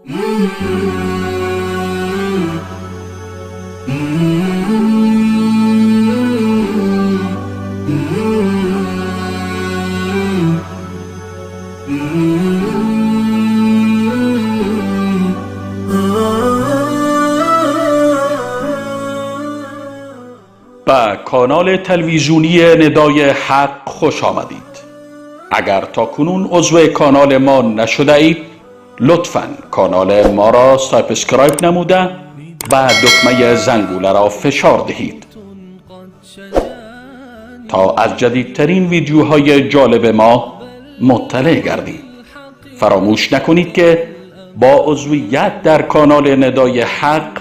به کانال تلویزیونی ندای حق خوش آمدید. اگر تا کنون عضو کانال ما نشده اید لطفاً کانال ما را سابسکرایب نموده و دکمه زنگوله را فشار دهید تا از جدیدترین ویدیوهای جالب ما مطلع گردید. فراموش نکنید که با عضویت در کانال ندای حق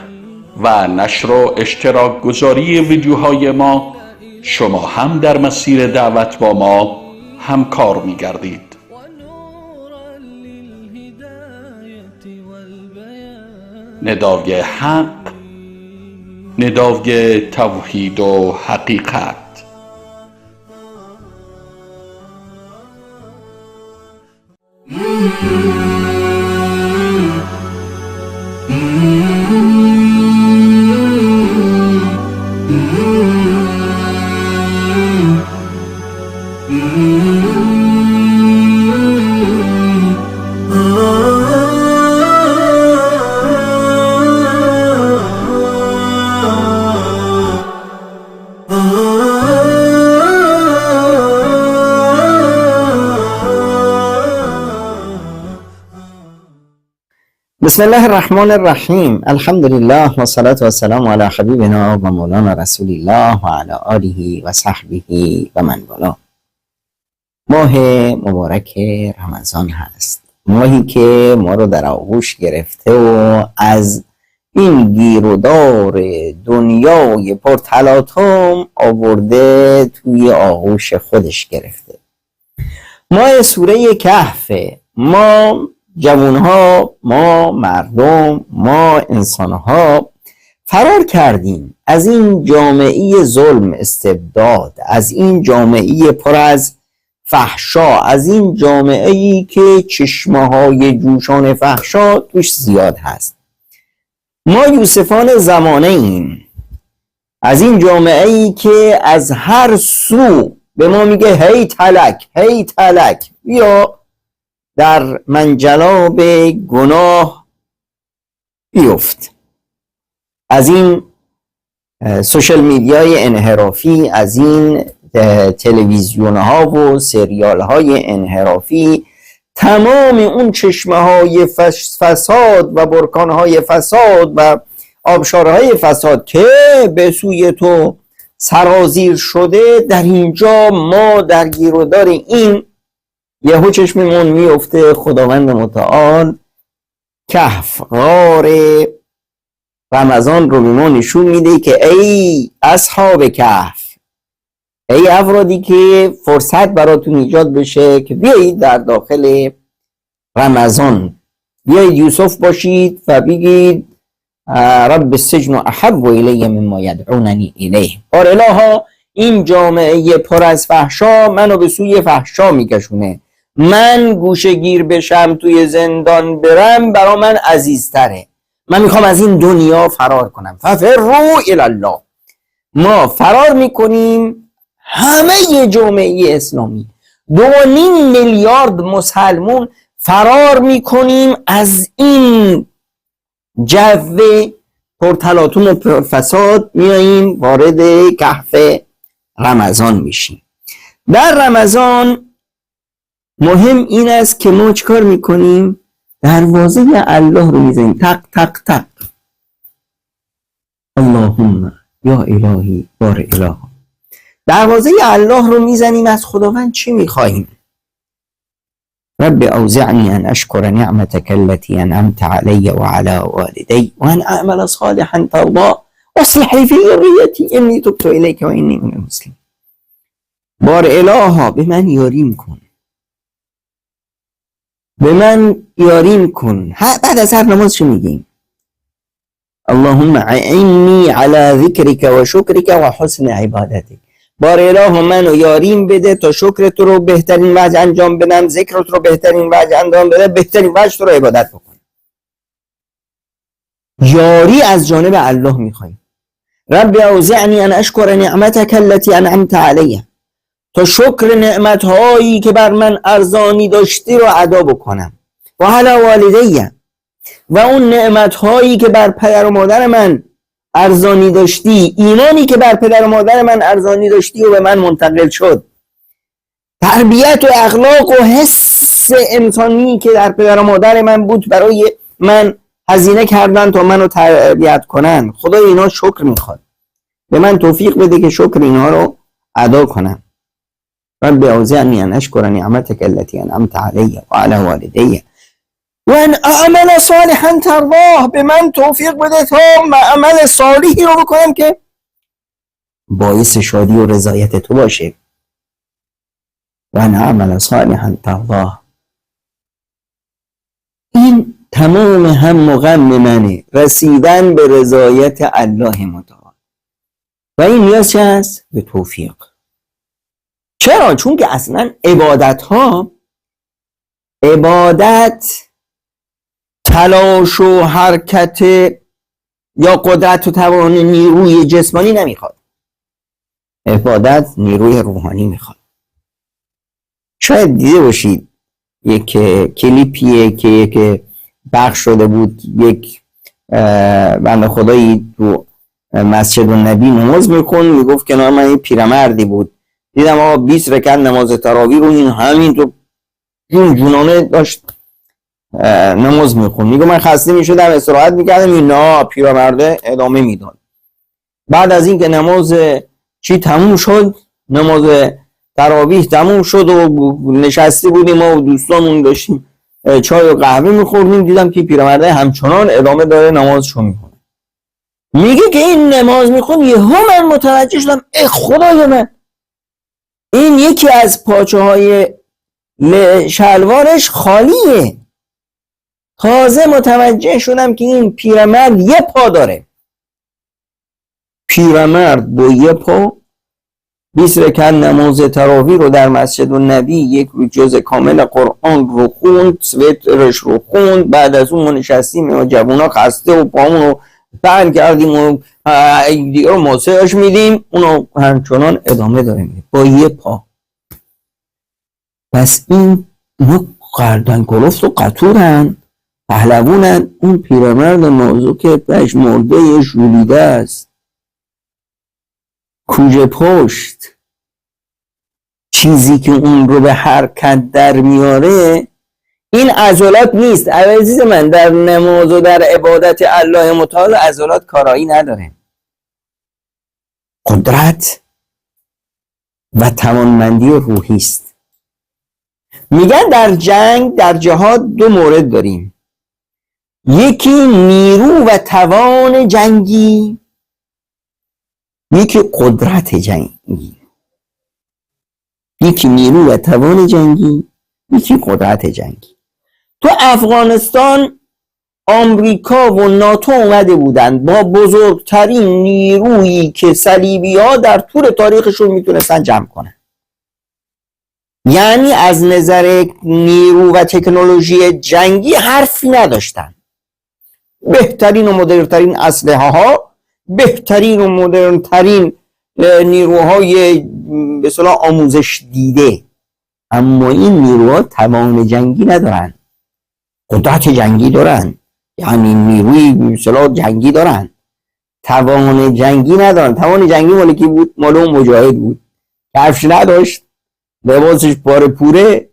و نشر و اشتراک گذاری ویدیوهای ما شما هم در مسیر دعوت با ما همکار می گردید. ندای حق، ندای توحید و حقیقت. بسم الله الرحمن الرحیم. الحمد لله و صلاة و سلام علی حبیبنا و مولانا رسول الله و علی آله و صحبه و من والا. ماه مبارک رمضان هست، ماهی که ما رو در آغوش گرفته و از این گیرودار دنیای پرتلاطم آورده توی آغوش خودش گرفته. ماه سوره کهف، ما جوانها، ما مردم، ما انسانها فرار کردیم از این جامعه ظلم استبداد، از این جامعه پر از فحشا، از این جامعه‌ای که چشمه های جوشان فحشا توش زیاد هست. ما یوسفان زمانه ایم، از این جامعه‌ای که از هر سو به ما میگه هی تلک هی تلک، بیا در منجلاب گناه بیفت. از این سوشل میدیای انحرافی، از این تلویزیون ها و سریال های انحرافی، تمام اون چشمه های فساد و برکان های فساد و آبشارهای فساد که به سوی تو سرازیر شده، در اینجا ما در گیرودار این یهو چشممون میفته خداوند متعال کهف، غار رمضان رو به ما نشون میده که ای اصحاب کهف، ای افرادی که فرصت براتون ایجاد بشه که بیایید در داخل رمضان، بیایید یوسف باشید و بگید رب السجن احب الی مما یدعوننی الیه. بار الها این جامعه پر از فحشا منو به سوی فحشا میکشونه، من گوشه گیر بشم توی زندان برم برا من عزیزتره، من میخوام از این دنیا فرار کنم. ففروا الی الله. ما فرار میکنیم، همه جامعه اسلامی 2.5 میلیارد مسلمون فرار میکنیم از این جو پرتلاطم و پرفساد، میاییم وارد کهف رمضان میشیم. در رمضان مهم این است که ما چکار میکنیم؟ دروازه الله رو میزنیم، تق تق تق، اللهم یا الهی بار اله. دروازه الله رو میزنیم، از خداوند چی میخواهیم؟ رب اوزعنی ان اشکر نعمتک التي انعمت علی و علی والدی و ان اعمل صالحا ترضاه واصلح لی فی ذریتی انی تبت الیک و انی من المسلمین. بار الها به من یاریم کن، به من یاریم کن. بعد از هر نماز چی میگیم؟ اللهم اعنی علی ذکرک و شکرک و حسن عبادتک. بار اله منو یاریم بده تا شکرت رو بهترین وجه انجام بدم، ذکرت رو بهترین وجه انجام بدم، بهترین وجه رو عبادت بکنم. یاری از جانب الله میخوایم. رب اوزعنی ان اشکر نعمتک التي انعمت علی، تا شکر نعمتهایی که بر من ارزانی داشتی رو ادا بکنم. و علی والدی، و اون نعمتهایی که بر پدر و مادر من ارزانی داشتی، ایمانی که بر پدر و مادر من ارزانی داشتی و به من منتقل شد، تربیت و اخلاق و حس انسانی که در پدر و مادر من بود برای من هزینه کردن تا منو تربیت کنن. خدای اینا شکر میخواد، به من توفیق بده که شکر اینها رو ادا کنم. رب اوزعنی ان اشکر نعمتک التي انعمت علی و علی والدی و ان اعمل صالحا ترضاه، به من توفیق بده تا عمل صالحی رو بکنم که باعث شادی و رضایت تو باشه. و ان اعمل صالحا ترضاه، این تمام هم و غم منه، رسیدن به رضایت الله متعال. و این نیاز چه هست؟ به توفیق. چرا؟ چون که اصلا عبادت تلاش و حرکت یا قدرت و توان نیروی جسمانی نمیخواد، عبادت نیروی روحانی میخواد. شاید دیده باشید یک کلیپیه که یک پخش شده بود، یک بنده خدایی تو مسجد النبی نماز میخوند، میگفت کنار من یک پیرمردی بود، دیدم آقا 20 رکعت نماز تراویح رو این همین تو جونانه داشت نماز میخوند. میگه من خسته میشدم استراحت میکردم، این نه پیرمرده ادامه میداد. بعد از این که نماز تموم شد، نماز تراویح تموم شد و نشستی بودیم ما و دوستانمون داشتیم چای و قهوه میخوردیم، دیدم که پیرمرده همچنان ادامه داره نمازشو میخونه. میگه که این نماز میخون، یهو من متوجه شدم ای خدای من، این یکی از پاچه های شلوارش خالیه. تازه متوجه شدم که این پیرمرد یه پا داره. پیرمرد با یه پا 20 رکعت نماز تراویح رو در مسجد النبی، یک جزء کامل قرآن رو خوند، وترش رو خوند. بعد از اون ما نشستیم و جوونا خسته و پامون رو بند کردیم و دیگه رو ماساژ میدیم، اونو همچنان ادامه داریم با یه پا. پس این گردن کلفت و قطورن، پهلوونن. اون پیرمرد نازک پش مرده ژولیده است، کوجه پشت. چیزی که اون رو به حرکت در میاره این عضلات نیست. عزیز من، در نماز و در عبادت الله متعال عضلات کارایی نداره. قدرت و توانمندی روحی است. میگن در جنگ، در جهاد 2 مورد داریم، یکی نیرو و توان جنگی، یکی قدرت جنگی. یکی نیرو و توان جنگی، یکی قدرت جنگی. تو افغانستان آمریکا و ناتو اومده بودن با بزرگترین نیرویی که صلیبی ها در طول تاریخشون میتونستن جمع کنن. یعنی از نظر نیرو و تکنولوژی جنگی حرفی نداشتن. بهترین و مدرنترین اسلحه ها، بهترین و مدرنترین نیروهای به اصطلاح آموزش دیده. اما این نیروها توان جنگی ندارن، قدرت جنگی دارن، یعنی نیروی به اصطلاح جنگی دارن، توان جنگی ندارن. توان جنگی مال کی بود؟ مال اون مجاهد بود. کفش نداشت، لباسش پاره پوره،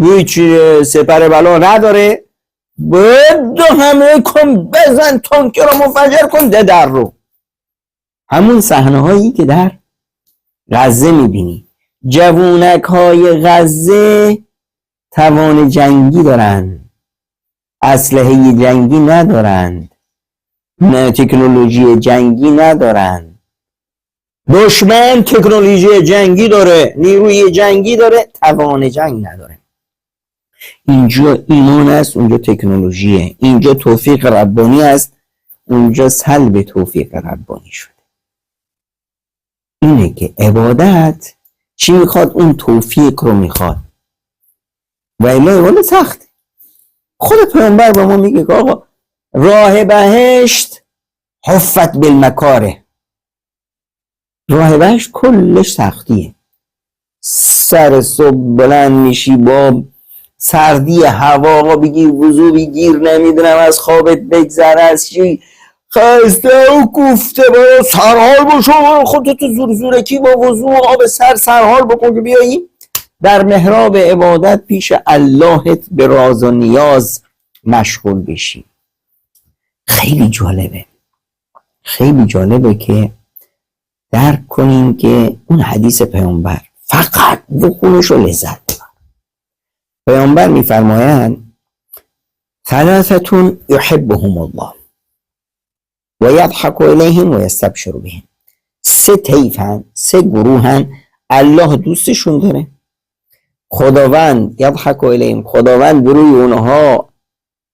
هیچ سپر بلا نداره، بدو حمله کن، بزن، تانک رو منفجر کن، ده در رو. همون صحنه هایی که در غزه میبینی. جوونک های غزه توان جنگی دارن، اسلحه جنگی ندارند، تکنولوژی جنگی ندارند. دشمن تکنولوژی جنگی داره، نیروی جنگی داره، توان جنگ نداره. اینجا ایمان است، اونجا تکنولوژیه. اینجا توفیق ربانی است، اونجا سلب توفیق ربانی شده. اینه که عبادت چی میخواد؟ اون توفیق رو میخواد. و الا عبادت سخته. خود پیامبر با ما میگه که آقا راه بهشت حفت بالمکاره، راه بهشت کلش سختیه. سر صبح بلند میشی با سردی هوا بگیر وضو بگیر، نمیدونم از خوابت بگذر، از چی خسته و کوفته برو سرحال بشو، برو خودتو زور زورکی با وضو و آب سر سرحال بکن که بیایی در محراب عبادت پیش اللهت به راز و نیاز مشغول بشی. خیلی جالبه، خیلی جالبه که درک کنیم که اون حدیث پیامبر فقط بخونش و لذت ببر. پیامبر میفرمایند ثلاثة یحبهم الله و یضحک الیهم و یستبشر بهم. سه طیفن، سه گروهن الله دوستشون داره، خداوند یضحک الیهم، خداوند به روی اونها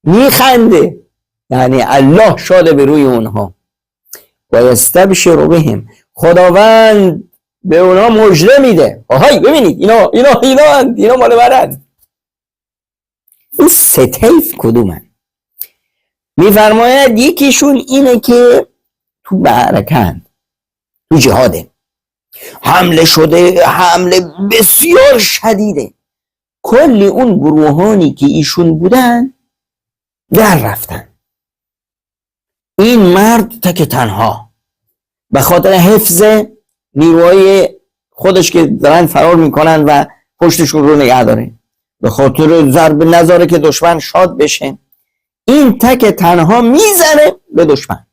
میخنده، یعنی الله شاده به روی اونها، و یستبشر بهم، خداوند به اونها مژده میده. آهای ببینید اینا مال برند. این سه طیف کدومن؟ میفرماید یکیشون اینه که تو معرکند، تو جهاده، حمله شده، حمله بسیار شدیده، کلی اون گروهانی که ایشون بودن در رفتن، این مرد تک تنها به خاطر حفظ نیروهای خودش که دارن فرار میکنن و پشتشون رو نگه داره، به خاطر ضرب نذاره که دشمن شاد بشه، این تک تنها میزنه به دشمن،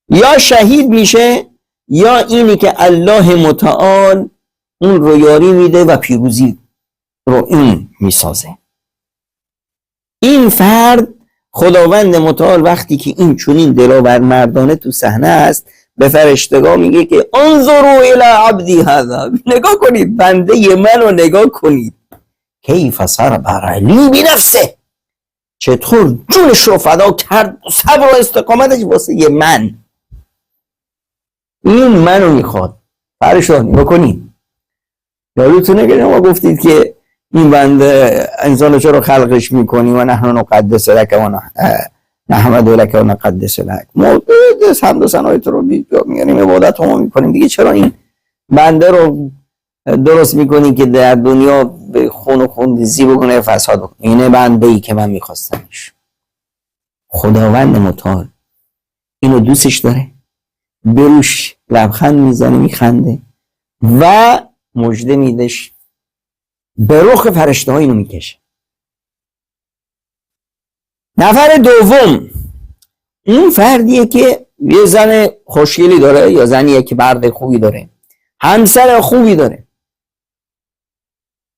یا شهید میشه یا اینی که الله متعال اون رو یاری میده و پیروزی رو این میسازه. این فرد خداوند متعال وقتی که این چنین دلاور مردانه تو صحنه است به فرشتگان میگه که انظروا الی عبدی هذا، نگاه کنید بنده من رو نگاه کنید، کیف صبر علی بنفسه، چطور جونش رو فدا کرد، صبر و استقامتش واسه من، این منو میخواد. فرشتگان نگاه کنید، یادتونه که ما گفتید که این بنده انسان چرا خلقش میکنی و نحن نقدس لک و نحمد لک و نقدس لک، ما حمد و ثنای تو رو میگیم، عبادت رو میکنیم دیگه، چرا این بنده رو درست میکنی که در دنیا به خون و خوندیزی بکنه، فساد بکنه؟ اینه بنده ای که من میخواستمش. خداوند متعال اینو دوستش داره، بروش لبخند میزنه میخنده و مژده میدش، به رخ فرشته ها اینو میکشه. نفر دوم این فردیه که یه زن خوشگلی داره یا زنیه که مرد خوبی داره، همسر خوبی داره،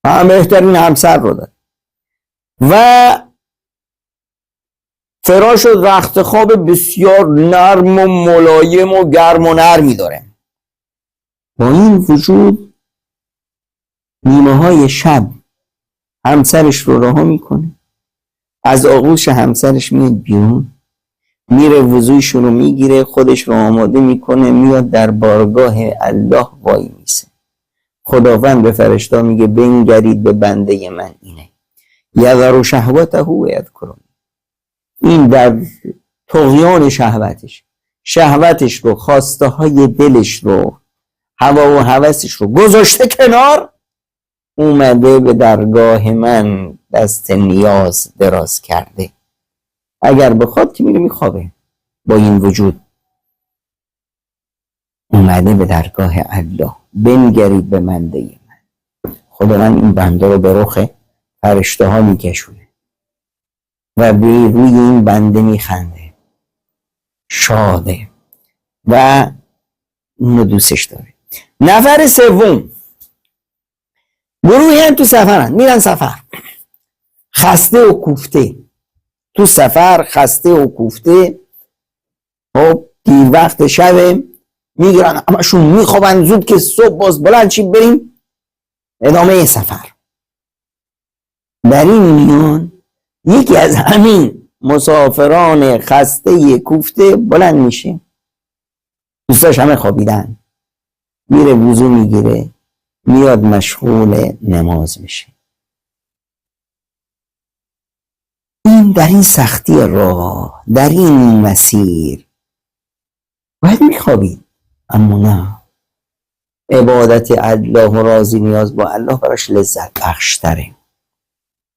بهترین همسر رو داره و فراش و رخت خواب بسیار نرم و ملایم و گرم و نرمی داره. با این وجود نیمه های شب همسرش رو رها میکنه، از آغوش همسرش میاد بیرون، میره وضویش رو میگیره، خودش رو آماده میکنه، میاد در بارگاه الله وای میسه. خداوند به فرشته میگه بنگرید به بنده من، اینه یذر شهوته و یذکرنی، این در طغیان شهوتش رو، خواسته های دلش رو، هوا و هوسش رو گذاشته کنار، اومده به درگاه من دست نیاز دراز کرده. اگر بخواد که میره میخوابه، با این وجود اومده به درگاه الله، بنگرید به بنده من. خداوند این بنده رو به رخ فرشته ها میکشونه و به روی این بنده میخنده، شاده و اونو دوستش داره. نفر سوم گروهی هم تو سفرن، میرن سفر، خسته و کوفته، تو سفر خسته و کوفته، خب دیر وقت شبه، میگیرن همشون میخوابن، زود که صبح باز بلند چی بریم ادامه سفر. در این میان یکی از همین مسافران خسته کوفته بلند میشه، دوستاش همه خوابیدن، میره وضو میگیره، میاد مشغول نماز میشه. این این در این سختی راه، در این مسیر باید میخوابید، اما نه، عبادت الله و راضی نیاز با الله براش لذت بخشتره.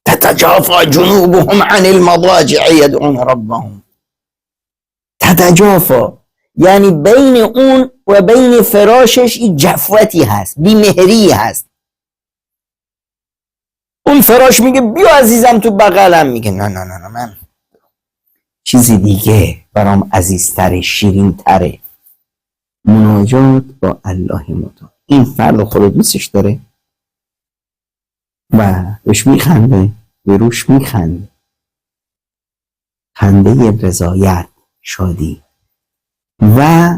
تتجافى جنوبهم عن المضاجع يدعون ربهم. تتجافى یعنی بین اون و بین فراشش این جفوتی هست، بیمهری هست. اون فراش میگه بیا عزیزم تو بغلم، میگه نه نه نه من چیزی دیگه برام عزیزتره، شیرینتره. مناجات با الله متعال. این فرد خود دوستش داره و بهش میخنده، به روش میخنده، خنده رضایت، شادی، و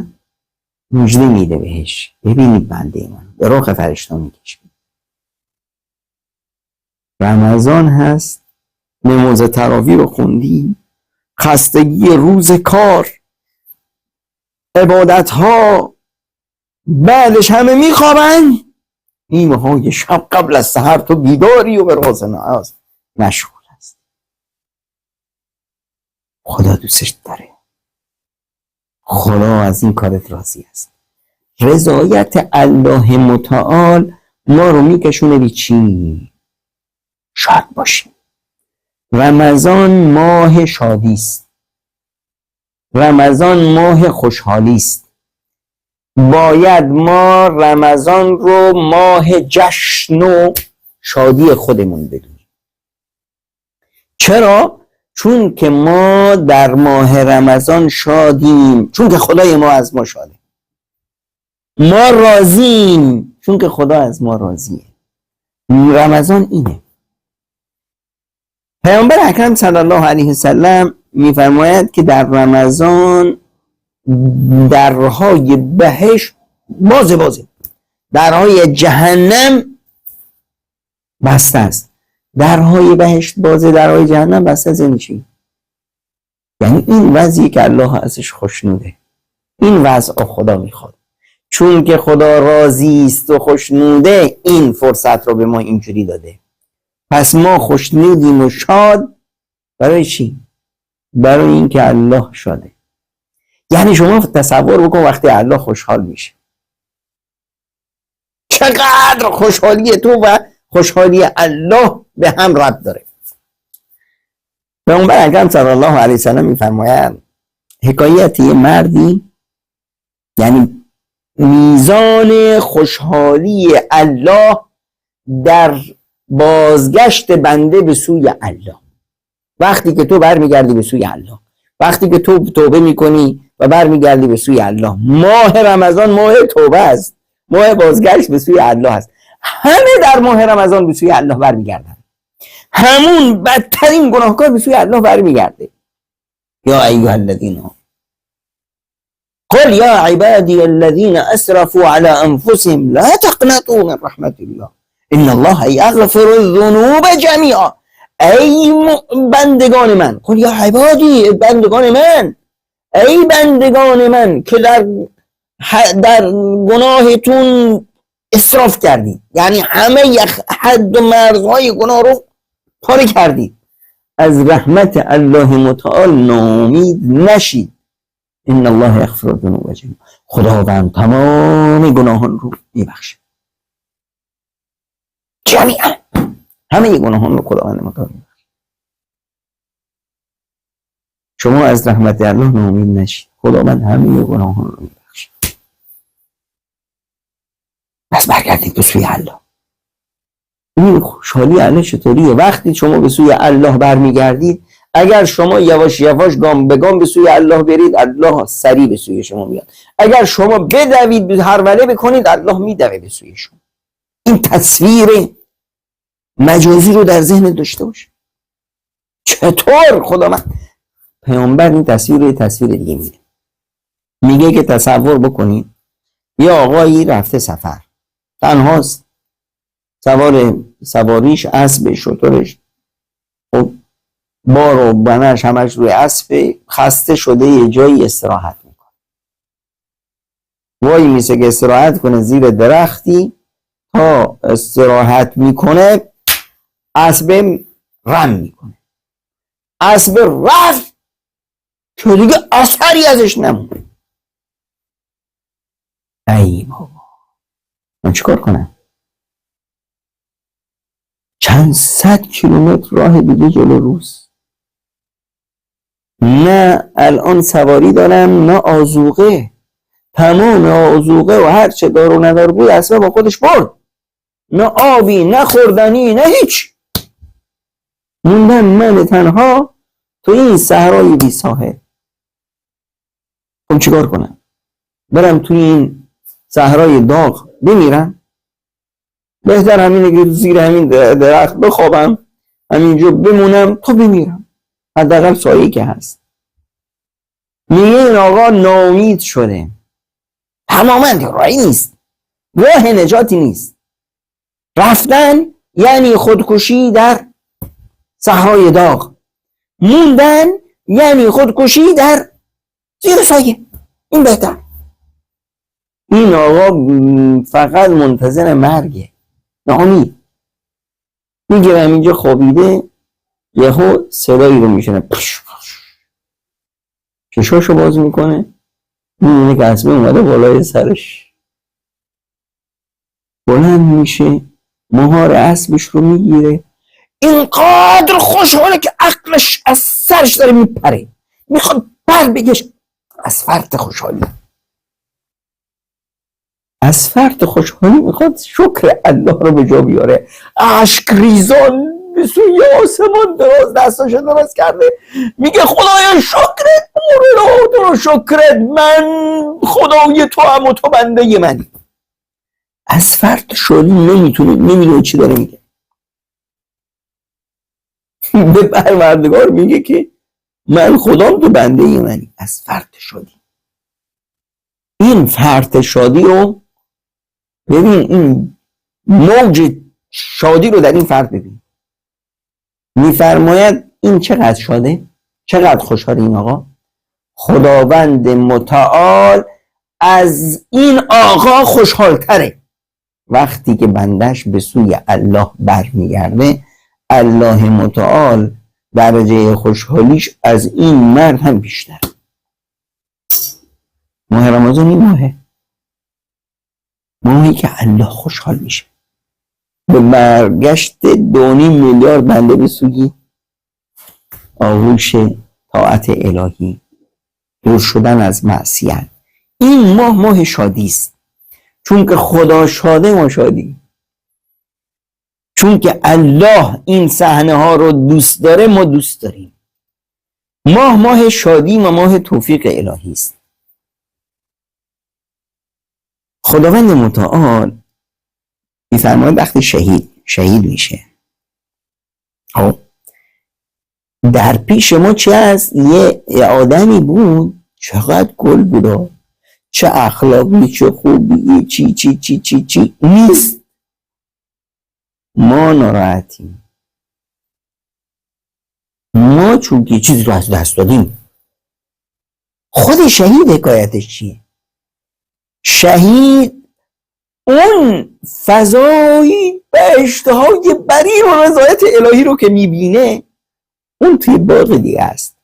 مژده میده بهش. ببینید بنده من به رخ فرشته میکشه. رمضان هست، نماز تراویح رو خوندی، خستگی روز کار، عبادت ها، بعدش همه میخوابن، نیمه های شب قبل از سحر تو بیداری و به راز ناز مشغول است. خدا دوستش داره، خدا از این کارت راضی است. رضایت الله متعال ما رو میکشونه به چی؟ شاد باشیم. رمضان ماه شادی است، رمضان ماه خوشحالی است. باید ما رمضان رو ماه جشن و شادی خودمون بدونیم. چرا؟ چون که ما در ماه رمضان شادیم، چون که خدای ما از ما شاده. ما راضیم چون که خدا از ما راضیه. رمضان اینه. پیامبر اکرم صلی الله علیه وسلم میفرماید که در رمضان درهای بهشت بازه، درهای جهنم بسته است. درهای بهشت بازه، درهای جهنم بسته است. یعنی یعنی این وضعی که الله ازش خوشنوده، این وضع خدا میخواد. چون که خدا راضی است و خوشنوده این فرصت رو به ما اینجوری داده. پس ما خوشنودیم و شاد. برای چی؟ برای این که الله شاده. یعنی شما تصور بکن وقتی الله خوشحال میشه چقدر خوشحالی تو و خوشحالی الله به هم ربط داره. پیامبر اکرم صلی الله علیه وسلم میفرمایند حکایت یه مردی، یعنی میزان خوشحالی الله در بازگشت بنده به سوی الله. وقتی که تو برمیگردی به سوی الله، وقتی که تو توبه میکنی و برمیگردی به سوی الله. ماه رمضان ماه توبه است، ماه بازگشت به سوی الله است. همه در ماه رمضان به سوی الله برمیگردن. همون بدترین گناهکار به سوی الله برمیگرده. یا ایها الذین قل یا عبادی الذین اسرفوا علی انفسهم لا تقنطوا من رحمت الله ان الله یغفر الذنوب جمیعا. ای بندگان من، قل یا عبادی، بندگان من، ای بندگان من که در گناهتون اسراف کردید، یعنی همه حد و مرزهای گناه رو پاره کردید، از رحمت الله متعال ناامید نشید. ان الله یغفر الذنوب جمیعا. خداوند تمام گناهان رو میبخشه، جمیعا همه گناهان رو خداوند متعال میبخشه. شما از رحمت الله ناامید نشید، خداوند همه گناهان رو میبخشه. پس برگردید به سوی الله. این خوشحالی الله چطوریه؟ وقتی شما به سوی الله برمیگردید، اگر شما یواش یواش گام به گام به سوی الله برید، الله سریع به سوی شما میاد. اگر شما بدوید، هروله بکنید، الله میدوه به سوی شما. این تصویر مجازی رو در ذهن داشته باش. چطور خدا من پیامبر این تصویر دیگه میده. میگه که تصور بکنید یه آقایی رفته سفر، تنهاست، سواریش اسب، شترش، خب بار و بنش همش روی اسب، خسته شده یه جایی استراحت میکنه. وای میسه که استراحت کنه زیر درختی، تا استراحت میکنه اسب رم میکنه. اسب رفت که دیگه اثری ازش نمون. ای بابا من چیکار کنم؟ چند صد کیلومتر راه دیگه جلو روز، نه الان سواری دارم نه آذوقه، تمام آذوقه و هر چه دار و ندار بود اصلا با خودش برد، نه آبی نه خوردنی نه هیچ. موندم من تنها تو این صحرای بی ساحل. خب چیکار کنم؟ برم تو این صحرای داغ بمیرم؟ بهتر همینه که زیر همین درخت بخوابم، همینجا بمونم تا بمیرم، حداقل سایه‌ای که هست. میگه این آقا ناامید شده، تماما راهی نیست، راه نجاتی نیست. رفتن یعنی خودکشی در صحرای داغ، موندن یعنی خودکشی در زیر سایه. این بهتر. این آقا فقط منتظر مرگه، ناامید. میگیرم اینجا خوابیده، یهو صدایی رو میشنه، چشاشو باز میکنه، میبینه که اسبه اومده بالای سرش، بلند میشه، مهار اسبش رو میگیره، اینقدر خوشحاله که عقلش از سرش داره میپره، میخواد پر بگش از فرط خوشحالی. از فرط خوشحالی میخواد شکر الله رو به جا بیاره. اشک ریزان به سوی آسمان دراز دستاش دراز کرده، میگه خدایا شکرت، مولا تو رو شکرت، من خدای تو هم و تو بنده منی. از فرط شادی نمیدونه چی داره میگه. به پروردگار میگه که من خدام تو بنده منی. از فرط شادی. این فرط شادی رو ببین، این موج شادی رو در این فرد ببین. میفرماید این چقدر شاده، چقدر خوشحاله این آقا. خداوند متعال از این آقا خوشحالتره. وقتی که بندش به سوی الله برمیگرده، الله متعال درجه خوشحالیش از این مرد هم بیشتر. ماه رمضان این ماهی که الله خوشحال میشه. به برگشت 2.5 میلیارد بنده به سوی آغوش طاعت الهی، دور شدن از معصیت. این ماه شادی است، چون که خدا شاده ما شادی، چون که الله این صحنه ها رو دوست داره ما دوست داریم. ماه شادی و ماه توفیق الهی است. خداوند متعال میفرماید وقتی شهید میشه، در پیش ما چه هست؟ یه آدمی بود چقدر گل بود، چه اخلاقی، چه خوبی، چی چی چی چی چی نیست. ما ناراحتیم، ما چون که چیزی رو از دست دادیم. خود شهید حکایتش چیه؟ شهید اون فضای بهشتهای برین و رضایت الهی رو که میبینه، اون توی باغ دیگه است.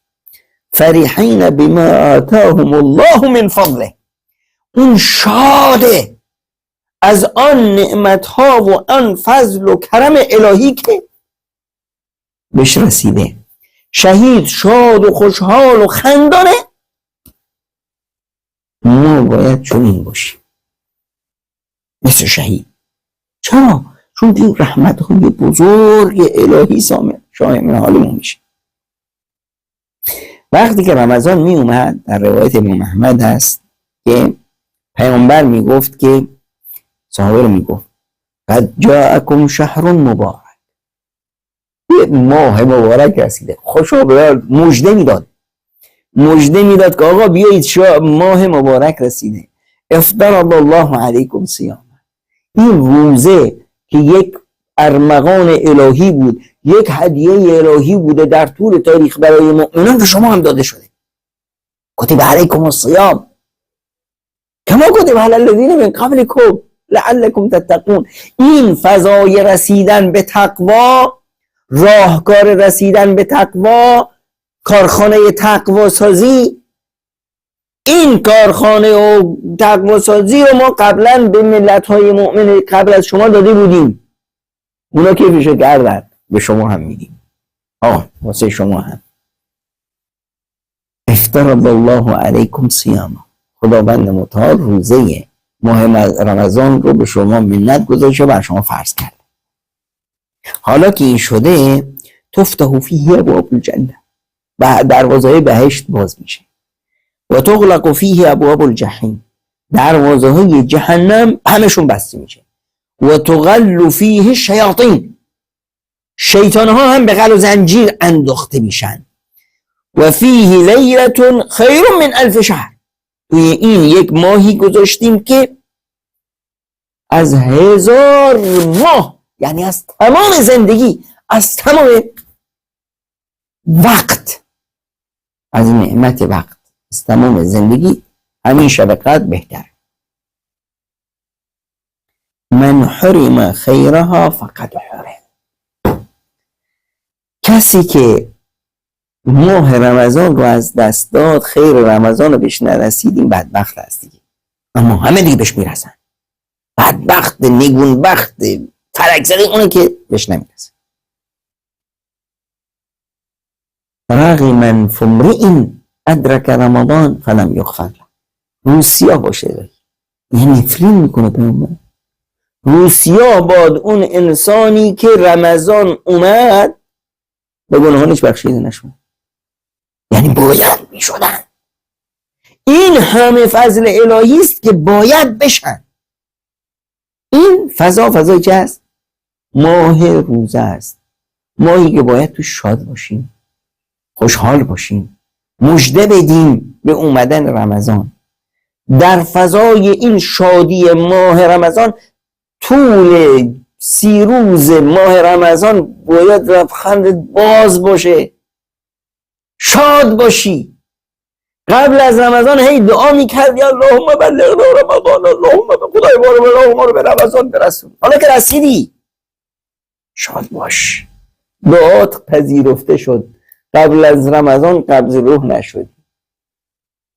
فریحین بما آتاهم الله من فضله، اون شاده از آن نعمتها و آن فضل و کرم الهی که بهش رسیده. شهید شاد و خوشحال و خندانه، ما باید چنین باشیم مثل شهید. چرا؟ چون این رحمت های بزرگ الهی شامل حالمون میشه. وقتی که رمضان می اومد، در روایت امام احمد هست که پیامبر میگفت که صحابه رو میگفت قد جاءکم شهر مبارک، یه ماه مبارک رسیده. خوشا به مژده میداد که آقا بیایید ماه مبارک رسیده. افترض الله علیکم صیام، این روزه که یک ارمغان الهی بود، یک هدیه الهی بوده در طول تاریخ برای مؤمنان، به شما هم داده شده. کتب علیکم الصیام کما کتب علی الذین من قبلکم لعلکم تتقون. این فضای رسیدن به تقوا، راهکار رسیدن به تقوا کارخانه تقوا سازی، این کارخانه و تقوا سازی رو ما قبلا به ملت‌های مؤمن قبل از شما داده بودیم، اونا کیفشو کردن، به شما هم میدیم. واسه شما هم. افترض الله علیکم صیاما، خداوند متعال روزه ماه رمضان رو به شما منت گذاشته و بر شما فرض کرد. حالا که این شده، تفتح فیه ابواب الجنه، و دروازه‌های بهشت باز میشه، و تغلق فیه ابواب الجحیم، دروازه‌های جهنم همشون بسته میشه، و تغل فیه الشیاطین، شیطان‌ها هم به غل و زنجیر انداخته میشن، و فیه لیلة خیر من 1000 شهر، توی این یک ماهی گذاشتیم که از 1000 ماه، یعنی از تمام زندگی، از تمام وقت، از نعمت وقت، از تمام زندگی همین شب قدر بهتر. من حرم خیرها فقد حرم، کسی که ماه رمضان رو از دست داد، خیر رمضان رو بهش نرسید، این بدبخت هست دیگه. اما همه دیگه بهش میرسن. بدبخت، نگونبخت، فرک زده اونه که بهش نمیرسه. رغم فامرئ ادرک رمضان فلم یغفر له، رو سیاه باشه، یه نفرین میکنه پیامبر. رو سیاه باد اون انسانی که رمضان اومد به گناهانش بخشیده نشد، یعنی باید میشدن. این همه فضل الهی است که باید بشن. این فضایی که هست ماه روزه است، ماهی که باید تو شاد باشیم، خوشحال باشیم، مژده بدیم به اومدن رمضان. در فضای این شادی ماه رمضان، طول 30 روز ماه رمضان باید لبخند باز باشه، شاد باشی. قبل از رمضان هی دعا میکردی اللهم بلغنا رمضان، اللهم خدای ما رو به رمضان برسون. حالا که رسیدی شاد باش، دعات پذیرفته شد. قبل از رمضان قبض روح نشد،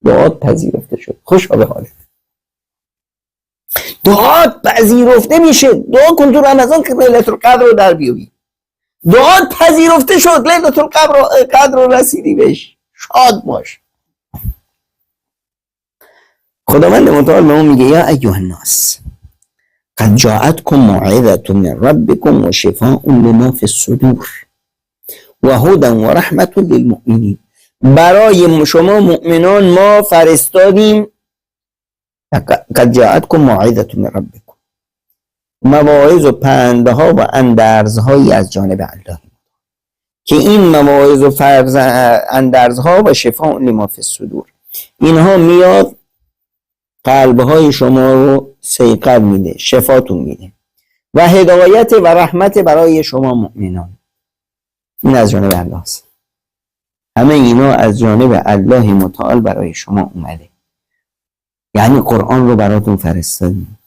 دعات پذیرفته شد، خوشا به حالت. دعات پذیرفته میشه. دعا کن تو رمضان که لیلة القدر رو در بیاری. دعات پذیرفته شد، لیلة القدر رو رسیدی بهش، شاد باش. خداوند متعال به ما میگه یا ایها الناس قد جاءتكم موعظة من ربكم وشفاء لما في الصدور وهدى ورحمة للمؤمنين. برای شما مؤمنان ما فرستادیم، قد جاءتكم موعظة من ربكم، مواعظ و پندها و اندرزهایی از جانب الله، که این مواعظ و اندرزها و شفاء لما في الصدور، اینها میاد قلبهای شما رو صیقل میده، شفاتون میده، و هدایت و رحمت برای شما مؤمنان. این از جانب الله است. همه اینا از جانب الله متعال برای شما اومده. یعنی قرآن رو براتون فرستادیم،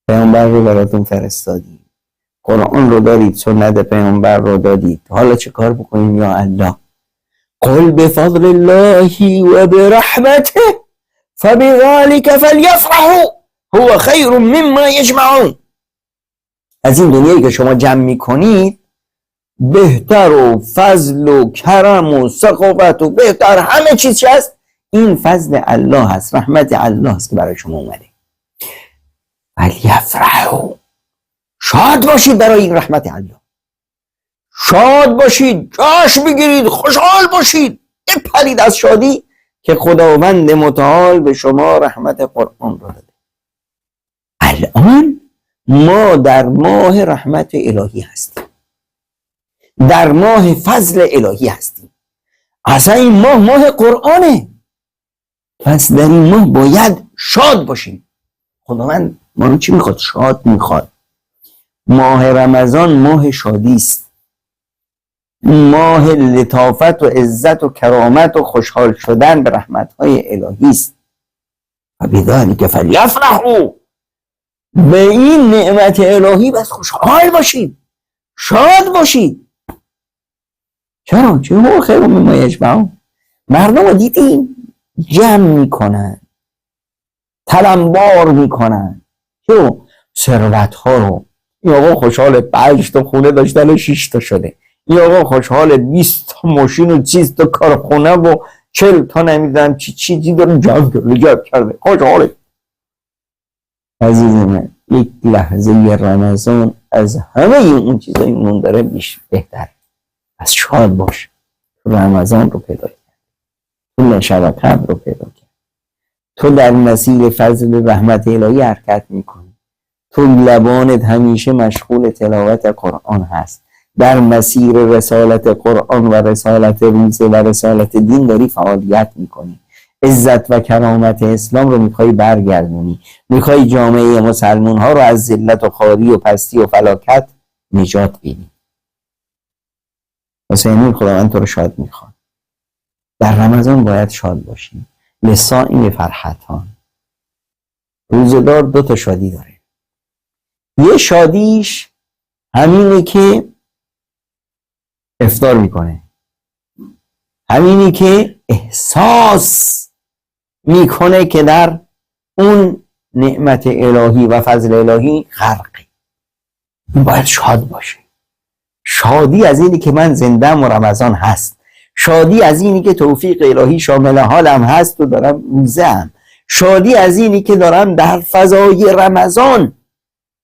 پیامبر رو براتون فرستادیم، قرآن رو دارید، سنت پیامبر رو دادید. حالا چه کار بکنیم یا الله؟ قل بفضل الله و برحمته فبذلك فلیفرحوا هو خیر مما یجمعون. از این دنیایی که شما جمع میکنید بهتر و فضل و کرم و سخاوت و بهتر همه چیز هست، این فضل الله هست، رحمت الله هست که برای شما اومده. فلیفرحوا، شاد باشید برای این رحمت الله، شاد باشید، جشن بگیرید، خوشحال باشید، بپرید از شادی که خداوند متعال به شما رحمت قرآن رو داده. الان ما در ماه رحمت الهی هستیم، در ماه فضل الهی هستیم. اصلا این ماه قرآنه، پس در این ماه باید شاد باشیم. خداوند ما رو چی میخواد؟ شاد میخواد. ماه رمضان ماه شادی است، ماه لطافت و عزت و کرامت و خوشحال شدن به رحمت‌های الهی است. و بذلک فلیفرحوا، به این نعمت الهی بس خوشحال باشید، شاد باشید. چرا؟ چه هو خیر مما یجمعون. مردم رو دیدیم جمع میکنن، تلمبار میکنن چه ثروت ها رو. این آقا خوشحال 5 تا خونه داشتن 6 تا شده، این آقا خوشحال 20 تا ماشین و 30 تا کارخونه و 40 تا نمیدونم چیزی داره جمع کرده، خوشحاله. عزیز من، یک لحظه رمضان از همه اون چیزایی اون داره بهتر. از شاد باش، تو رمضان رو پیدا کرد، تو شب قدر رو پیدا کرد، تو در مسیر فضل رحمت الهی حرکت میکنی، تو لبانت همیشه مشغول تلاوت قرآن هست، در مسیر رسالت قرآن و رسالت روزه و رسالت دین داری فعالیت میکنی، عزت و کرامت اسلام رو میخوای برگردونی، میخوای جامعه مسلمان ها رو از ذلت و خواری و پستی و فلاکت نجات بدی. واسه این خداوند تو رو شاد میخواد. در رمضان باید شاد باشیم. لصائم فرحتان. روزدار 2 تا شادی داره. یه شادیش همینه که افطار میکنه، همینی که احساس میکنه که در اون نعمت الهی و فضل الهی غرقی. باید شاد باشه. شادی از اینی که من زنده‌ام و رمضان هست، شادی از اینی که توفیق الهی شامل حالم هست و دارم روزه‌ام، شادی از اینی که دارم در فضای رمضان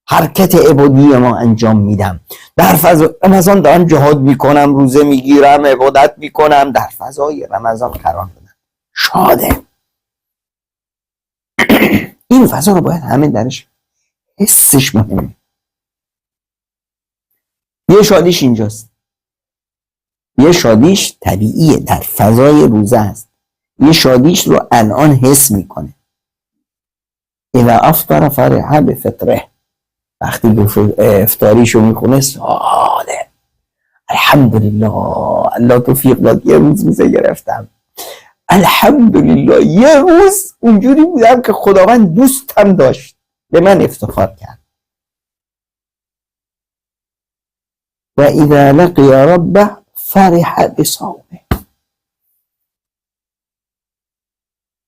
حرکت عبادی ما انجام میدم، در فضای رمضان دارم جهاد میکنم، روزه میگیرم، عبادت میکنم، در فضای رمضان قرار دادم، شاده. این فضا رو باید همه درش حسش مهمه. یه شادیش اینجاست، یه شادیش طبیعیه، در فضای روزه است، یه شادیش رو الان حس میکنه. اذا افطر فرح بفطره، وقتی افطاریشو میخونه ساده، الحمدلله الله توفیق داد، یه روز روزه گرفتم، الحمدلله یه روز اونجوری بودم که خداوند دوستم داشت، به من افتخار کرد. و اذا لقی ربه فرح بصومه،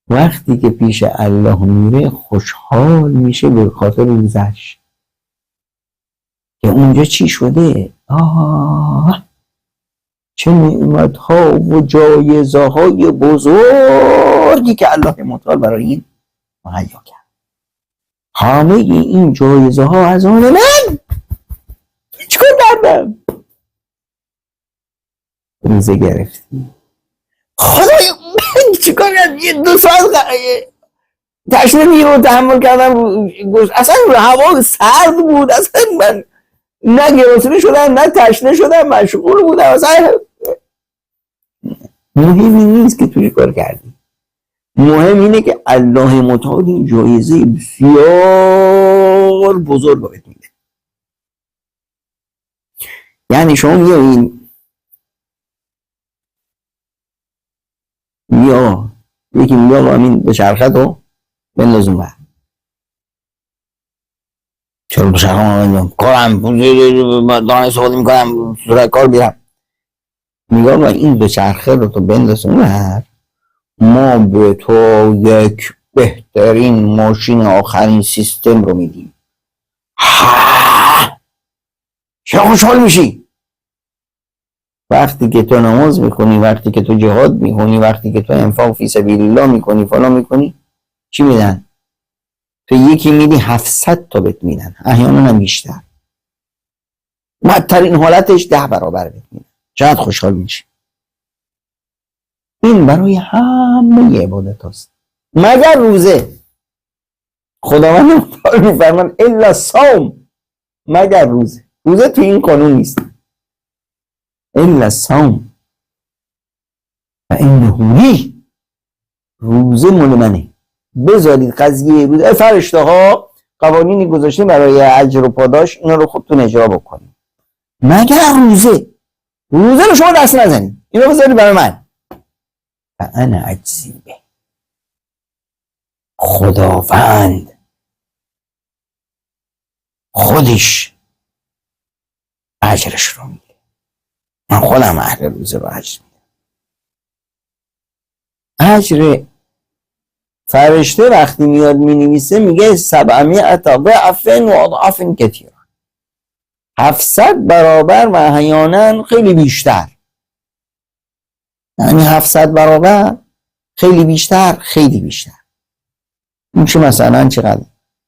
وقتی که پیش الله میره خوشحال میشه به خاطر روزش که اونجا چی شده. چه نعمت ها و جایزه های بزرگی که الله متعال برای این مهیا کرد. همه این جایزه ها از آن من. چیکار کردم؟ روزه گرفتی. خدای من چیکار کردم؟ یه 2 ساعت تشنه نیرو تحمل کردم، اصلا هوا سرد بود، اصلا من نه گرسنه شدم نه تشنه شدم، مشغول بودم. اصلا مهمی نیست که توی کار کردی، مهم اینه که الله متعال این جایزه بسیار بزرگ بهت میده. یعنی شما میایین یکی میگه آقا همین به چرخت رو بندازون بر. چرا به چرخت رو بندازون؟ کارم دارم استفاده میکنم، سرعت کار بیرم. میگه آقا این به چرخه رو تو بندازون بر، ما به تو یک بهترین ماشین آخرین سیستم رو میدیم. چرا خوشحال میشی؟ وقتی که تو نماز میکنی، وقتی که تو جهاد میکنی، وقتی که تو انفاق فی سبیل الله میکنی، فلان میکنی، چی میدن؟ تو یکی میدی 700 تا بهت میدن، احیانا هم بیشتر. بدترین حالتش 10 برابر بهت میدن. چقدر خوشحال میشی؟ این برای همه عبادت هست مگر روزه. خداوند متعال میفرمان الا صوم، مگر روزه. روزه تو این قانون نیست. الا صوم فانه لی، روزه مال منه. بذارید قضیه روزه، فرشته ها قوانینی گذاشتیم برای اجر و پاداش، اینا رو خودتون اجرا بکنید. مگر روزه، روزه رو شما دست نزنید، اینو بذارید برای من. فانا اجزی به، خداوند خودش اجرش رو میده. من خودم اهل روزه رو اجر میدم. اجر فرشته وقتی میاد مینویسه میگه 700 ضعف و اضعاف کثیر، 700 برابر و احیانا خیلی بیشتر. یعنی 700 برابر، خیلی بیشتر، خیلی بیشتر. میشه مثلا چقدر؟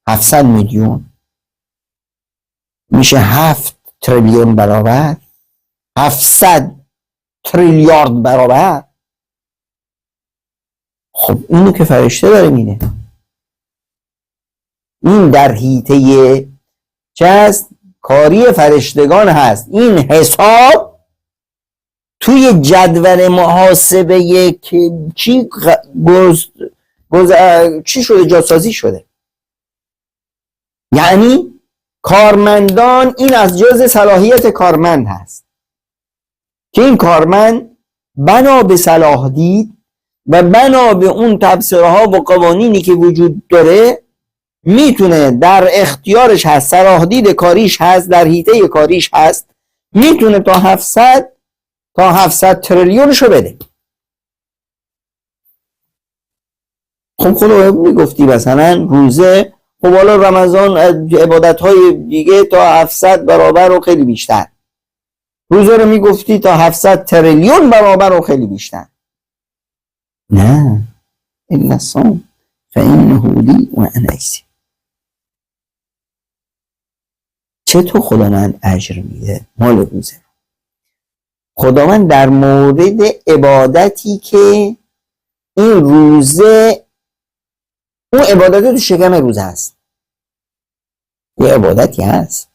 700 میلیون میشه 7 تریلیون برابر، 700 تریلیارد برابر. خب اینو که فرشته داره میده، این در حیطه چه هست؟ کاری فرشتگان هست. این حساب توی جدول محاسبه چی شده؟ جاسازی شده. یعنی کارمندان، این از جز صلاحیت کارمند هست که این کارمند بنا به صلاح دید و بنا به اون تبصره ها و قوانینی که وجود داره میتونه، در اختیارش هست، صلاح دید کاریش هست، در حیطه کاریش هست، میتونه تا 700 تریلیونشو بده. خب خدا میگفتی مثلا روزه، خب حالا رمضان عبادت های دیگه تا 700 برابر و خیلی بیشتر، روزه رو میگفتی تا 700 تریلیون برابر و خیلی بیشتر. نه، الا الصوم فانه لی و انا اجزی. چطور خداوند اجر میده مال روزه؟ خداوند در مورد عبادتی که این روزه، اون عبادت تو شکم روزه هست، یه عبادتی هست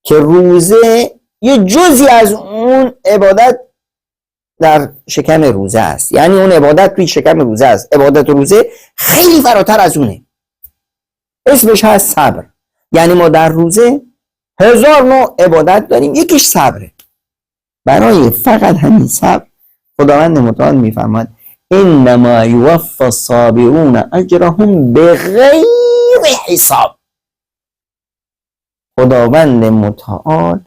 که روزه یه جزی از اون عبادت در شکم روزه است. یعنی اون عبادت توی شکم روزه است. عبادت روزه خیلی فراتر از اونه. اسمش هست صبر. یعنی ما در روزه 1000 نوع عبادت داریم، یکیش صبره. برای فقط همین صبر خداوند متعال میفرماد انما یوفی الصابرون اجرهم بغیر حساب. خداوند متعال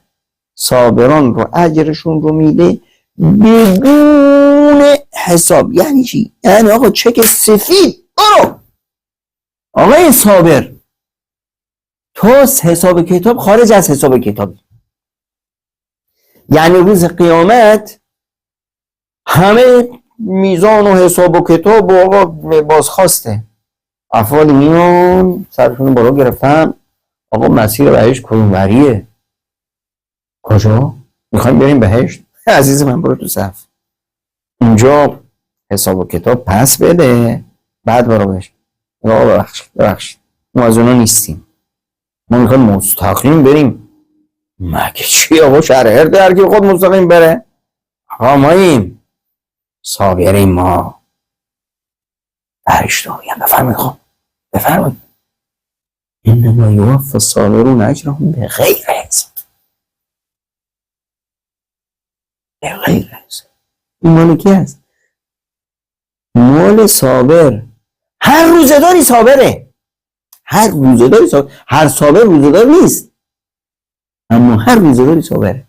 صابران رو اجرشون رو میده بدون حساب. یعنی چی؟ یعنی آقا چک سفید برو. آقای صابر، تو حساب کتاب خارج از حساب کتاب، یعنی روز قیامت همه میزان و حساب و کتاب و آقا بازخواسته. افراد میان سرشون بالا گرفتن، آقا مسیر بهشت کدوم وریه؟ کجا؟ میخوایم بریم بهشت؟ عزیز من برو تو صف، اونجا حساب و کتاب پس بده بعد برو بهشت. آقا ببخشید ما از اونا نیستیم، ما میخوایم مستقیم بریم. مگه چی آقا؟ شرهر در که خود مستقیم بره؟ آقا ماییم صابریم، ما فرشته هایم. بفرمایید خب بفرمایید انما یوفی الصابرون اجرهم بغیر حساب. بغیر حساب. این مال کی هست؟ مال صابر. هر روزه‌داری صابره، هر روزه‌داری صابر. هر صابر روزه‌دار نیست، اما هر روزه‌داری صابره.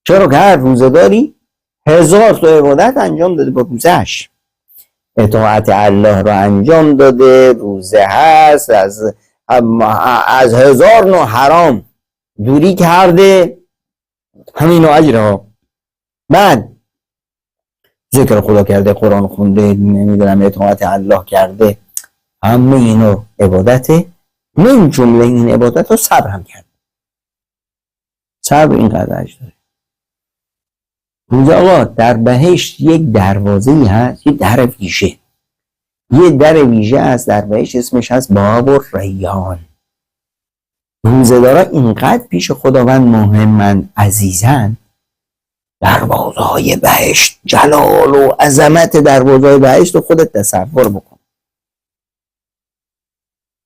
چرا که هر روزه‌داری 1000 تا عبادت انجام داده با روزه‌اش، اطاعت الله رو انجام داده، روزه هست، از 1000 نوع حرام دوری کرده، همین نوع اجرها. بعد ذکر خدا کرده، قرآن خونده، نمیدونم اطاعت الله کرده، همه اینو عبادته. من جمله این عبادت رو صبر هم کرده. صبر اینقدر اجر داره. روزه آقا در بهشت یک دروازه‌ای هست، یک در ویژه، یه در ویژه است در بهشت، اسمش هست باب الریان. روزه‌دارا اینقدر پیش خداوند مهمن، عزیزن. دروازه‌های بهشت، جلال و عظمت دروازه‌های بهشت رو خودت تصور بکن.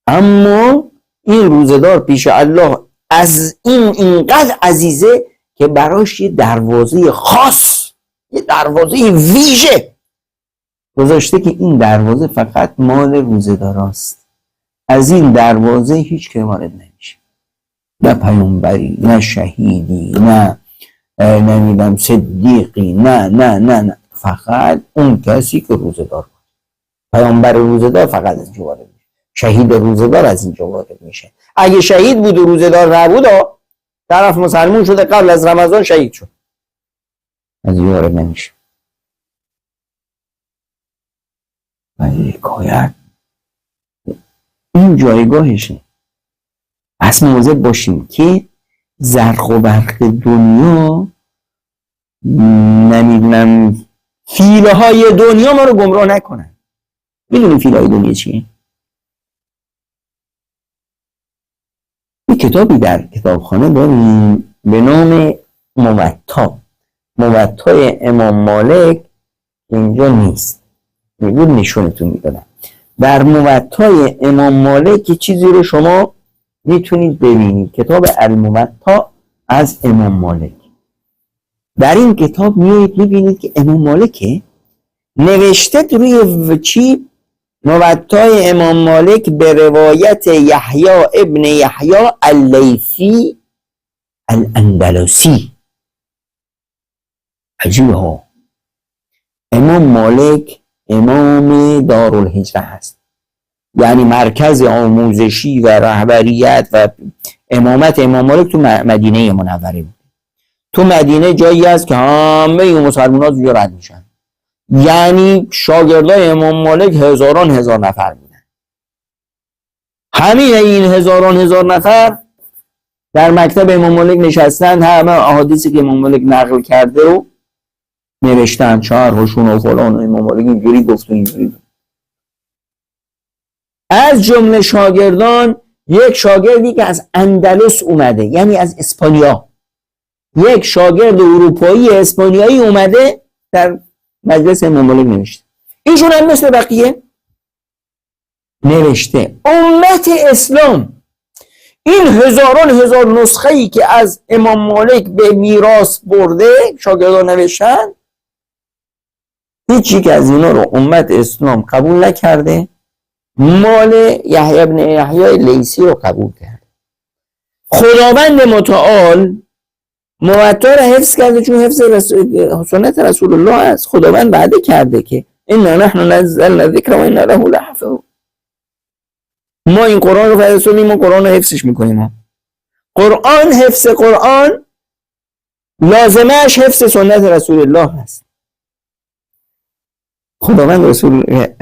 اما این روزه‌دار پیش الله از اینقدر عزیزه که براش یه دروازه خاص، یه دروازه ویژه گذاشته که این دروازه فقط مال روزه‌داراست. از این دروازه هیچ که وارد نمیشه، نه پیامبری، نه شهیدی، نه نمیدونم صدیقی، نه نه نه نه، فقط اون کسی که روزدار بود. پیامبر روزدار فقط از اینجا وارد میشه، شهید روزدار از اینجا وارد میشه. اگه شهید بود و روزدار نبود، طرف مسلمون شده قبل از رمضان شهید شد، از اینجا وارد نمیشه. ولی حکایت این جایگاهشه. پس مواظب باشیم که زرق و برق دنیا، نمیدونم فیله های دنیا ما رو گمراه نکنن. میدونیم فیله های دنیا چیه؟ یه کتابی در کتابخانه داریم به نام موطا. موطای امام مالک اینجا نیست، میگود نشونتون میدادم. در موطای امام مالک یه چیزی رو شما میتونید ببینید، کتاب الموطا از امام مالک. در این کتاب میایید میبینید که امام مالک نوشته روی چی؟ موطای امام مالک به روایت یحیی ابن یحیی اللیثی الاندلسی. عجیبه ها. امام مالک امام دارالهجره هست، یعنی مرکز آموزشی و رهبریت و امامت امام مالک تو مدینه منوره بود. تو مدینه جایی هست که همه مسلمان ها توی رد میشن، یعنی شاگردای امام مالک هزاران هزار نفر بودن. همین این هزار نفر در مکتب امام مالک نشستن، همه احادیثی که امام مالک نقل کرده رو نوشتن، شرحشون و فلان، و امام مالک اینجوری گفت و اینجوری گفت. از جمله شاگردان یک شاگردی که از اندلس اومده، یعنی از اسپانیا، یک شاگرد اروپایی اسپانیایی اومده در مجلس امام مالک نوشته. اینشون هم مثل بقیه نوشته امت اسلام این هزاران هزار نسخه ای که از امام مالک به میراث برده شاگردان نوشتن، هیچی که از اینا رو امت اسلام قبول نکرده، مال یحیی ابن یحیی لیثی رو قبول کرد. خداوند متعال موطا رو حفظ کرده، چون حفظ سنت رسول الله است. خداوند وعده کرده که انا نحن نزلنا الذکر و انا له لحافظون. ما این قرآن رو فرستادیم و قرآن رو حفظش میکنیم. قرآن، حفظ قرآن لازمش حفظ سنت رسول الله است. خداوند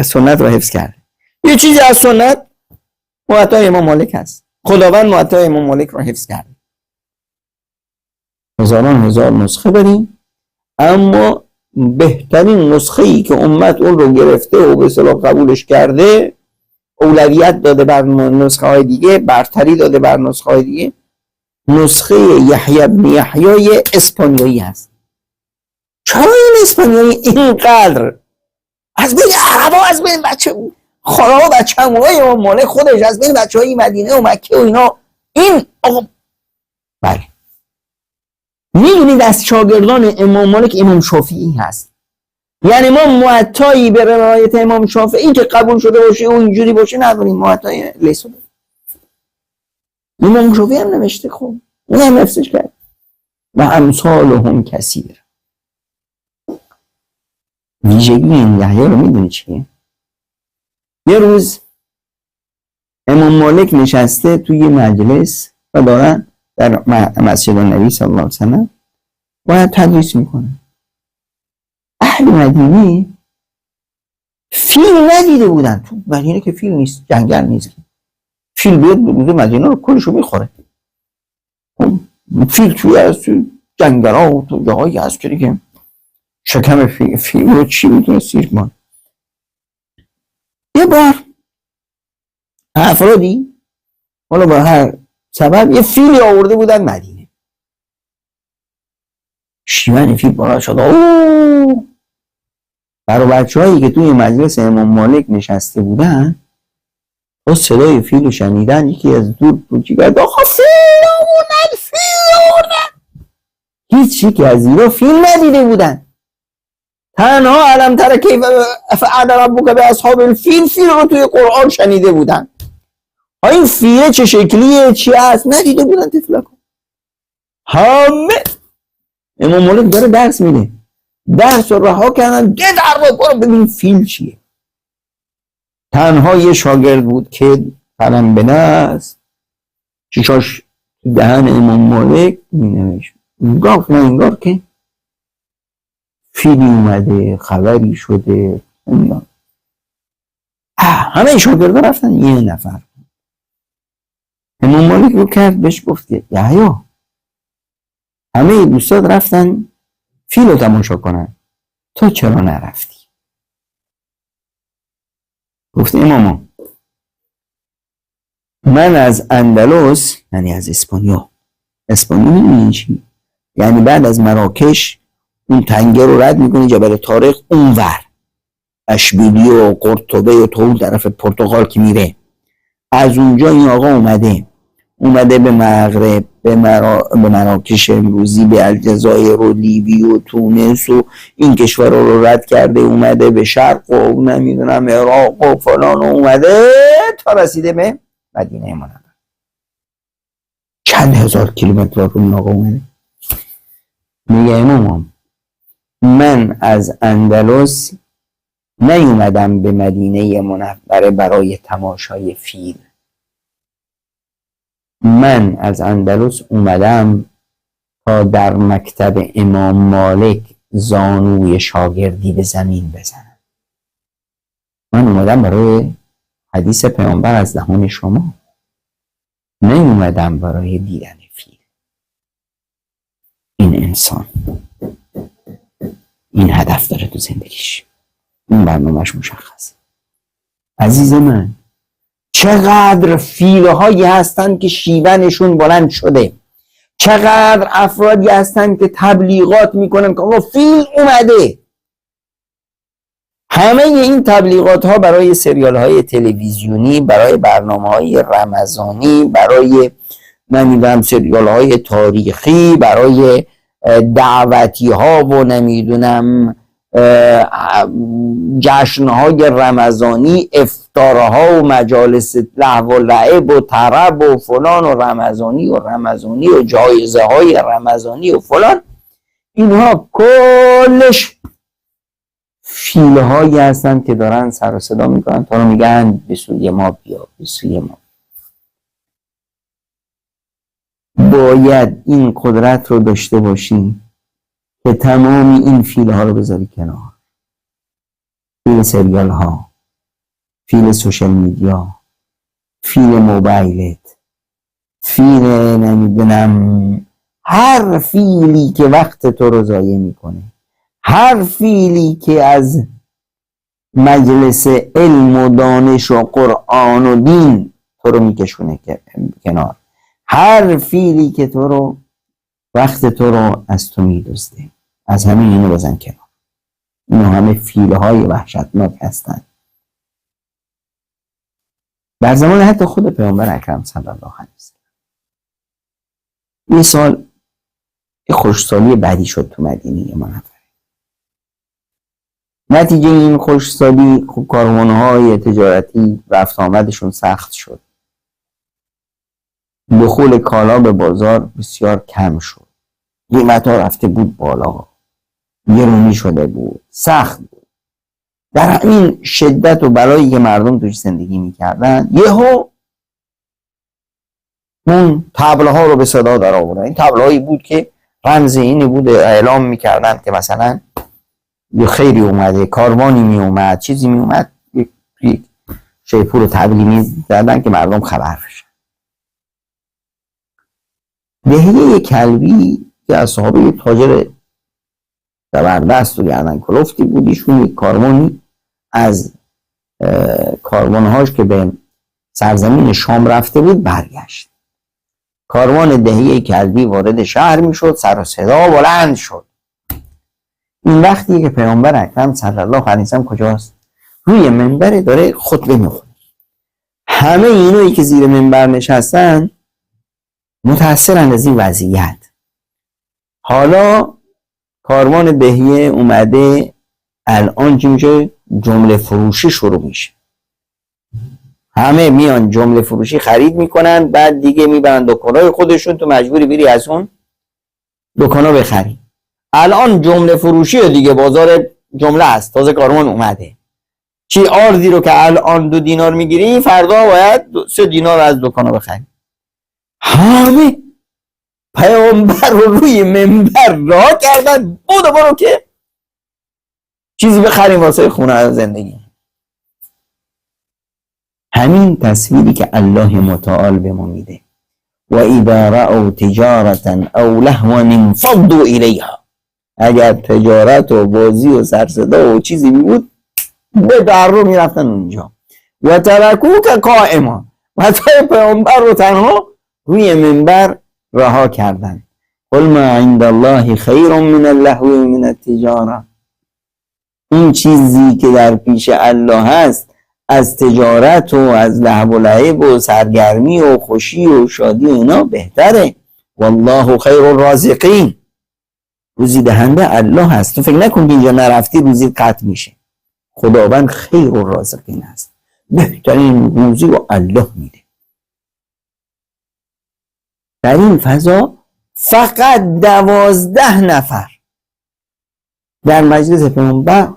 سنت رو حفظ کرده. یه چیزی از سنت موطا امام مالک هست. خداوند موطا امام مالک رو حفظ کرده. هزاران هزار نسخه داریم، اما بهترین نسخه ای که امت اون رو گرفته و به اصطلاح قبولش کرده، اولویت داده بر نسخه های دیگه، برتری داده بر نسخه های دیگه، نسخه یحیی ابن یحیی اسپانیایی هست. چرا این اسپانیایی اینقدر از بین عربا، از بین بچه خارا بچه همونای امام مالک خودش، از بین بچه های مدینه و مکه و اینا، این آقا بله. میدونید از شاگردان امام مالک امام شافعی هست، یعنی ما موطایی به روایت امام شافعی که قبول شده باشه و اینجوری باشه نداریم. موطای لیث امام شافعی هم نوشته، خب اون هم حفظش کرد. و امثالهم کثیر. ویژگی این یحیی رو میدونی چیه؟ یه روز امام مالک نشسته توی مجلس و دارن در مسجد نبی صلی الله علیه وسلم باید تدریس میکنه. اهل مدینه فیل ندیده بودن. تو مدینه که فیل نیست، جنگل نیست، فیل بیاد بوده مدینه رو کلشو میخوره. فیل توی از تو جنگل ها و تو جاهایی هست که شکم فیل رو چی میتونه سیر کنه. یه بار افرادی حالا با هر سبب یه فیلی آورده بودن مدینه. شیون فیل بالا شد. برای بچه هایی که توی مجلس امام مالک نشسته بودن با صدای فیل رو شنیدن، یکی از دور پوچی کرد آخه فیل آوردن. هیچی که از اینا فیل ندیده بودن. تنها علم تر کیف فعل ربک باصحاب الفیل، فیل رو توی قرآن شنیده بودن. این فیل چه شکلیه، چی هست ندیده بودن. طفلکو همه امام مالک داره درس میده، درس رو رها کردن، در برو ببین فیل چیه. تنها یه شاگرد بود که قلم به دست چشاش دهن امام مالک مینوشت، گفت نه انگار که فیلی اومده خبری شده. همه شاگردا رفتن، یه نفر امام مالک رو کرد بهش گفت یحیی همه دوستات رفتن فیل رو تماشا کنن، تو چرا نرفتی؟ گفت اماما من از اندلس، یعنی از اسپانیا میدونی چی؟ یعنی بعد از مراکش اون تنگه رو رد میکنی جبل طارق اونور، اشبیلی و قرطبه و تو طرف پرتغال که میره، از اونجا این آقا اومده به مغرب، به مراکش امروزی، به الجزایر و لیبی و تونس و این کشور رو رد کرده، اومده به شرق و نمیدونم عراق و فلان و اومده تا رسیده به مدینه منوره. چند هزار کیلومتر رو اون آقا اومده. میگه امام من از اندلس نیومدم به مدینه منوره برای تماشای فیل، من از اندلس اومدم تا در مکتب امام مالک زانوی شاگردی به زمین بزنم. من اومدم برای حدیث پیامبر از دهان شما، نیومدم برای دیدن فیل. این انسان این هدف داره تو زندگیش، این برنامهش مشخص. عزیز من چقدر فیله هایی هستن که شیونشون بلند شده، چقدر افرادی هستن که تبلیغات میکنن که آقا فیل اومده. همه این تبلیغات ها برای سریال های تلویزیونی، برای برنامه های رمضانی، برای نمیدونم سریال های تاریخی، برای دعوتی ها و نمیدونم جشنهای رمضانی، افطارها و مجالس لهو و لعب و طرب و فلان و رمضانی و جایزه های رمضانی و فلان، اینها کلش فیله هایی هستند که دارن سر و صدا میکنن تا رو میگن به سوی ما بیا، به سوی ما. باید این قدرت رو داشته باشیم که تمام این فیله ها رو بذاری کنار. فیل سریال ها، فیل سوشل میدیا، فیل موبایلت، فیل نمیدونم هر فیلی که وقت تو رو ضایع میکنه، هر فیلی که از مجلس علم و دانش و قرآن و دین تو رو میکشونه کنار، هر فیلی که تو رو وقت تو رو از تو میدزده، از همین اینو بزن کنار. اینا همه فیله های وحشتناک هستند. در زمان حتی خود پیامبر اکرم صلی الله علیه و سلم این سال خوشسالی بعدی شد تو مدینه منوره. نتیجه این خوشسالی کاروان‌های تجارتی رفت آمدشون سخت شد، دخول کالا به بازار بسیار کم شد، قیمت‌ها رفته بود بالا، گرونی شده بود، سخت بود. در این شدت و بلایی که مردم توش زندگی میکردن یهو اون تبلها رو به صدا در آوردن. این تبلهایی بود که رمز اینی بود، اعلام میکردن که مثلا یه خیری اومده، کاروانی می اومد، چیزی می اومد، یک شیپور تبلیغی دادن که مردم خبر بشن. دهیه کلبی که از صحابه تاجر زبردست و گردن کلفتی بود، ایشون یک کاروانی از کاروانهاش که به سرزمین شام رفته بود برگشت. کاروان دهیه کلبی وارد شهر می شد، سر و صدا بلند شد. این وقتی که پیامبر اکرم صلی الله علیه و سلم کجاست؟ روی منبر داره خطبه میخونه. همه اینایی که زیر منبر نشستن متأثرند از این وضعیت. حالا کاروان دهیه اومده، الان چی میشه؟ جمله فروشی شروع میشه. همه میان جمله فروشی خرید میکنن، بعد دیگه میبرن دکانای خودشون، تو مجبوری بری از اون دکانا بخری. الان جمله فروشی دیگه، بازار جمله است، تازه کاروان اومده. چی آردی رو که الان 2 دینار میگیری فردا باید 3 دینار از دکانا بخری. همه پیامبر رو روی منبر راه کردن، برو که چیزی بخریم واسه خونه زندگی. همین تصویری که الله متعال به ما میده. و اذا رأوا تجارتا او لهوا انفضوا الیها، اگر تجارت و بازی و سرصدا و چیزی بود به در رو میرفتن اونجا. و ترکوک قائما، و تا پیامبر رو تنها روی منبر رها کردن. قل ما عند الله خیر من اللهو و من التجاره، این چیزی که در پیش الله هست از تجارت و از لهو و لعب و سرگرمی و خوشی و شادی و اینا بهتره. والله خیر الرازقین، روزی دهنده الله هست. تو فکر نکن که اینجا نرفتی روزی قطع میشه. خداوند خیر الرازقین هست، بهترین روزی رو الله میده. در این فضا فقط 12 نفر در مجلس پیامبر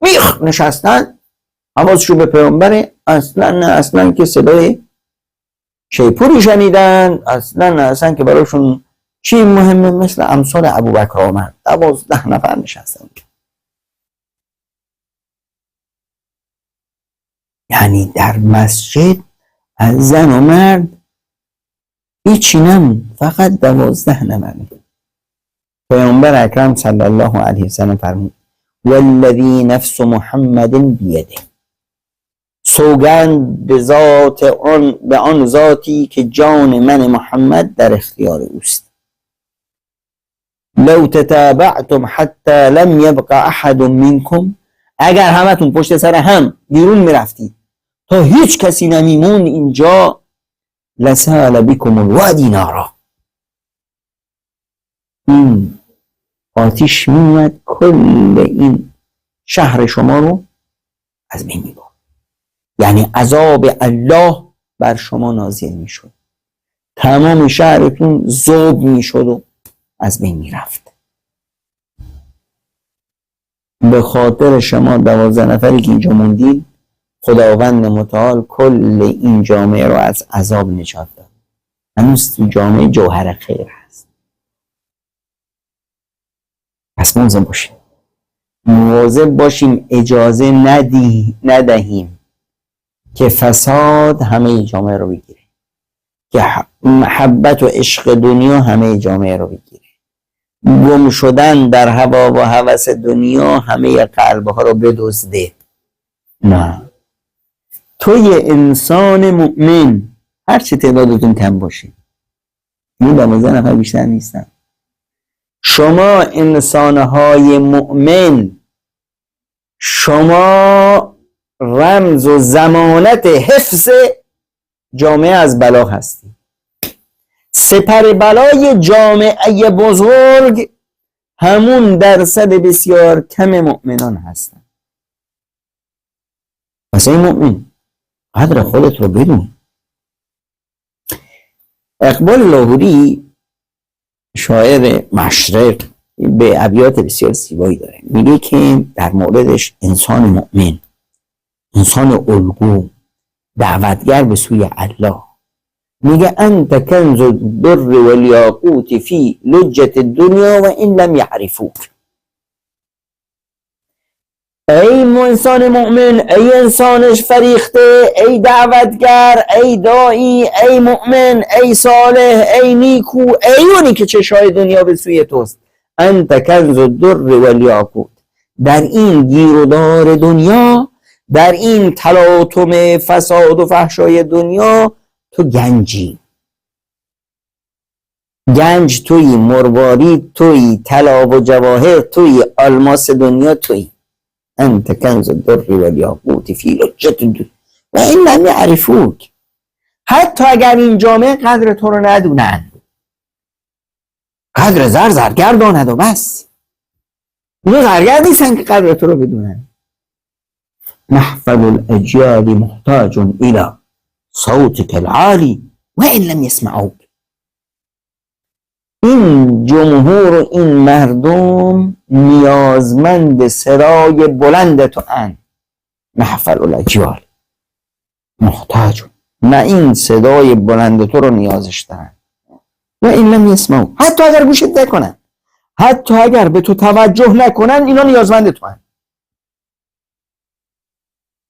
میخ نشستن، حواسشون به پیامبره. اصلا که صدای شیپوری شنیدن، اصلا که براشون چی مهمه، مثل امثال ابوبکر آمد. 12 نفر نشستن، یعنی در مسجد از زن و مرد هیچی نمون، فقط 12 نفر. پیامبر اکرم صلی الله علیه وسلم فرمود والذی نفس محمد بیده، سوگند به آن ذاتی که جان من محمد در اختیار اوست. لو تتابعتم حتی لم یبق احد منکم، اگر همتون پشت سر هم بیرون میرفتید تا هیچ کسی نمیمون اینجا، لسال بكم الوادی نارا، این آتیش میومد کل این شهر شما رو از بین میبرد. یعنی عذاب الله بر شما نازل میشد، تمام شهرتون ذوب میشد و از بین میرفت. به خاطر شما 12 نفری که اینجا موندید، خداوند متعال کل این جامعه رو از عذاب نجات داد. هنوز تو جامعه جوهر خیر هست. پس مواظب باشیم اجازه ندهیم که فساد همه جامعه رو بگیره، که محبت و عشق دنیا همه جامعه رو بگیره، گم شدن در هوا و هوس دنیا همه قلبها رو بدزده. نه، توی انسان مؤمن، هر چه تعدادتون کم باشه، این 12 نفر بیشتر نیستن، شما انسانهای مؤمن، شما رمز و ضمانت حفظ جامعه از بلا هستی. سپر بلای جامعه بزرگ همون درصد بسیار کم مؤمنان هستن. پس این مؤمن قدر خودت رو بدون. اقبال لاهوری شاعر مشرق به ابیات بسیار زیبایی داره، میگه که در موردش انسان مؤمن، انسان الگو، دعوتگر به سوی الله، میگه انت کنز الدر والیاقوت فی لجة الدنیا و این لم یعرفوک. ای انسان مؤمن، ای انسانش فریخته، ای دعوتگر، ای داعی، ای مؤمن، ای صالح، ای نیکو، ای اونی که چشای دنیا به سوی توست. انت کنز الدر والیاقوت، در این گیرودار دنیا، در این تلاطم فساد و فحشای دنیا، تو گنجی. گنج توی، مروارید توی، طلا و جواهر توی، الماس دنیا توی. انت کنز الدر والیاقوت فی لجة الدنیا و این لم یعرفوک. حتی اگر این جامعه قدر تو رو ندونن، قدر زرگرداند و بس، اینو زرگرد نیستن که قدر تو رو بدونن. محفل الاجیال محتاج الى صوتك العالی و این لم یسمعوک. این جمهور و این مردم نیازمند سرای بلند تو ان محفل الاجیال، محتاج، نه این صدای بلند تو رو نیازش دارن و این لم یسمعوا، حتی اگر گوشت نکنن، حتی اگر به تو توجه نکنن، اینا نیازمند تو هن.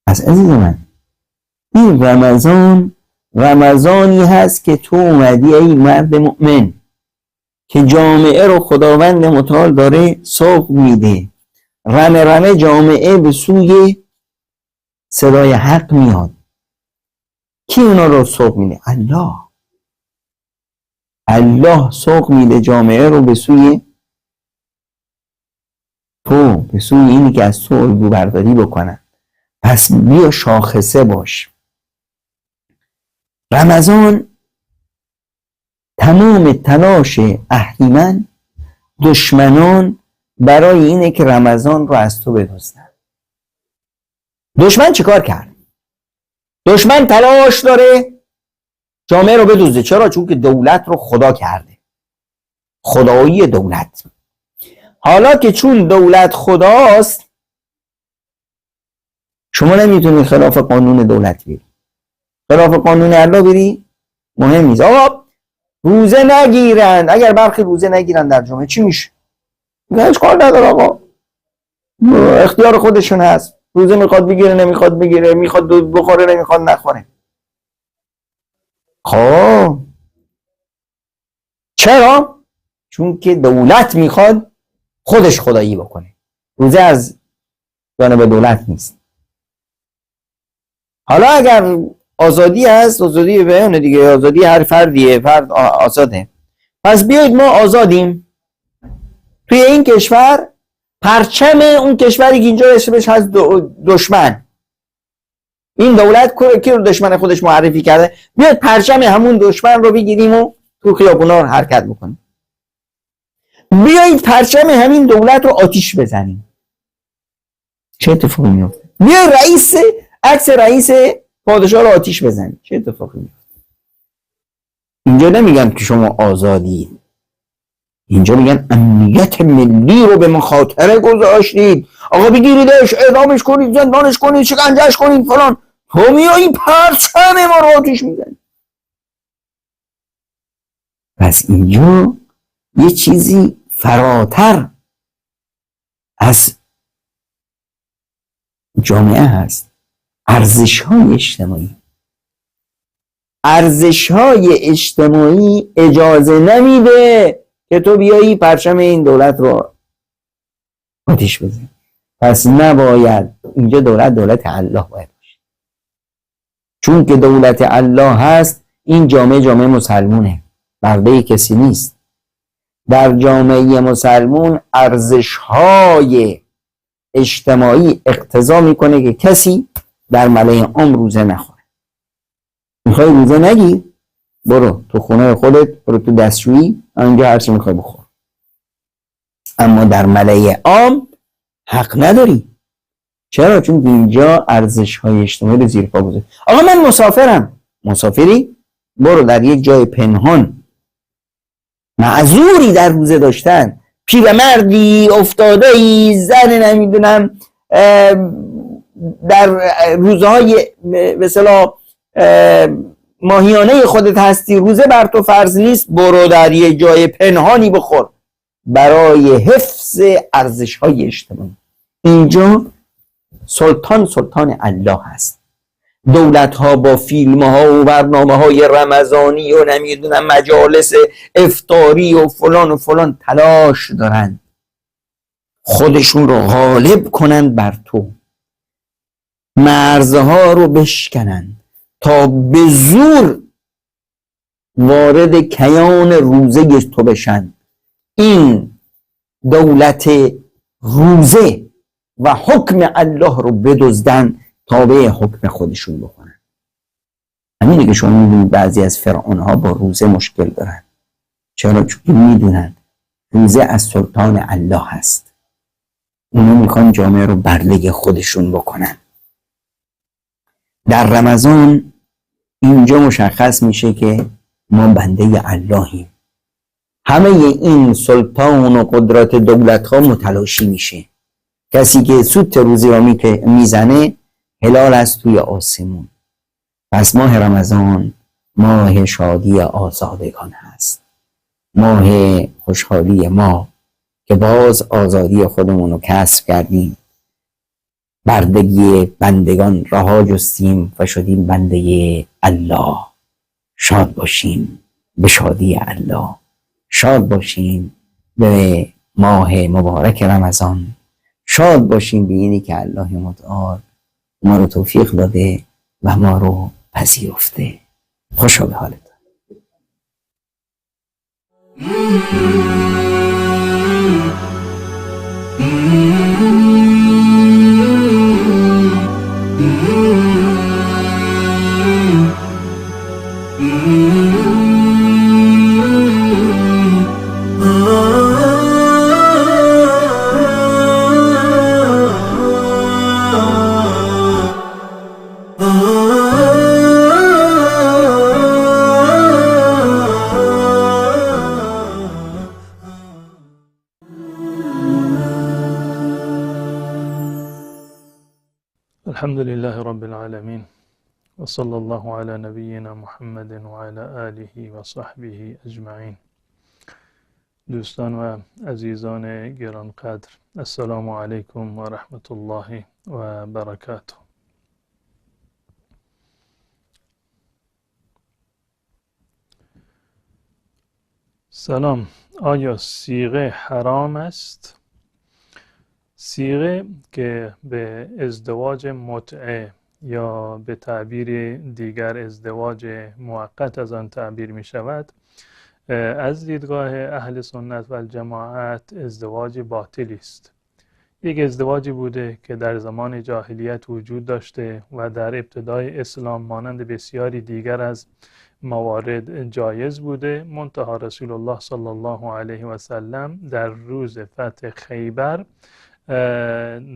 پس عزیز من، این رمضانی هست که تو اومدی ای مرد مؤمن که جامعه رو خداوند متعال داره سوق میده، رمه رمه جامعه به سوی صدای حق میاد. کی اونا رو سوق میده؟ الله سوق میده جامعه رو به سوی تو، به سوی اینی که از تو الگو برداری بکنن. پس بیا شاخصه باش. رمضان تمام تلاش اهریمن، دشمنان برای اینه که رمضان رو از تو بدزدن. دشمن چیکار کرد؟ دشمن تلاش داره جامعه رو بدزده. چرا؟ چون که دولت رو خدا کرده، خدایی دولت. حالا که چون دولت خداست، شما نمیتونی خلاف قانون دولت بری، خلاف قانون الله بری مهم نیست. آقا روزه نگیرند، اگر برخی روزه نگیرند در جامعه چی میشه؟ هیچ کار نداره آقا، اختیار خودشون هست، روزه میخواد بگیره نمیخواد بگیره، میخواد بخوره نمیخواد نخوره. خب چرا؟ چون که دولت میخواد خودش خدایی بکنه، روزه از جانب دولت نیست. حالا اگر آزادی هست، آزادی بیان دیگه، آزادی هر فردیه، فرد آزاده. پس بیایید ما آزادیم توی این کشور، پرچم اون کشوری که اینجا اسمش هست دشمن، این دولت که رو دشمن خودش معرفی کرده، بیاید پرچم همون دشمن رو بگیریم و تو خیابونا حرکت بکنیم. بیایید پرچم همین دولت رو آتیش بزنیم، چه اتفاقی میفته؟ بیاید عکس رئیس پادشاه رو آتیش بزنیم، چه اتفاقی میفته؟ اینجا نمیگن که شما آزادید، اینجا میگن امنیت ملی رو به مخاطره گذاشتید. آقا بگیریدش، اعدامش کنید، زندانش کنید، شکنجهش کنید فلان. تو میایی پرچم ما رو آتیش میزنی. پس اینجا یه چیزی فراتر از جامعه هست. ارزش‌های اجتماعی، ارزش‌های اجتماعی اجازه نمیده که تو بیایی پرچم این دولت رو آتیش بزنی. پس نباید اینجا دولت الله باید باشه، چون که دولت الله هست. این جامعه مسلمونه، برده کسی نیست. در جامعه مسلمون ارزش‌های اجتماعی اقتضا میکنه که کسی در ملأ عام روزه نخوره. میخوای روزه نگیر، برو تو خونه خودت، برو تو دستشویی، اونجا هر چی میخوای بخور. اما در ملأ عام حق نداری. چرا؟ چون اینجا ارزش‌های اجتماعی رو زیر پا گذاشته. آقا من مسافرم. مسافری؟ برو در یک جای پنهان، معذوری در روزه داشتن، پیرمردی افتاده ای، زن نمیدونم در روزهای به اصطلاح ماهیانه خودت هستی، روزه بر تو فرض نیست، برو در یک جای پنهانی بخور برای حفظ ارزش‌های اجتماعی. اینجا سلطان الله هست. دولت ها با فیلم ها و برنامه های رمضانی و نمیدونم مجالس افطاری و فلان تلاش دارن خودشون رو غالب کنند بر تو، مرزها رو بشکنن تا به زور وارد کیان روزه تو بشن. این دولت روزه و حکم الله رو بدزدن، تابع حکم خودشون بکنن. همینه که شما میدونید بعضی از فرعون ها با روزه مشکل دارن. چرا؟ چون میدونن روزه از سلطان الله هست. اونا میخوان جامعه رو برده خودشون بکنن. در رمضان اینجا مشخص میشه که ما بنده اللهیم. همه این سلطان و قدرت دولت ها متلاشی میشه. کسی که سوت روزی را میزنه هلال است توی آسمون. پس ماه رمضان ماه شادی آزادگان هست، ماه خوشحالی ما که باز آزادی خودمون رو کسب کردیم، بردگی بندگان رها جستیم و شدیم بنده الله. شاد باشیم به شادی الله، شاد باشیم به ماه مبارک رمضان، شاد باشیم به اینی که الله متعال ما رو توفیق داده و ما رو پذیرفته. خوشا به حالت. الحمد لله رب العالمين وصلى الله على نبينا محمد وعلى آله وصحبه اجمعین. دوستان و عزیزان گرانقدر، السلام علیکم و رحمت الله و برکاته. سلام. آیا صیغه حرام است؟ صیغه که به ازدواج متعه یا به تعبیر دیگر ازدواج موقت از آن تعبیر می شود، از دیدگاه اهل سنت و الجماعت ازدواج باطلی است. یک ازدواجی بوده که در زمان جاهلیت وجود داشته و در ابتدای اسلام مانند بسیاری دیگر از موارد جایز بوده. منتها رسول الله صلی الله علیه و سلم در روز فتح خیبر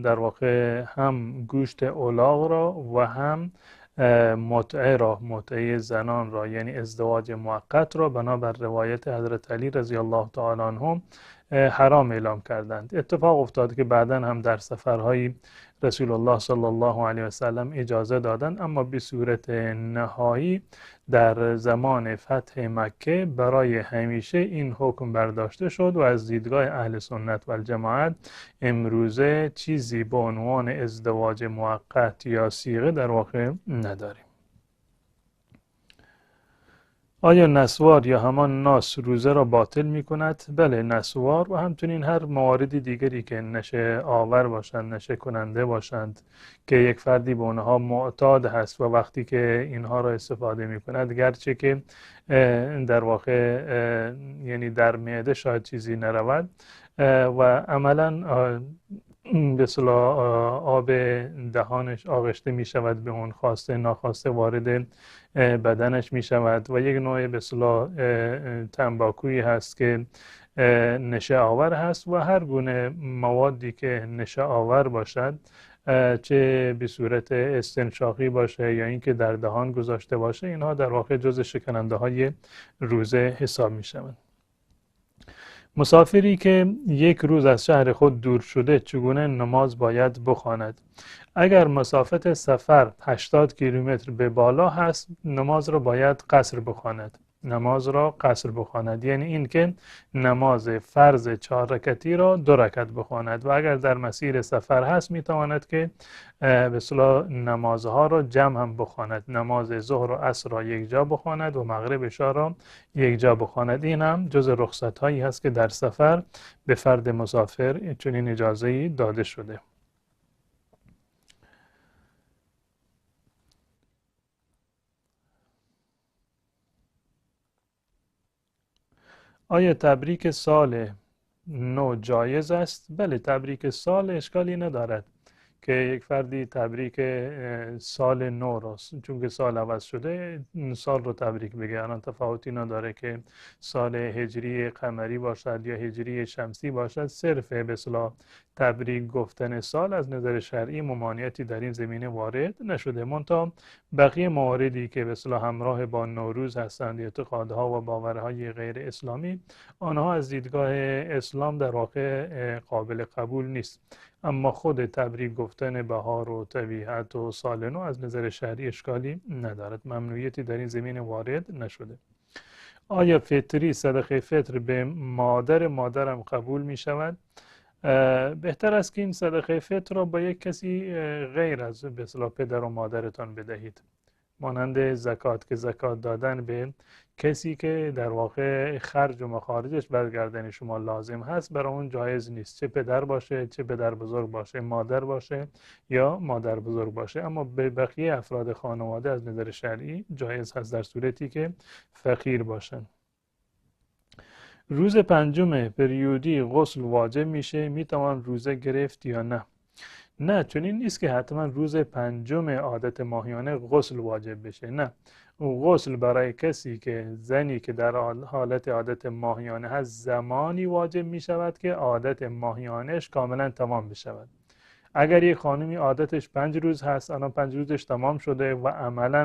در واقع هم گوشت الاغ را و هم متعه زنان را، یعنی ازدواج موقت را، بنابر روایت حضرت علی رضی الله تعالی عنهم حرام اعلام کردند. اتفاق افتاد که بعدا هم در سفرهای رسول الله صلی الله علیه و سلم اجازه دادند، اما به صورت نهایی در زمان فتح مکه برای همیشه این حکم برداشته شد و از دیدگاه اهل سنت و الجماعت امروزه چیزی به عنوان ازدواج موقت یا صیغه در واقع نداریم. آیا نسوار یا همان ناس روزه را باطل می کند؟ بله، نسوار و همچنین هر موارد دیگری که نشه آور باشند، نشه کننده باشند که یک فردی به اونها معتاد هست و وقتی که اینها را استفاده می کند، گرچه که در واقع یعنی در معده شاید چیزی نرود و عملا به اصطلاح آب دهانش آغشته می شود به اون، خواسته ناخواسته وارد بدنش می شود و یک نوع به اصطلاح تنباکویی هست که نشه آور هست و هر گونه موادی که نشه آور باشد، چه به صورت استنشاقی باشه یا اینکه در دهان گذاشته باشه، اینها در واقع جز شکننده های روزه حساب می شوند. مسافری که یک روز از شهر خود دور شده چگونه نماز باید بخواند؟ اگر مسافت سفر 80 کیلومتر به بالا هست، نماز را باید قصر بخواند. نماز را قصر بخواند یعنی این که نماز فرض 4 رکعتی را 2 رکعت بخواند و اگر در مسیر سفر هست میتواند که به اصطلاح نمازها را جمع هم بخواند. نماز ظهر و عصر را یک جا بخواند و مغرب عشا را یک جا بخواند. این هم جز رخصت هایی هست که در سفر به فرد مسافر چنین اجازه‌ای داده شده. آیا تبریک سال نو جایز است؟ بله، تبریک سال اشکالی ندارد که یک فردی تبریک سال نو را، چون که سال عوض شده، سال رو تبریک بگه. الان تفاوتی نداره که سال هجری قمری باشد یا هجری شمسی باشد، صرف به اصطلاح تبریک گفتن سال از نظر شرعی ممانعتی در این زمینه وارد نشده. منتها بقیه مواردی که به اصطلاح همراه با نوروز هستند، اعتقادها و باورهای غیر اسلامی، آنها از دیدگاه اسلام در واقع قابل قبول نیست. اما خود تبریک گفتن بهار و طبیعت و سال نو از نظر شرعی اشکالی ندارد، ممنوعیتی در این زمینه وارد نشده. آیا فطری صدقه فطر به مادرم قبول می شود؟ بهتر است که این صدقه فطر را با یک کسی غیر از به اصطلاح پدر و مادرتان بدهید، مانند زکات که زکات دادن به کسی که در واقع خرج و مخارجش برگردن شما لازم هست برای اون جایز نیست، چه پدر باشه، چه پدر بزرگ باشه، مادر باشه یا مادر بزرگ باشه. اما به بقیه افراد خانواده از نظر شرعی جایز هست در صورتی که فقیر باشن. روز پنجم پریودی غسل واجب میشه، میتوان روزه گرفت یا نه؟ نه، چون این نیست که حتما روز پنجم عادت ماهیانه غسل واجب بشه. نه، غسل برای کسی که زنی که در حالت عادت ماهیانه هست زمانی واجب می شود که عادت ماهیانش کاملا تمام بشود. اگر یک خانمی عادتش 5 روز هست، الان 5 روزش تمام شده و عملا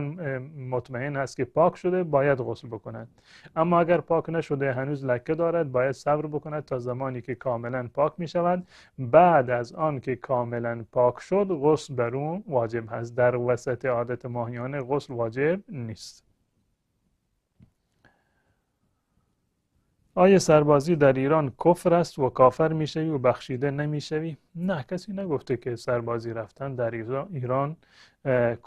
مطمئن هست که پاک شده، باید غسل بکند. اما اگر پاک نشده، هنوز لکه دارد، باید صبر بکند تا زمانی که کاملا پاک می شود. بعد از آن که کاملا پاک شد غسل بر اون واجب هست. در وسط عادت ماهیانه غسل واجب نیست. آیا سربازی در ایران کفر است و کافر میشوی و بخشیده نمیشوی؟ نه، کسی نگفته که سربازی رفتن در ایران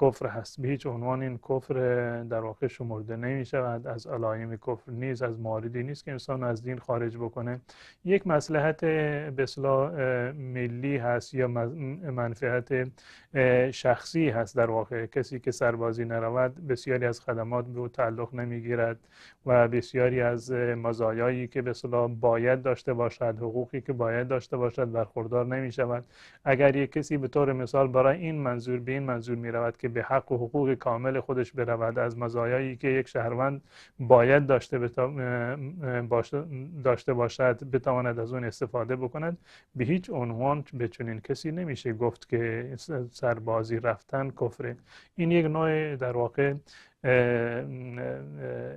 کفر هست. به هیچ عنوان این کفر در واقع شمرده نمی شود. از علائم کفر نیست، از مواردی نیست که انسان از دین خارج بکنه. یک مصلحت به اصطلاح ملی هست یا منفعت شخصی هست. در واقع کسی که سربازی نرود بسیاری از خدمات به او تعلق نمیگیرد و بسیاری از مزایایی که به اصطلاح باید داشته باشد، حقوقی که باید داشته باشد برخوردار نمی شود. اگر یک کسی به طور مثال برای این منظور به این منظور می رود که به حق و حقوق کامل خودش برود، از مزایایی که یک شهروند باید داشته باشد بتواند از اون استفاده بکند، به هیچ عنوان به چنین کسی نمیشه گفت که سربازی رفتن کفره. این یک نوع در واقع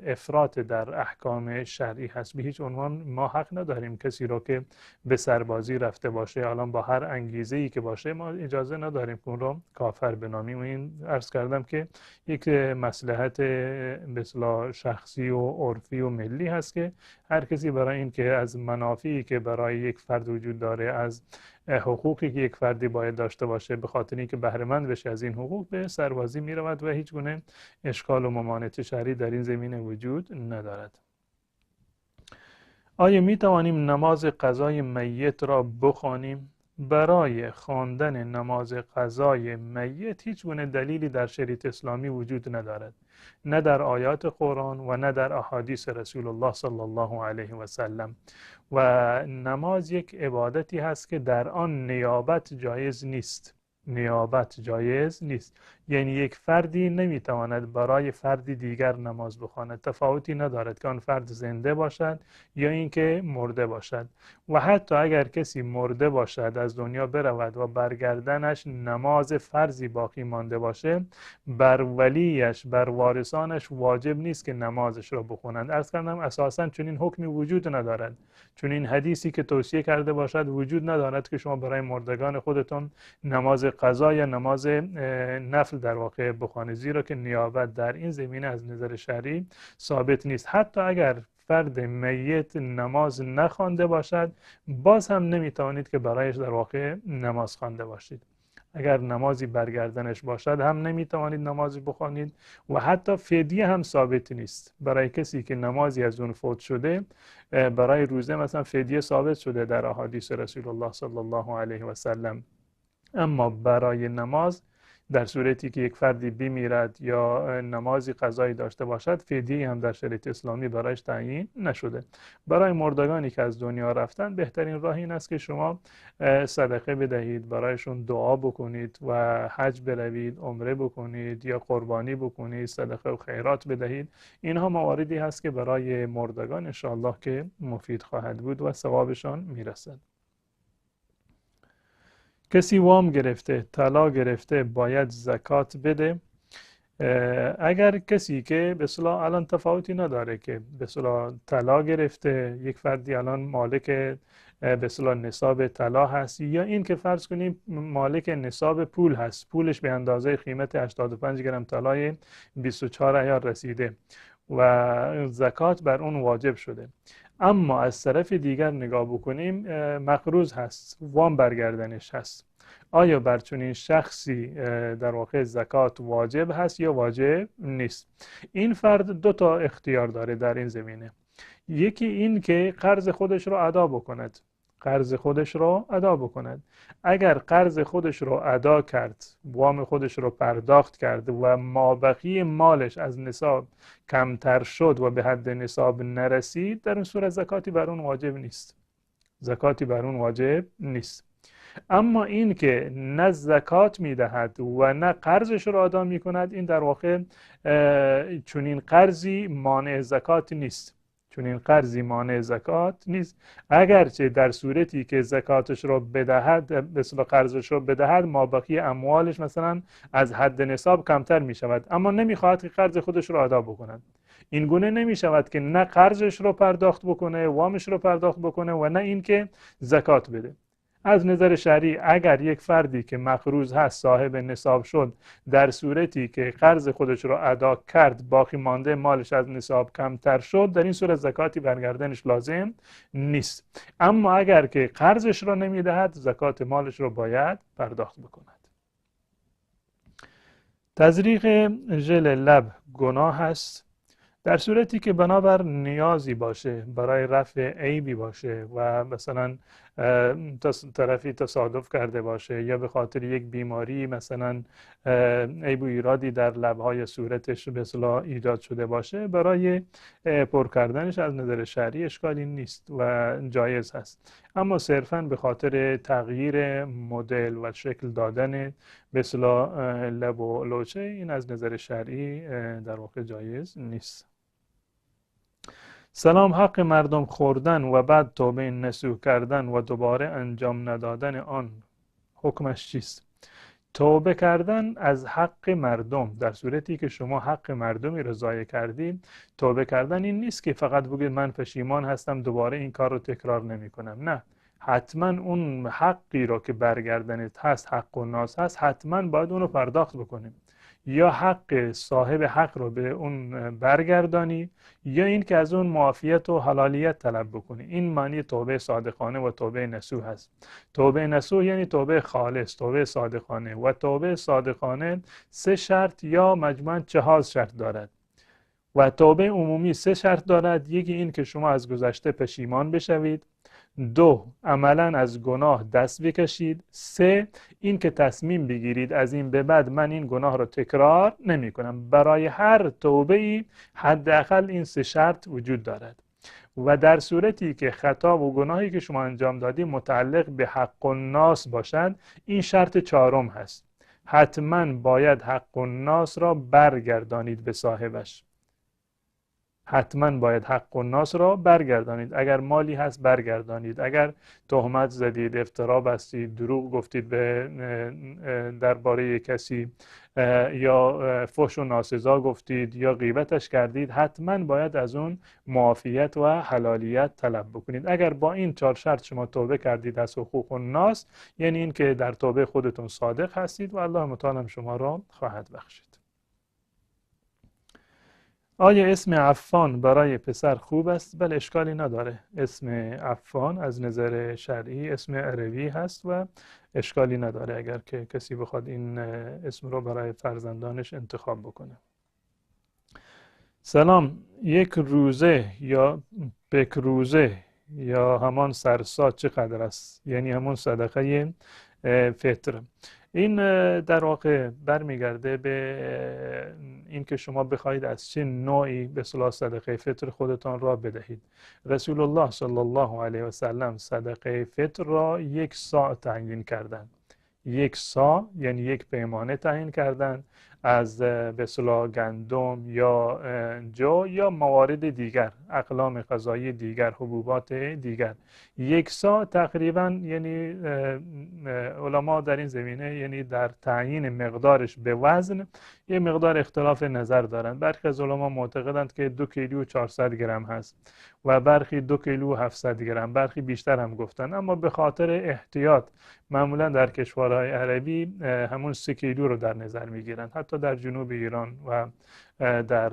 افراط در احکام شرعی هست. به هیچ عنوان ما حق نداریم کسی رو که به سربازی رفته باشه الان با هر انگیزه‌ای که باشه ما اجازه نداریم که اون رو کافر بنامیم. و این عرض کردم که یک مصلحت به اصطلاح شخصی و عرفی و ملی هست که هر کسی برای این که از منافعی که برای یک فرد وجود داره، از حقوقی که یک فردی باید داشته باشه، به خاطر اینکه بهره مند بشه از این حقوق، به سربازی می رود و هیچ گونه اشکال و ممانعت شرعی در این زمینه وجود ندارد. آیا می توانیم نماز قضای میت را بخوانیم؟ برای خواندن نماز قضای میت هیچ گونه دلیلی در شریعت اسلامی وجود ندارد، نه در آیات قرآن و نه در احادیث رسول الله صلی الله علیه و سلم. و نماز یک عبادتی هست که در آن نیابت جایز نیست. نیابت جایز نیست، یعنی یک فردی نمیتواند برای فردی دیگر نماز بخواند. تفاوتی ندارد که آن فرد زنده باشد یا اینکه مرده باشد. و حتی اگر کسی مرده باشد، از دنیا برود و برگردنش نماز فرضی باقی مانده باشه، بر ولیش، بر وارثانش واجب نیست که نمازش را بخونند. عرض کردم اساساً چنین حکمی وجود ندارد، چون این حدیثی که توصیه کرده باشد وجود ندارد که شما برای مردگان خودتون نماز قضا یا نماز نفل در واقع بخوانید، زیرا که نیابت در این زمینه از نظر شرعی ثابت نیست. حتی اگر فرد میت نماز نخوانده باشد، باز هم نمیتوانید که برایش در واقع نماز خوانده باشید. اگر نمازی برگردنش باشد هم نمیتوانید نمازی بخوانید و حتی فدیه هم ثابت نیست. برای کسی که نمازی از اون فوت شده، برای روزه مثلا فدیه ثابت شده در احادیث رسول الله صلی الله علیه و سلم، اما برای نماز در صورتی که یک فردی بمیرد یا نمازی قضایی داشته باشد، فدیه هم در شریعت اسلامی برایش تعیین نشده. برای مردگانی که از دنیا رفتن بهترین راه این است که شما صدقه بدهید، برایشون دعا بکنید و حج بروید، عمره بکنید یا قربانی بکنید، صدقه و خیرات بدهید. اینها مواردی هست که برای مردگان انشاءالله که مفید خواهد بود و ثوابشان میرسد. کسی وام گرفته، طلا گرفته، باید زکات بده. اگر کسی که به اصطلاح الان تفاوتی نداره که به اصطلاح طلا گرفته، یک فردی الان مالک به اصطلاح نصاب طلا هست، یا این که فرض کنیم مالک نصاب پول هست، پولش به اندازه قیمت 85 گرم طلای 24 عیار رسیده و زکات بر اون واجب شده. اما از طرف دیگر نگاه بکنیم، مقروض هست، وام برگردنش هست، آیا بر چنین شخصی در واقع زکات واجب هست یا واجب نیست؟ این فرد دو تا اختیار داره در این زمینه. یکی این که قرض خودش رو ادا بکند، قرض خودش رو ادا بکند. اگر قرض خودش رو ادا کرد، وام خودش رو پرداخت کرد و مابقی مالش از نصاب کمتر شد و به حد نصاب نرسید، در این صورت زکاتی بر اون واجب نیست، زکاتی بر اون واجب نیست. اما این که نه زکات میدهد و نه قرضش رو ادا میکند، این در واقع چنین قرضی مانع زکات نیست، چنین قرضی مانع زکات نیست. اگرچه در صورتی که زکاتش رو بدهد، به اصطلاح قرضش رو بدهد، مابقی اموالش مثلا از حد نصاب کمتر می شود، اما نمیخواهد که قرض خودش رو ادا بکند. این گونه نمی شود که نه قرضش رو پرداخت بکنه، وامش رو پرداخت بکنه، و نه اینکه زکات بده. از نظر شرعی اگر یک فردی که مقروض هست صاحب نصاب شد، در صورتی که قرض خودش رو ادا کرد باقی مانده مالش از نصاب کمتر شد، در این صورت زکاتی برگردنش لازم نیست. اما اگر که قرضش رو نمیدهد، زکات مالش رو باید پرداخت بکند. تزریق ژل لب گناه است در صورتی که بنابر نیازی باشه، برای رفع عیبی باشه و مثلا طرفی تصادف کرده باشه یا به خاطر یک بیماری مثلا عیب و ایرادی در لبهای صورتش به اصطلاح ایجاد شده باشه، برای پر کردنش از نظر شرعی اشکالی نیست و جایز هست. اما صرفاً به خاطر تغییر مدل و شکل دادن به اصطلاح لب و لوچه، این از نظر شرعی در واقع جایز نیست. سلام، حق مردم خوردن و بعد توبه نصوح کردن و دوباره انجام ندادن آن حکمش چیست؟ توبه کردن از حق مردم، در صورتی که شما حق مردمی رو ضایع کردید، توبه کردن این نیست که فقط بگید من پشیمان هستم دوباره این کار رو تکرار نمی کنم. نه، حتما اون حقی رو که برگردنت هست، حق و ناس هست، حتما باید اون رو پرداخت بکنیم. یا حق صاحب حق رو به اون برگردانی، یا این که از اون معافیت و حلالیت طلب بکنی. این معنی توبه صادقانه و توبه نصوح هست. توبه نصوح یعنی توبه خالص، توبه صادقانه. و توبه صادقانه 3 شرط یا مجموعاً 4 شرط دارد. و توبه عمومی 3 شرط دارد. یکی این که شما از گذشته پشیمان بشوید. 2 عملاً از گناه دست بکشید. 3 این که تصمیم بگیرید از این به بعد من این گناه رو تکرار نمی کنم. برای هر توبه ای حداقل این 3 شرط وجود دارد. و در صورتی که خطا و گناهی که شما انجام دادید متعلق به حق الناس باشد، این شرط 4م هست. حتما باید حق الناس را برگردانید به صاحبش. حتما باید حق الناس را برگردانید. اگر مالی هست برگردانید، اگر تهمت زدید، افترا بستید، دروغ گفتید درباره کسی، یا فحش و ناسزا گفتید یا غیبتش کردید، حتما باید از اون معافیت و حلالیت طلب بکنید. اگر با این 4 شرط شما توبه کردید از حقوق الناس، یعنی این که در توبه خودتون صادق هستید و الله متعال شما را خواهد بخشید. آیا اسم عفان برای پسر خوب است؟ بله، اشکالی نداره. اسم عفان از نظر شرعی اسم عربی هست و اشکالی نداره اگر که کسی بخواد این اسم رو برای فرزندانش انتخاب بکنه. سلام، 1 روزه یا بک روزه یا همان سرسا چقدر است؟ یعنی همون صدقه فطر. این در واقع برمیگرده به این که شما بخواید از چه نوعی به اصطلاح صدقه فطر خودتان را بدهید. رسول الله صلی الله علیه و سلم صدقه فطر را 1 صاع تعیین کردند. یک سا یعنی یک پیمانه تعیین کردن از به اصطلاح گندم یا جو یا موارد دیگر، اقلام غذایی دیگر، حبوبات دیگر. یک سا تقریبا یعنی علما در این زمینه یعنی در تعیین مقدارش به وزن یه مقدار اختلاف نظر دارند. برخی از علما معتقدند که 2 کیلو و 400 گرم هست و برخی 2 کیلو و 700 گرم، برخی بیشتر هم گفتن، اما به خاطر احتیاط معمولا در کشورهای عربی همون 3 کیلو رو در نظر میگیرند. حتی در جنوب ایران و در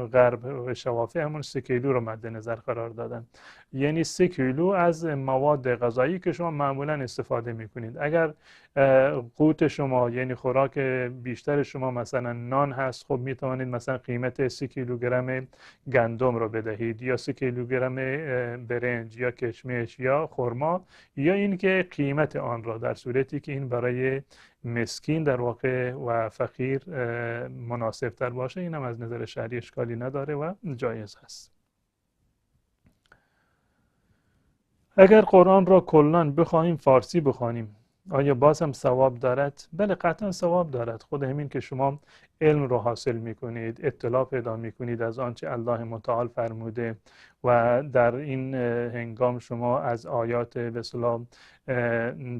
غرب و شوافی همون 3 کیلو رو مد نظر قرار دادن. یعنی 3 کیلو از مواد غذایی که شما معمولا استفاده میکنید. اگر قوت شما یعنی خوراک بیشتر شما مثلا نان هست، خب میتوانید مثلا قیمت 3 کیلوگرم گندم رو بدهید یا 3 کیلوگرم برنج یا کشمش یا خرما، یا اینکه قیمت آن را در صورتی که این برای مسکین در واقع و فقیر مناسب تر باشه، این هم از نظر شرعی اشکالی نداره و جایز هست. اگر قرآن را کلاً بخواهیم فارسی بخوانیم آیا باز هم ثواب دارد؟ بله قطعا ثواب دارد. خود همین که شما علم رو حاصل میکنید، اطلاع پیدا میکنید از آنچه الله متعال فرموده و در این هنگام شما از آیات به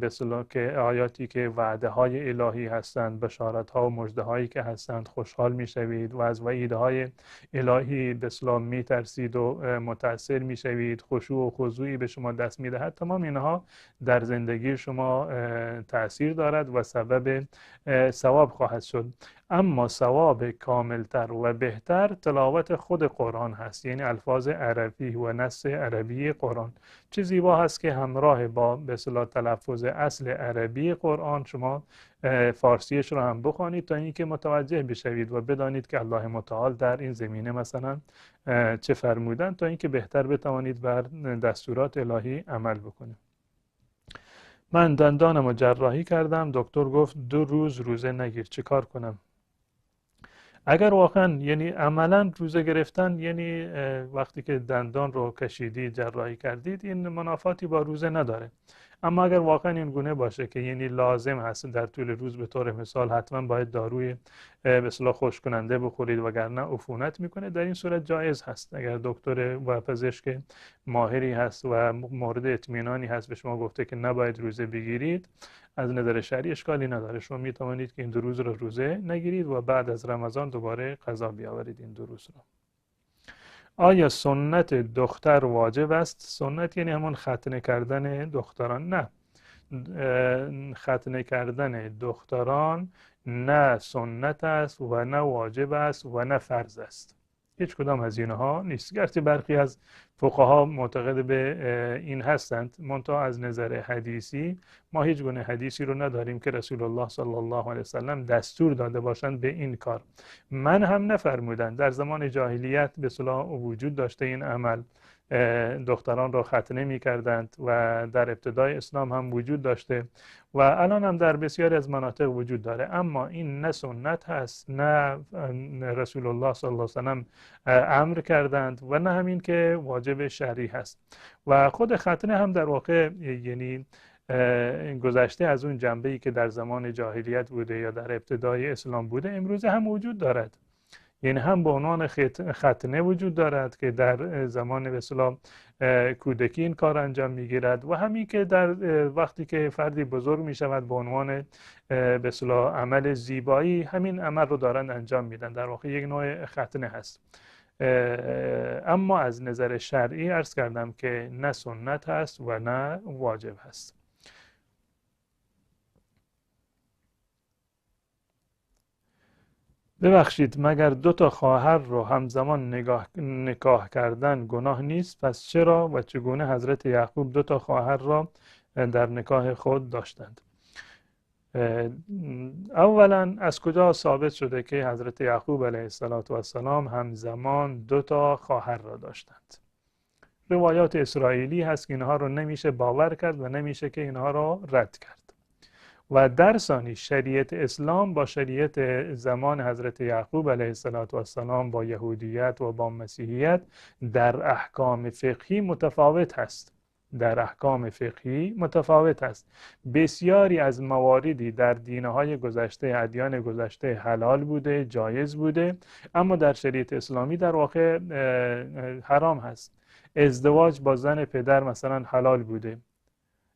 اصطلاح که آیاتی که وعده های الهی هستند، بشارت ها و مژده هایی که هستند خوشحال میشوید و از وعیدهای الهی به اصطلاح میترسید و متاثر میشوید، خشوع و خضوعی به شما دست میدهد. تمام اینها در زندگی شما تأثیر دارد و سبب ثواب خواهد شد. اما ثواب کاملتر و بهتر تلاوت خود قرآن هست، یعنی الفاظ عربی و نص عربی قرآن. چه زیبا هست که همراه با به اصطلاح تلفظ اصل عربی قرآن شما فارسیش رو هم بخوانید تا اینکه متوجه بشوید و بدانید که الله متعال در این زمینه مثلا چه فرمودن، تا اینکه بهتر بتوانید بر دستورات الهی عمل بکنید. من دندانم رو جراحی کردم، دکتر گفت 2 روز روزه نگیر. چه کار کنم؟ اگر واقعا یعنی عملا روزه گرفتن یعنی وقتی که دندان رو کشیدید، جراحی کردید، این منافاتی با روزه نداره. اما اگر واقعا این گونه باشه که یعنی لازم هست در طول روز به طور مثال حتما باید داروی به اصطلاح خشک کننده بخورید وگرنه عفونت میکنه، در این صورت جایز هست. اگر دکتر و پزشک ماهری هست و مورد اطمینانی هست به شما گفته که نباید روزه بگیرید، از نظر شرعی اشکالی نداره. شما میتوانید که این 2 روز رو روزه نگیرید و بعد از رمضان دوباره قضا بیاورید این 2 روز رو. آیا سنت دختر واجب است؟ سنت یعنی همون ختنه کردن دختران؟ نه، ختنه کردن دختران نه سنت است و نه واجب است و نه فرض است. هیچ کدام از اینها نیست. گرچه برخی از فقها معتقد به این هستند، منتها از نظر حدیثی ما هیچ گونه حدیثی رو نداریم که رسول الله صلی الله علیه وسلم دستور داده باشند به این کار. من هم نفرمودند. در زمان جاهلیت به اصطلاح وجود داشته این عمل، دختران را ختنه می کردند و در ابتدای اسلام هم وجود داشته و الان هم در بسیاری از مناطق وجود داره. اما این نه سنت هست، نه رسول الله صلی الله علیه وسلم امر کردند و نه همین که واجب شرعی هست. و خود ختنه هم در واقع یعنی گذشته از اون جنبه‌ای که در زمان جاهلیت بوده یا در ابتدای اسلام بوده، امروز هم وجود دارد. یعنی هم به عنوان ختنه وجود دارد که در زمان به اصطلاح کودکی این کار انجام میگیرد و همین که در وقتی که فردی بزرگ می شود به عنوان به اصطلاح عمل زیبایی همین عمل رو دارند انجام میدن. در واقع یک نوع ختنه هست. اما از نظر شرعی عرض کردم که نه سنت هست و نه واجب هست. ببخشید، مگر 2 خواهر رو همزمان نکاح کردن گناه نیست؟ پس چرا و چگونه حضرت یعقوب 2 خواهر را در نکاح خود داشتند؟ اولا از کجا ثابت شده که حضرت یعقوب علیه السلام همزمان 2 خواهر را داشتند؟ روایات اسرائیلی هست که اینها رو نمیشه باور کرد و نمیشه که اینها را رد کرد. و در ثانی شریعت اسلام با شریعت زمان حضرت یعقوب علیه السلام با یهودیت و با مسیحیت در احکام فقهی متفاوت هست. در احکام فقهی متفاوت است. بسیاری از مواردی در دینهای گذشته، ادیان گذشته حلال بوده، جایز بوده، اما در شریعت اسلامی در واقع حرام هست. ازدواج با زن پدر مثلا حلال بوده،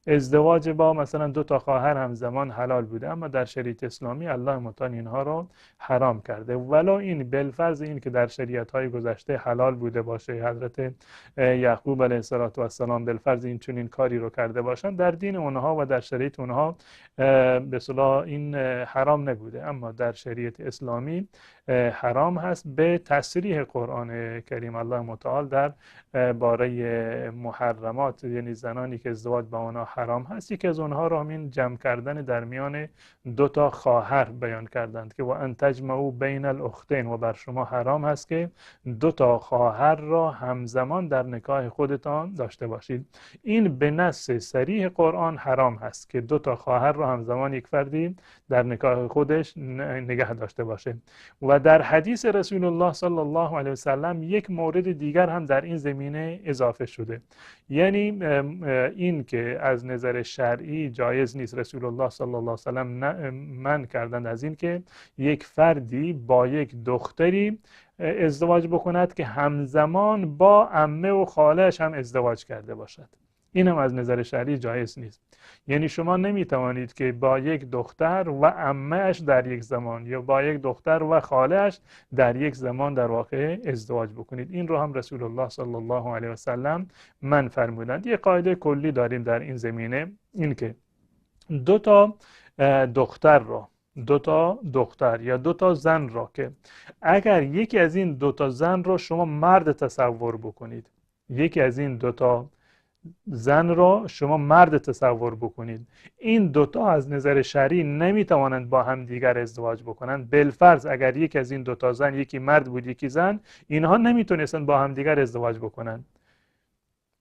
ازدواج با مثلا 2 تا خواهر همزمان حلال بوده، اما در شریعت اسلامی الله متعال اینها رو حرام کرده. ولو این بالفرض این که در شریعت های گذشته حلال بوده باشه، حضرت یعقوب علیه السلام بالفرض این چنین کاری رو کرده باشن، در دین اونها و در شریعت اونها به اصطلاح این حرام نبوده، اما در شریعت اسلامی حرام هست به تصریح قرآن کریم. الله متعال در باره محرمات، یعنی زنانی که ازدواج با اونها حرام هست، یکی از اونها رو همین جمع کردن در میان 2 تا خواهر بیان کردند که و ان تجمعوا بین الاختین، و بر شما حرام هست که 2 تا خواهر را همزمان در نکاح خودتان داشته باشید. این به نص صریح قرآن حرام هست که 2 تا خواهر را همزمان یک فردی در نکاح خودش نگه داشته باشه. و در حدیث رسول الله صلی الله علیه و سلم یک مورد دیگر هم در این زمینه اضافه شده، یعنی این که از نظر شرعی جایز نیست. رسول الله صلی الله علیه و سلم منع کردند از این که یک فردی با یک دختری ازدواج بکند که همزمان با عمه و خاله‌اش هم ازدواج کرده باشد. این هم از نظر شرعی جایز نیست. یعنی شما نمیتوانید که با یک دختر و عمه‌اش در یک زمان یا با یک دختر و خاله‌اش در یک زمان در واقع ازدواج بکنید. این رو هم رسول الله صلی الله علیه و سلم منع فرمودند. یک قاعده کلی داریم در این زمینه، این که 2 تا دختر را، 2 تا دختر یا 2 تا زن را که اگر یکی از این 2 تا زن را شما مرد تصور بکنید، یکی از این 2 تا زن را شما مرد تصور بکنید، این 2 تا از نظر شرعی نمیتوانند با هم دیگر ازدواج بکنند. بالفرض اگر یک از این 2 تا زن، یکی مرد بود یکی زن، اینها نمیتونستند با هم دیگر ازدواج بکنند.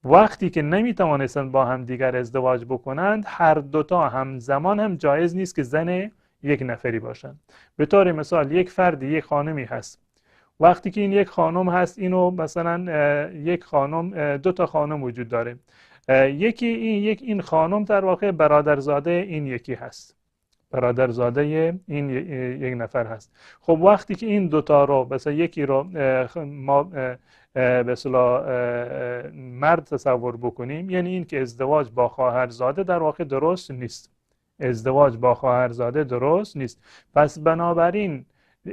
وقتی که نمیتوانستند با هم دیگر ازدواج بکنند، هر 2 تا همزمان هم جایز نیست که زن یک نفری باشند. به طور مثال یک فردی، یک خانمی هست، وقتی که این یک خانم هست، اینو مثلا یک خانم، 2 تا خانم وجود داره، یکی این خانم در واقع برادرزاده این یکی هست، برادرزاده این یک نفر هست. خب وقتی که این 2 تا رو مثلا یکی رو ما به اصطلاح مرد تصور بکنیم، یعنی این که ازدواج با خواهرزاده در واقع درست نیست، ازدواج با خواهرزاده درست نیست. پس بنابراین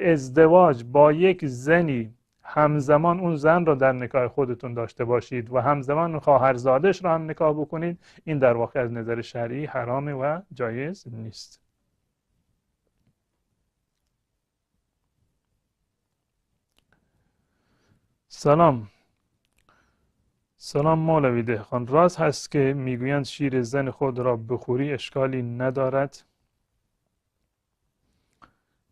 ازدواج با یک زنی همزمان اون زن رو در نکاح خودتون داشته باشید و همزمان خواهرزادش رو هم نکاح بکنید، این در واقع از نظر شرعی حرامه و جایز نیست. سلام مولوی دهقان، راست هست که میگویند شیر زن خود را بخوری اشکالی ندارد؟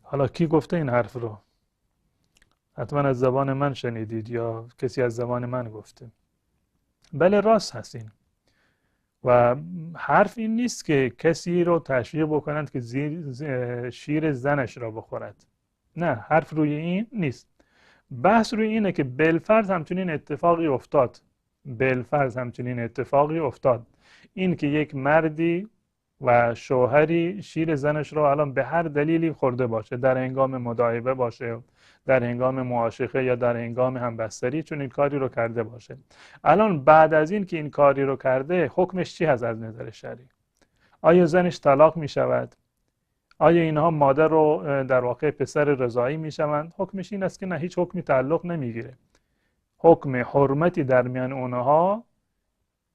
حالا کی گفته این حرف رو؟ حتما از زبان من شنیدید یا کسی از زبان من گفته. بله راست هست این، و حرف این نیست که کسی رو تشویق بکنند که شیر زنش را بخورد. نه، حرف روی این نیست. بحث روی اینه که بالفرض همچنین اتفاقی افتاد، بالفرض همچنین اتفاقی افتاد، این که یک مردی و شوهری شیر زنش رو الان به هر دلیلی خورده باشه، در هنگام مداعبه باشه، در هنگام معاشقه یا در هنگام همبستری، چون این کاری رو کرده باشه. الان بعد از این که این کاری رو کرده، حکمش چی هست از نظر شرعی؟ آیا زنش طلاق می شود؟ آیا اینها مادر رو در واقع پسر رضاعی می شوند؟ حکمش این است که نه، هیچ حکمی تعلق نمیگیره. حکم حرمتی در میان اونها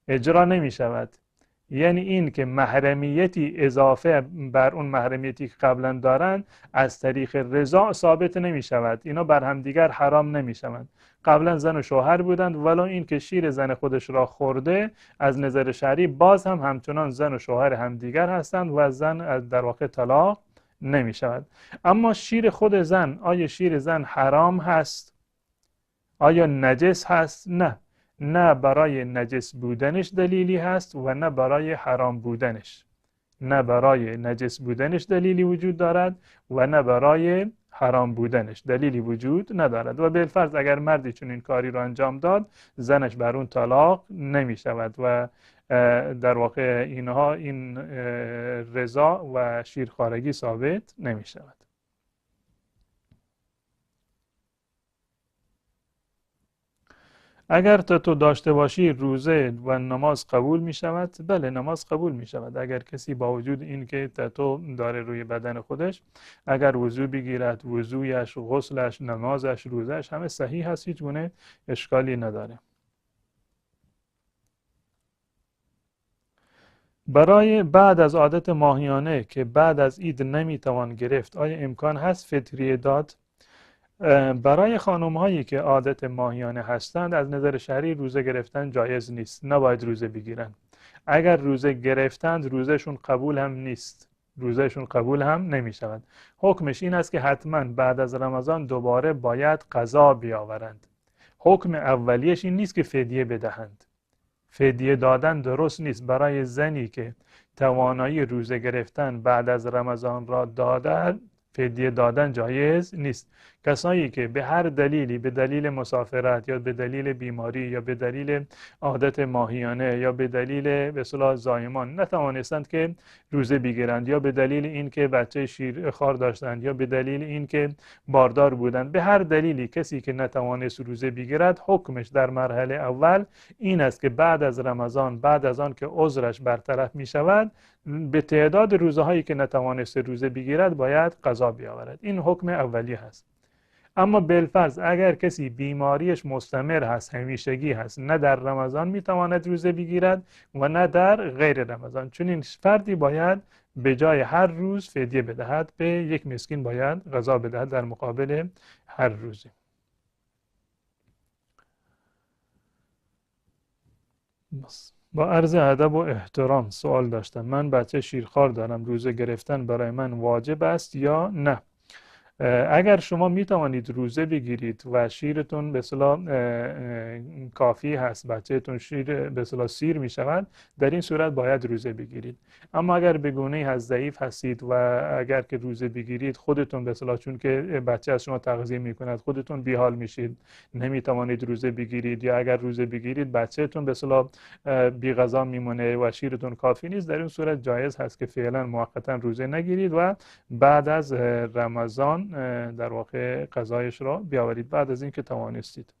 اجرا نمی شود. یعنی این که محرمیتی اضافه بر اون محرمیتی که قبلا دارن از طریق رضاع ثابت نمی شود. اینا بر همدیگر حرام نمی شوند. قبلا زن و شوهر بودند، ولو این که شیر زن خودش را خورده، از نظر شرعی باز هم همچنان زن و شوهر همدیگر هستند و زن در واقع طلاق نمی شود. اما شیر خود زن، آیا شیر زن حرام هست؟ آیا نجس هست؟ نه برای نجس بودنش دلیلی هست و نه برای حرام بودنش. نه برای نجس بودنش دلیلی وجود دارد و نه برای حرام بودنش دلیلی وجود ندارد. و بالفرض اگر مردی چون این کاری رو انجام داد، زنش بر اون طلاق نمی شود و در واقع اینها این رضا و شیرخوارگی ثابت نمی شود. اگر تو داشته باشی روزه و نماز قبول می شود؟ بله، نماز قبول می شود. اگر کسی با وجود این که تو داره روی بدن خودش، اگر وضو بگیرد، وضویش، غسلش، نمازش، روزش همه صحیح هست، هیچ گونه اشکالی نداره. برای بعد از عادت ماهیانه که بعد از عید نمیتوان گرفت، آیا امکان هست فطریه داد؟ برای خانم هایی که عادت ماهیانه هستند از نظر شرعی روزه گرفتن جایز نیست، نباید روزه بگیرن. اگر روزه گرفتند روزهشون قبول هم نیست، روزهشون قبول هم نمی شود. حکمش این است که حتما بعد از رمضان دوباره باید قضا بیاورند. حکم اولیش این نیست که فدیه بدهند. فدیه دادن درست نیست. برای زنی که توانایی روزه گرفتن بعد از رمضان را دادن، فدیه دادن جایز نیست. کسایی که به هر دلیلی، به دلیل مسافرت یا به دلیل بیماری یا به دلیل عادت ماهیانه یا به دلیل به اصطلاح زایمان نتوانستند که روزه بگیرند، یا به دلیل اینکه بچه شیرخوار داشتند، یا به دلیل اینکه باردار بودند، به هر دلیلی کسی که نتوانست روزه بگیرد، حکمش در مرحله اول این است که بعد از رمضان، بعد از آن که عذرش برطرف می شود، به تعداد روزهایی که نتوانست روزه بگیرد باید قضا بیاورد. این حکم اولی هست. اما بالفرض اگر کسی بیماریش مستمر هست، همیشگی هست، نه در رمضان میتواند روزه بگیرد و نه در غیر رمضان، چون این فردی باید به جای هر روز فدیه بدهد، به یک مسکین باید غذا بدهد در مقابل هر روزی. بس. با عرض ادب و احترام سوال داشتم. من بچه شیرخوار دارم، روزه گرفتن برای من واجب است یا نه؟ اگر شما می توانید روزه بگیرید و شیرتون به اصطلاح کافی هست، بچهتون شیر به اصطلاح سیر می شود، در این صورت باید روزه بگیرید. اما اگر به گونه‌ای هست ضعیف هستید و اگر که روزه بگیرید خودتون به اصطلاح، چون که بچه از شما تغذیه می کند، خودتون بیحال میشید، نمی توانید روزه بگیرید، یا اگر روزه بگیرید بچهتون به اصطلاح بی غذا میمونه و شیرتون کافی نیست، در این صورت جایز هست که فعلا موقتا روزه نگیرید و بعد از رمضان در واقع قضایش را بیاورید، بعد از اینکه توانستید.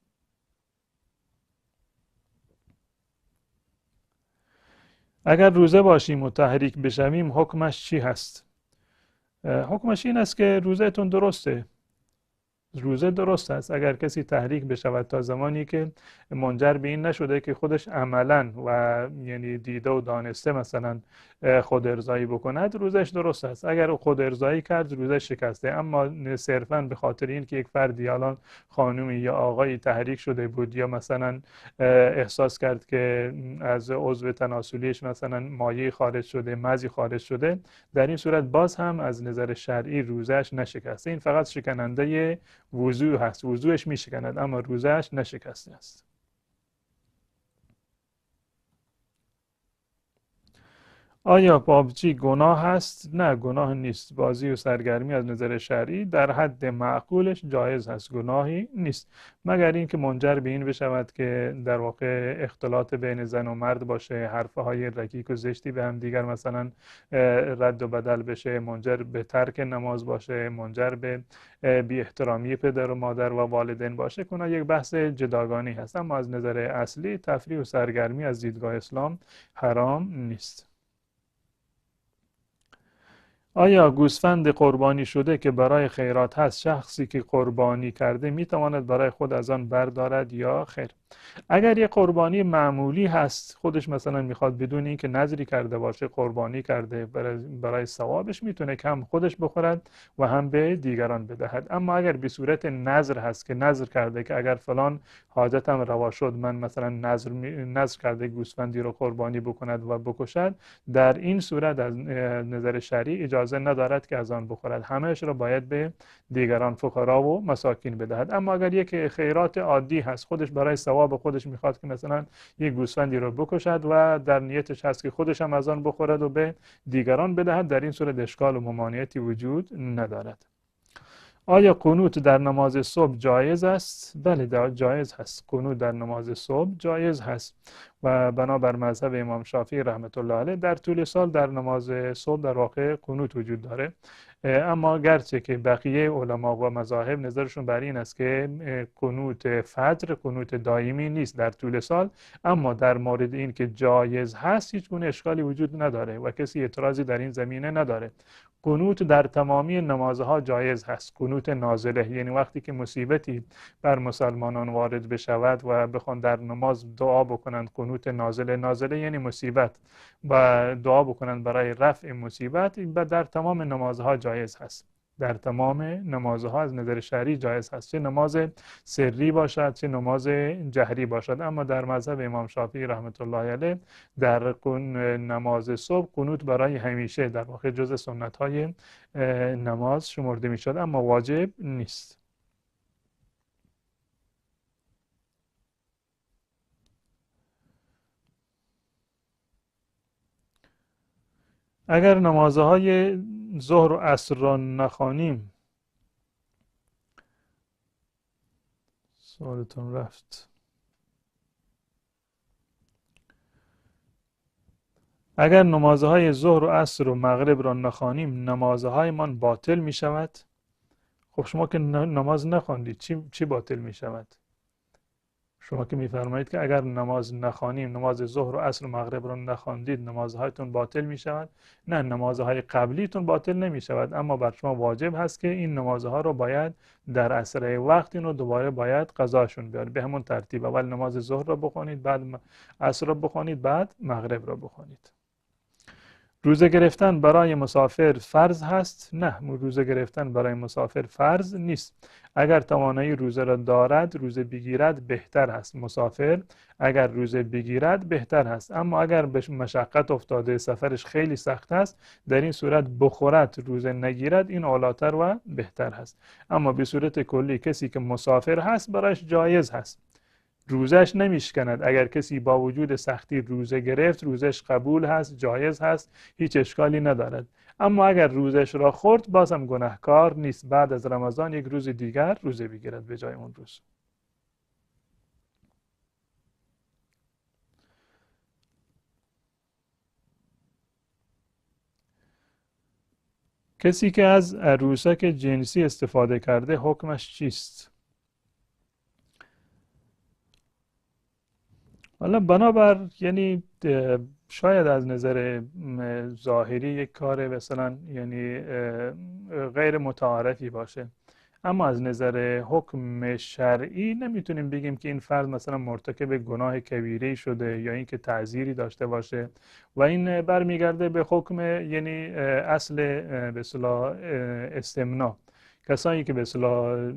اگر روزه باشیم و تحریک بشویم حکمش چی هست؟ حکمش این است که روزهتون درسته، روزه درست است. اگر کسی تحریک بشود تا زمانی که منجر به این نشده که خودش عملا و یعنی دیده و دانسته مثلا خود ارضایی بکند، روزش درست است. اگر خود ارضایی کرد روزش شکسته. اما صرفا به خاطر این که یک فردی، الان خانومی یا آقایی تحریک شده بود یا مثلا احساس کرد که از عضو تناسلیش مثلا مایع خارج شده، مزی خارج شده، در این صورت باز هم از نظر شرعی روزش نشکسته. این فقط شکننده وضو هست، وضوش می شکند اما روزش نشکسته است. آیا پابجی گناه هست؟ نه، گناه نیست. بازی و سرگرمی از نظر شرعی در حد معقولش جایز هست، گناهی نیست، مگر اینکه منجر به این بشود که در واقع اختلاط بین زن و مرد باشه، حرفه های رکیک و زشتی به هم دیگر مثلا رد و بدل بشه، منجر به ترک نماز باشه، منجر به بی احترامی پدر و مادر و والدین باشه، کنه یک بحث جداگانه هست. اما از نظر اصلی تفریح و سرگرمی از دیدگاه اسلام حرام نیست. آیا گوسفند قربانی شده که برای خیرات هست، شخصی که قربانی کرده میتواند برای خود از آن بردارد یا خیر؟ اگر یک قربانی معمولی هست، خودش مثلا میخواد بدون اینکه نذری کرده باشه قربانی کرده، برای ثوابش میتونه که هم خودش بخورد و هم به دیگران بدهد. اما اگر به صورت نذر هست که نذر کرده که اگر فلان حاجتم روا شد من مثلا نذر کرده گوسفندی رو قربانی بکند و بکشد، در این صورت از نظر شرعی اجازه ندارد که از آن بخورد، همهش رو باید به دیگران، فقرا و مساکین بدهد. اما اگر یک خیرات عادی هست، خودش برای ثواب خودش میخواد که مثلا یک گوسفندی رو بکشد و در نیتش هست که خودش هم از آن بخورد و به دیگران بدهد، در این صورت اشکال و ممانعتی وجود ندارد. آیا قنوت در نماز صبح جایز است؟ بله جایز هست. قنوت در نماز صبح جایز هست و بنابر مذهب امام شافعی رحمت الله علیه در طول سال در نماز صبح در واقع قنوت وجود داره. اما گرچه که بقیه علما و مذاهب نظرشون بر این است که قنوت فجر قنوت دائمی نیست در طول سال، اما در مورد این که جایز هست هیچ گونه اشکالی وجود نداره و کسی اعتراضی در این زمینه نداره. قنوت در تمامی نمازها جایز هست. قنوت نازله یعنی وقتی که مصیبتی بر مسلمانان وارد بشود و بخوان در نماز دعا بکنند، قنوت نازله یعنی مصیبت، و دعا بکنند برای رفع مصیبت، و در تمام نمازها جایز هست. در تمام نمازها از نظر شرعی جایز هست، چه نماز سری باشد چه نماز جهری باشد. اما در مذهب امام شافعی رحمت الله علیه در نماز صبح قنوت برای همیشه در واقع جز سنت های نماز شمرده می شد، اما واجب نیست. اگر نمازهای ظهر و عصر را نخوانیم، سوالتون رفت. اگر نمازهای ظهر و عصر و مغرب را نخوانیم نمازهایمان باطل می شود؟ خب شما که نماز نخواندید چی باطل می شود؟ شما که میفرمایید که اگر نماز نخوانیم، نماز ظهر و عصر و مغرب را نخواندید نمازهایتون باطل می شود؟ نه، نمازهای قبلیتون باطل نمی شود، اما بر شما واجب هست که این نمازها رو باید در اسرع وقت این رو دوباره باید قضاشون بیارید. به همون ترتیب اول نماز ظهر را بخونید، بعد عصر را بخونید، بعد مغرب را بخونید. روزه گرفتن برای مسافر فرض هست؟ نه، روزه گرفتن برای مسافر فرض نیست. اگر توانایی روزه را دارد روزه بگیرد بهتر هست. مسافر اگر روزه بگیرد بهتر هست، اما اگر به مشقت افتاده سفرش خیلی سخت است در این صورت بخورد روزه نگیرد، این اولاتر و بهتر هست. اما به صورت کلی کسی که مسافر هست برایش جایز هست، روزش نمیشکند. اگر کسی با وجود سختی روزه گرفت روزش قبول هست، جایز هست، هیچ اشکالی ندارد. اما اگر روزش را خورد بازم گناهکار نیست، بعد از رمضان یک روز دیگر روزه بگیرد به جای اون روز. کسی که از عروسک جنسی استفاده کرده حکمش چیست؟ حالا بنابر یعنی شاید از نظر ظاهری یک کار مثلا یعنی غیر متعارفی باشه، اما از نظر حکم شرعی نمیتونیم بگیم که این فرد مثلا مرتکب گناه کبیره شده یا اینکه تعزیری داشته باشه و این برمیگرده به حکم یعنی اصل به اصطلاح استمناء. کسانی که به اصطلاح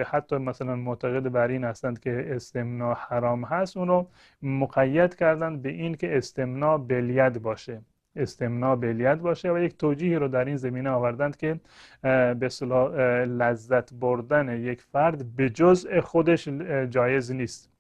حتی مثلا معتقد بر این هستند که استمناء حرام هست، اون رو مقید کردن به این که استمناء بالید باشه، استمناء بالید باشه و یک توجیهی رو در این زمینه آوردند که به اصطلاح لذت بردن یک فرد به جزء خودش جایز نیست،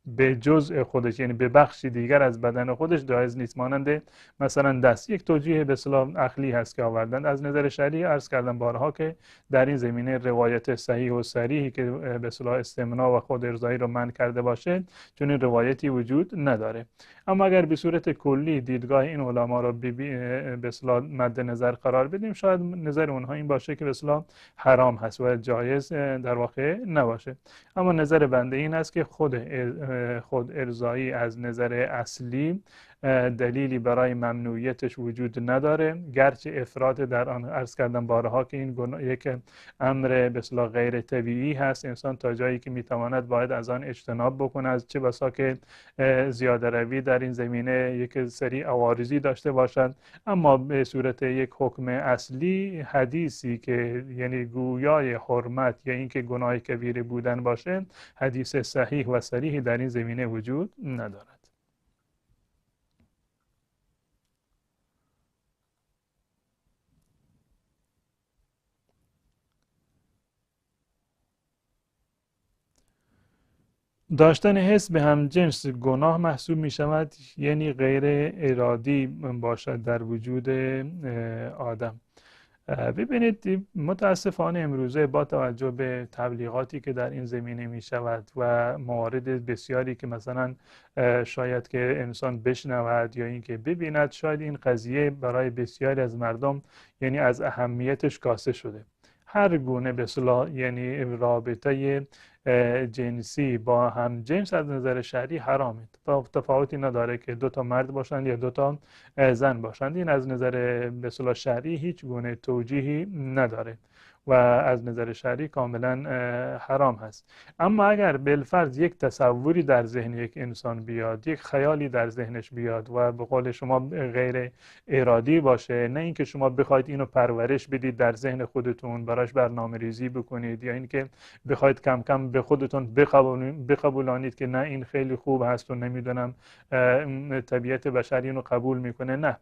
به جزء خودش یعنی به بخشی دیگر از بدن خودش جایز نیست، مانند مثلا دست. یک توجیه به اصطلاح عقلی هست که آوردند. از نظر شرعی عرض کردم بارها که در این زمینه روایت صحیح و صریحی که به اصطلاح استمناء و خود ارضایی رو منع کرده باشه چون این روایتی وجود نداره. اما اگر به صورت کلی دیدگاه این علما رو به اصطلاح مد نظر قرار بدیم، شاید نظر اونها این باشه که به اصطلاح حرام هست و جایز در واقع نباشه. اما نظر بنده این است که خود ارضایی از نظر اصلی دلیلی برای ممنوعیتش وجود نداره، گرچه افراط در آن عرض کردم بارها که این یک امر به اصطلاح غیر طبیعی هست، انسان تا جایی که میتواند باید از آن اجتناب بکنه، از چه بسا که زیاده روی در این زمینه یک سری عوارضی داشته باشد. اما به صورت یک حکم اصلی حدیثی که یعنی گویای حرمت یا اینکه گناه کبیره بودن باشه حدیث صحیح و صریحی در این زمینه وجود ندارد. داشتن حس به همجنس گناه محسوب می شود، یعنی غیر ارادی باشد در وجود آدم. ببینید متاسفانه امروزه با توجه به تبلیغاتی که در این زمینه می شود و موارد بسیاری که مثلا شاید که انسان بشنود یا اینکه ببیند، شاید این قضیه برای بسیاری از مردم یعنی از اهمیتش کاسته شده. هر گونه به اصطلاح یعنی رابطه جنسی با هم جنس از نظر شرعی حرامه. تفاوتی نداره که دو تا مرد باشند یا دو تا زن باشند. این از نظر به اصطلاح شرعی هیچ گونه توجیهی نداره و از نظر شرعی کاملا حرام هست. اما اگر بالفرض یک تصوری در ذهن یک انسان بیاد، یک خیالی در ذهنش بیاد و به قول شما غیر ارادی باشه، نه اینکه شما بخواید اینو پرورش بدید در ذهن خودتون، براش برنامه ریزی بکنید یا اینکه بخواید کم کم به خودتون بقبولانید که نه این خیلی خوب هست و نمیدونم طبیعت بشری اینو قبول میکنه. نه،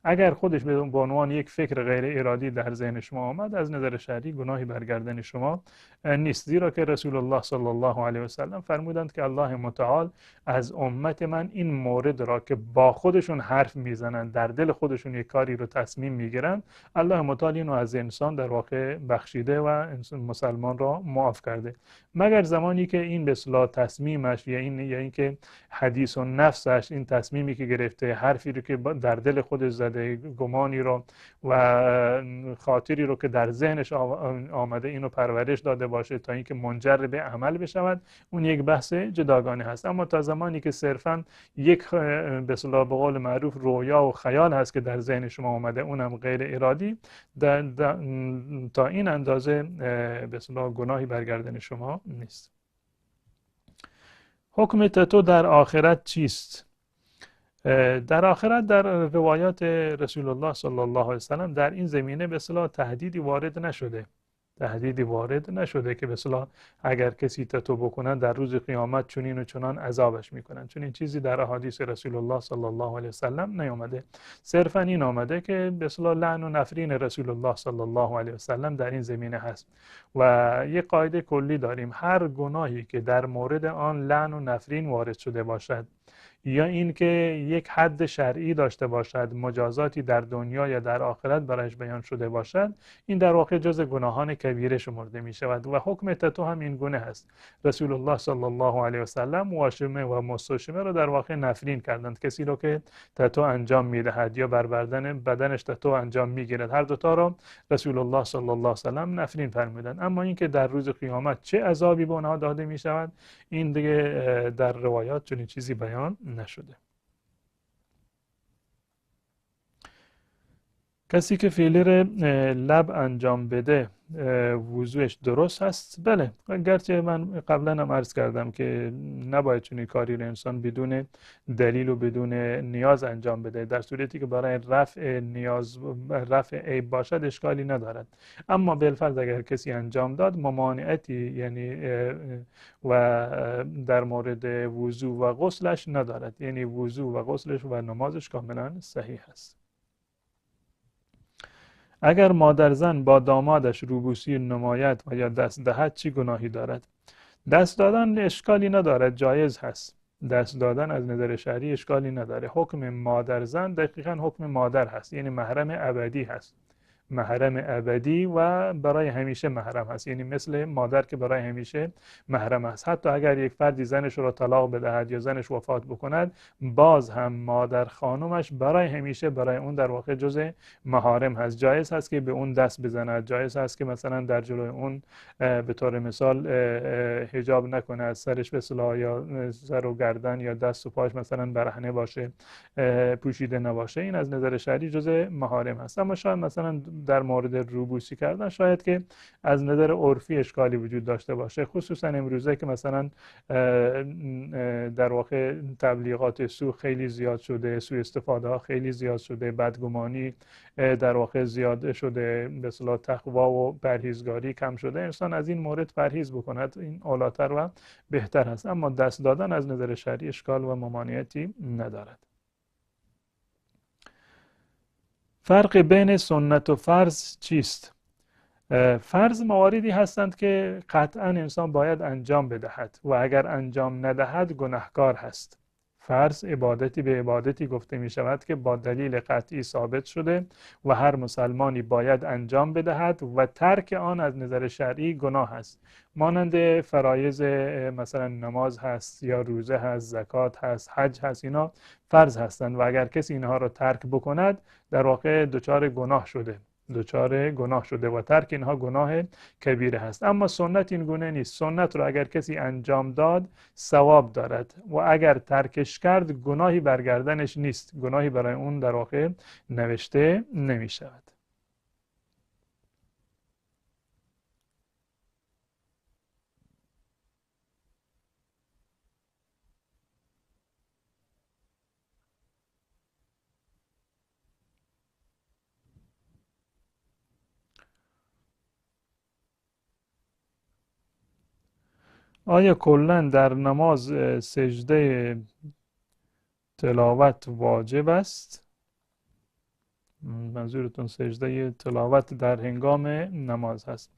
اگر خودش به عنوان یک فکر غیر ارادی در ذهن شما آمد، از نظر شرعی گناهی بر گردن شما نیست، زیرا که رسول الله صلی الله علیه و سلم فرمودند که الله متعال از امت من این مورد را که با خودشون حرف میزنند، در دل خودشون یک کاری رو تصمیم میگیرند، الله متعال اینو از انسان در واقع بخشیده و انسان مسلمان را معاف کرده، مگر زمانی که این به اصطلاح تصمیمش یا اینکه حدیث و نفسش، این تصمیمی که گرفته، حرفی رو که در دل خودش زده، گمانی رو و خاطری رو که در ذهنش آمده اینو پرورش داده باشه تا اینکه منجر به عمل بشود، اون یک بحث جداگانه هست. اما تا زمانی که صرفا یک به اصطلاح به قول معروف رویا و خیال هست که در ذهن شما آمده، اونم غیر ارادی، تا این اندازه به اصطلاح گناهی بر گردن شما نیست. حکم تتو در آخرت چیست؟ در آخرت در روایات رسول الله صلی الله علیه وسلم در این زمینه به اصطلاح تهدیدی وارد نشده که به اصطلاح اگر کسی تتو بکنن در روز قیامت چنین و چنان عذابش میکنن. چون این چیزی در احادیث رسول الله صلی الله علیه وسلم نیامده. صرفا این آمده که به اصطلاح لعن و نفرین رسول الله صلی الله علیه وسلم در این زمینه هست و یک قاعده کلی داریم: هر گناهی که در مورد آن لعن و نفرین وارد شده باشد یا اینکه یک حد شرعی داشته باشد، مجازاتی در دنیا یا در آخرت برایش بیان شده باشد، این در واقع جز گناهان کبیره شمرده می شود و حکم تتو هم این گونه هست. رسول الله صلی الله علیه و سلم واشمه و مستوشمه را در واقع نفرین کردند. کسی رو که تتو انجام می دهد یا بر بدنش تتو انجام می گیرد، هر دوتا را رسول الله صلی الله علیه و سلم نفرین فرمودند. اما اینکه در روز قیامت چه عذابی به آنها داده می شود، این دیگه در روایات چنین چیزی بیان نشده. کسی که فیلر لب انجام بده وضوعش درست هست؟ بله، گرچه من قبلا هم عرض کردم که نباید چنین کاری رو انسان بدون دلیل و بدون نیاز انجام بده. در صورتی که برای رفع عیب باشد اشکالی ندارد. اما بالفرض اگر کسی انجام داد، ممانعتی یعنی و در مورد وضوع و غسلش ندارد، یعنی وضوع و غسلش و نمازش کاملا صحیح است. اگر مادرزن با دامادش روبوسی نماید و یا دست دهد چی گناهی دارد؟ دست دادن اشکالی ندارد، جایز هست. دست دادن از نظر شرعی اشکالی نداره. حکم مادرزن دقیقاً حکم مادر هست، یعنی محرم ابدی هست، محرم ابدی و برای همیشه محرم هست، یعنی مثل مادر که برای همیشه محرم است. حتی اگر یک فردی زنش را طلاق بدهد یا زنش وفات بکند، باز هم مادر خانومش برای همیشه برای اون در واقع جزء محارم هست. جایز هست که به اون دست بزند، جایز هست که مثلا در جلوی اون به طور مثال حجاب نکنه، سرش به اصطلاح یا سر و گردن یا دست و پاش مثلا برهنه باشه، پوشیده نباشه. این از نظر شرعی جزء محارم هست. اما شاید مثلا در مورد روبوسی کردن شاید که از نظر عرفی اشکالی وجود داشته باشه، خصوصا امروزه که مثلا در واقع تبلیغات سو خیلی زیاد شده، سوء استفاده ها خیلی زیاد شده، بدگمانی در واقع زیاد شده، به اصطلاح تقوا و پرهیزگاری کم شده. انسان از این مورد پرهیز بکند، این اولاتر و بهتر هست. اما دست دادن از نظر شرعی اشکال و ممانعتی ندارد. فرق بین سنت و فرض چیست؟ فرض مواردی هستند که قطعا انسان باید انجام بدهد و اگر انجام ندهد گناهکار هست. فرض عبادتی به عبادتی گفته می شود که با دلیل قطعی ثابت شده و هر مسلمانی باید انجام بدهد و ترک آن از نظر شرعی گناه است. مانند فرایض مثلا نماز هست یا روزه هست، زکات هست، حج هست، اینا فرض هستند و اگر کسی اینها را ترک بکند در واقع دچار گناه شده و ترک اینها گناه کبیره هست. اما سنت این گونه نیست. سنت رو اگر کسی انجام داد ثواب دارد و اگر ترکش کرد گناهی برگردنش نیست، گناهی برای اون در واقع نوشته نمی شود. آیا کلا در نماز سجده تلاوت واجب است؟ منظورتون سجده تلاوت در هنگام نماز هست؟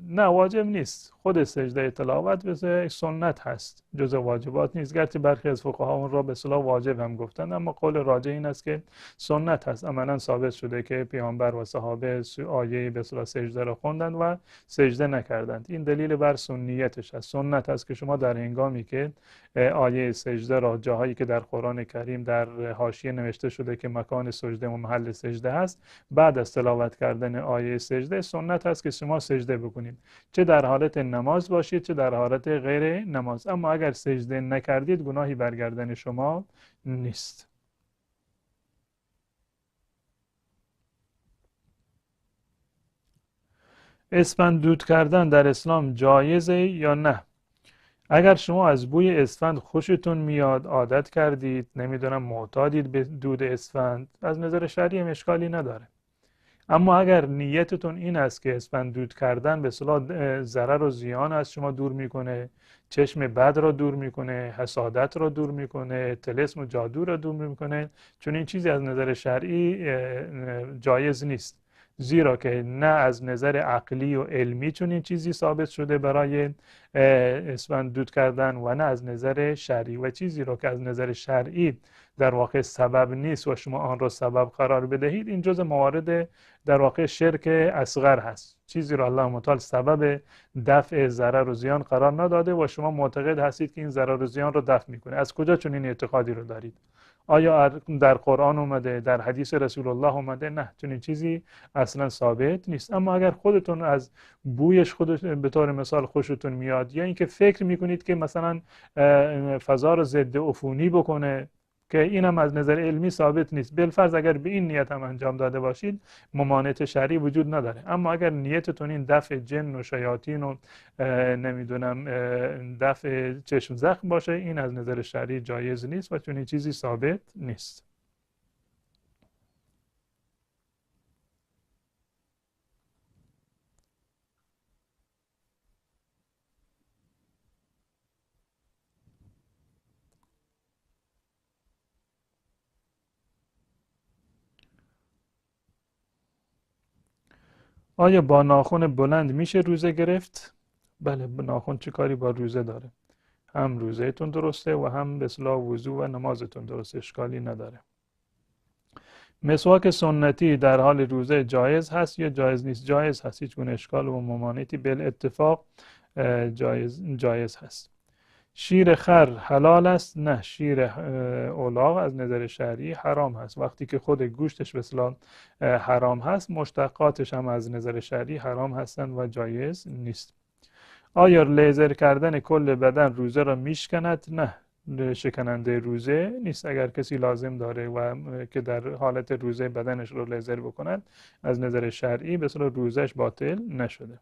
نه، واجب نیست. خود سجده تلاوت به سنت هست، جز واجبات نیست، گرچه برخی از فقها اون را به اصطلاح واجب هم گفتند، اما قول راجح این است که سنت هست. عملا ثابت شده که پیامبر و صحابه آیه به اصطلاح سجده را خوندند و سجده نکردند. این دلیل بر سنیتش است. سنت هست که شما در هنگامی که آیه سجده را، جاهایی که در قرآن کریم در حاشیه نوشته شده که مکان سجده و محل سجده هست، بعد از تلاوت کردن آیه سجده سنت هست که شما سجده بکنید، چه در حالت نماز باشید چه در حالت غیر نماز. اما اگر سجده نکردید گناهی برگردن شما نیست. اسفند دود کردن در اسلام جایزه یا نه؟ اگر شما از بوی اسفند خوشتون میاد، عادت کردید، نمیدونم معتادید به دود اسفند، از نظر شرعی هم اشکالی نداره. اما اگر نیتتون این است که اسفند دود کردن به اصطلاح ضرر و زیان از شما دور میکنه، چشم بد را دور میکنه، حسادت را دور میکنه، طلسم و جادو را دور میکنه، چون این چیزی از نظر شرعی جایز نیست. زیرا که نه از نظر عقلی و علمی چون این چیزی ثابت شده برای اسفند دود کردن و نه از نظر شرعی، و چیزی را که از نظر شرعی در واقع سبب نیست و شما آن را سبب قرار بدهید، این جز موارد در واقع شرک اصغر هست. چیزی را الله متعال سبب دفع ضرر و زیان قرار نداده و شما معتقد هستید که این ضرر و زیان را دفع میکنه. از کجا چون این اعتقادی رو دارید؟ آیا در قرآن اومده، در حدیث رسول الله اومده؟ نه، چون این چیزی اصلا ثابت نیست. اما اگر خودتون از بویش به طور مثال خوشتون میاد، یا اینکه فکر میکنید که مثلا فضا رو ضد عفونی بکنه، که اینم از نظر علمی ثابت نیست، بالفرض اگر به این نیت هم انجام داده باشید ممانعت شرعی وجود نداره. اما اگر نیتتون این دفع جن و شیاطین و نمیدونم دفع چشم زخم باشه، این از نظر شرعی جایز نیست و چون این چیزی ثابت نیست. آیا با ناخن بلند میشه روزه گرفت؟ بله، ناخن چه کاری با روزه داره؟ هم روزهتون درسته و هم به اصطلاح وضو و نمازتون درسته، اشکالی نداره. مسواک سنتی در حال روزه جایز هست یا جایز نیست؟ جایز هست، هیچ گونه اشکال و ممانعتی بالاتفاق جایز هست. شیر خر حلال است؟ نه، شیر الاغ از نظر شرعی حرام هست. وقتی که خود گوشتش به اصطلاح حرام هست، مشتقاتش هم از نظر شرعی حرام هستند و جایز نیست. آیا لیزر کردن کل بدن روزه را میشکند؟ نه، شکننده روزه نیست. اگر کسی لازم داره و که در حالت روزه بدنش رو لیزر بکند، از نظر شرعی به اصطلاح روزش باطل نشده.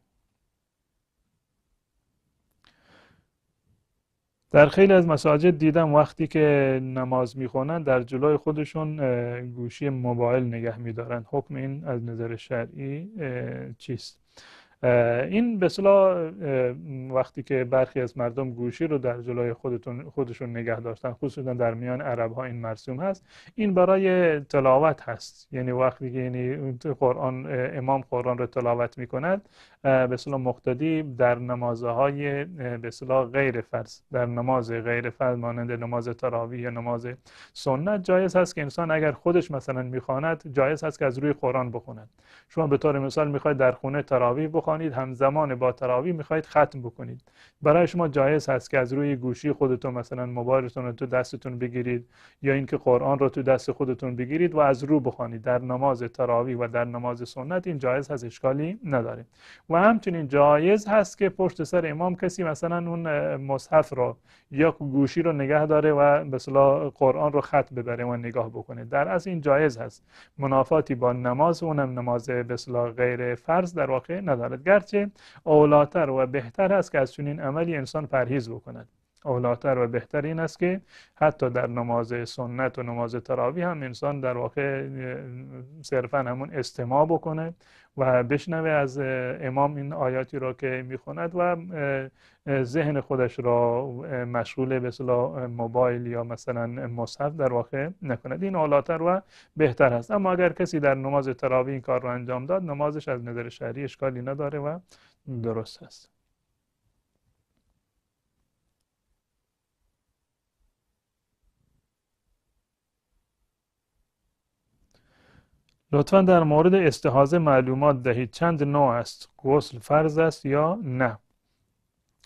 در خیلی از مساجد دیدم وقتی که نماز میخونن در جلوی خودشون گوشی موبایل نگه میدارن. حکم این از نظر شرعی چیست؟ این به اصطلاح وقتی که برخی از مردم گوشی رو در جلوی خودشون نگه داشتن، خصوصا در میان عرب ها این مرسوم هست، این برای تلاوت هست. یعنی وقتی که امام قرآن رو تلاوت میکند، به اصطلاح مقتدی در نمازهای به اصطلاح غیر فرض، در نماز غیر فرض مانند نماز تراویح یا نماز سنت جایز هست که انسان اگر خودش مثلا میخواند جایز هست که از روی قرآن بخوند. شما به طور مثال میخواید در خونه تراویح بخوانید، همزمان با تراویح میخواید ختم بکنید، برای شما جایز هست که از روی گوشی خودتون مثلا موبایلتون رو تو دستتون بگیرید یا اینکه قرآن رو تو دست خودتون بگیرید و از رو بخوانید. در نماز تراویح و در نماز سنت این جایز هست، اشکالی نداره. و همچنین جایز هست که پشت سر امام کسی مثلا اون مصحف رو یا گوشی رو نگه داره و به اصطلاح قرآن رو خط ببره و نگاه بکنه. در اصل این جایز هست، منافاتی با نماز، اونم نماز به اصطلاح غیر فرض در واقع ندارد، گرچه اولاتر و بهتر است که از چنین عملی انسان پرهیز بکند. اولاتر و بهتر این است که حتی در نماز سنت و نماز تراویح هم انسان در واقع صرفا همون استماع بکنه و بشنوه از امام این آیاتی را که میخوند و ذهن خودش را مشغول به اصطلاح موبایل یا مثلا مصحف در واقع نکند. این اولاتر و بهتر هست. اما اگر کسی در نماز تراویح این کار را انجام داد، نمازش از نظر شرعی اشکالی نداره و درست است. لطفا در مورد استحاضه معلومات دهید. چند نوع است؟ غسل فرض است یا نه؟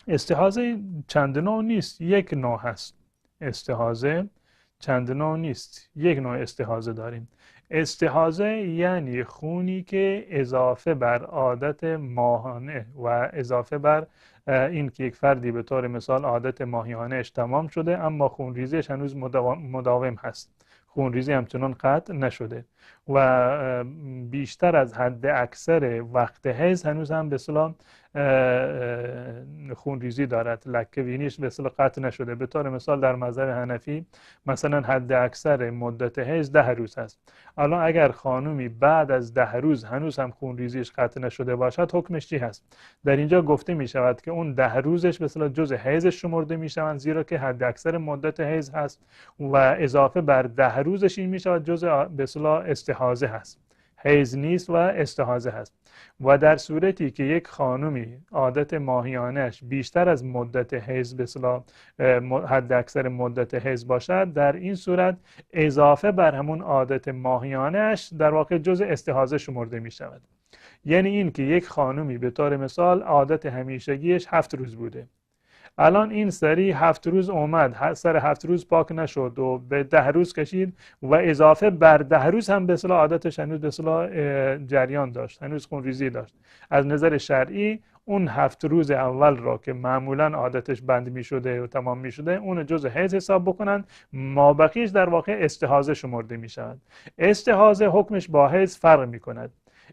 استحاضه چند نوع نیست، یک نوع هست. استحاضه چند نوع نیست، یک نوع استحاضه داریم. استحاضه یعنی خونی که اضافه بر عادت ماهانه و اضافه بر این که یک فردی به طور مثال عادت ماهیانهش تمام شده اما خونریزیش هنوز مداوم هست، خونریزی همچنان قطع نشده و بیشتر از حد اکثر وقت حیض هنوز هم به اصطلاح خونریزی دارد، لکه بینیش به اصطلاح قطع نشده. به طور مثال در مذهب حنفی مثلا حد اکثر مدت حیض 10 روز هست. الان اگر خانومی بعد از 10 روز هنوز هم خونریزیش قطع نشده باشد، حکمش چی هست؟ در اینجا گفته می شود که اون 10 روزش به اصطلاح جزء حیضش شمرده می شوند، زیرا که حد اکثر مدت حیض هست و اضافه بر 10 روزش این می شود جزء به اصطلاح استحاضه هست، حیض نیست و استحاضه هست. و در صورتی که یک خانومی عادت ماهیانهش بیشتر از مدت حیض به اصطلاح حد اکثر مدت حیض باشد، در این صورت اضافه بر همون عادت ماهیانهش در واقع جزء استحاضه شمرده می شود. یعنی این که یک خانومی به طور مثال عادت همیشگیش 7 روز بوده، الان این سری 7 روز اومد، سر 7 روز پاک نشد و به 10 روز کشید و اضافه بر 10 روز هم به اصطلاح عادتش هنوز به اصطلاح جریان داشت، هنوز خونریزی داشت. از نظر شرعی اون 7 روز اول را که معمولا عادتش بند می شده و تمام می شده اون جزء حیض حساب بکنن، مابقیش در واقع استحاضه شمرده می شود. استحاضه حکمش با حیض فرق می کند.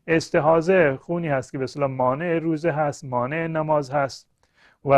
استحاضه خونی هست که به اصطلاح مانع روزه هست، مانع نماز هست و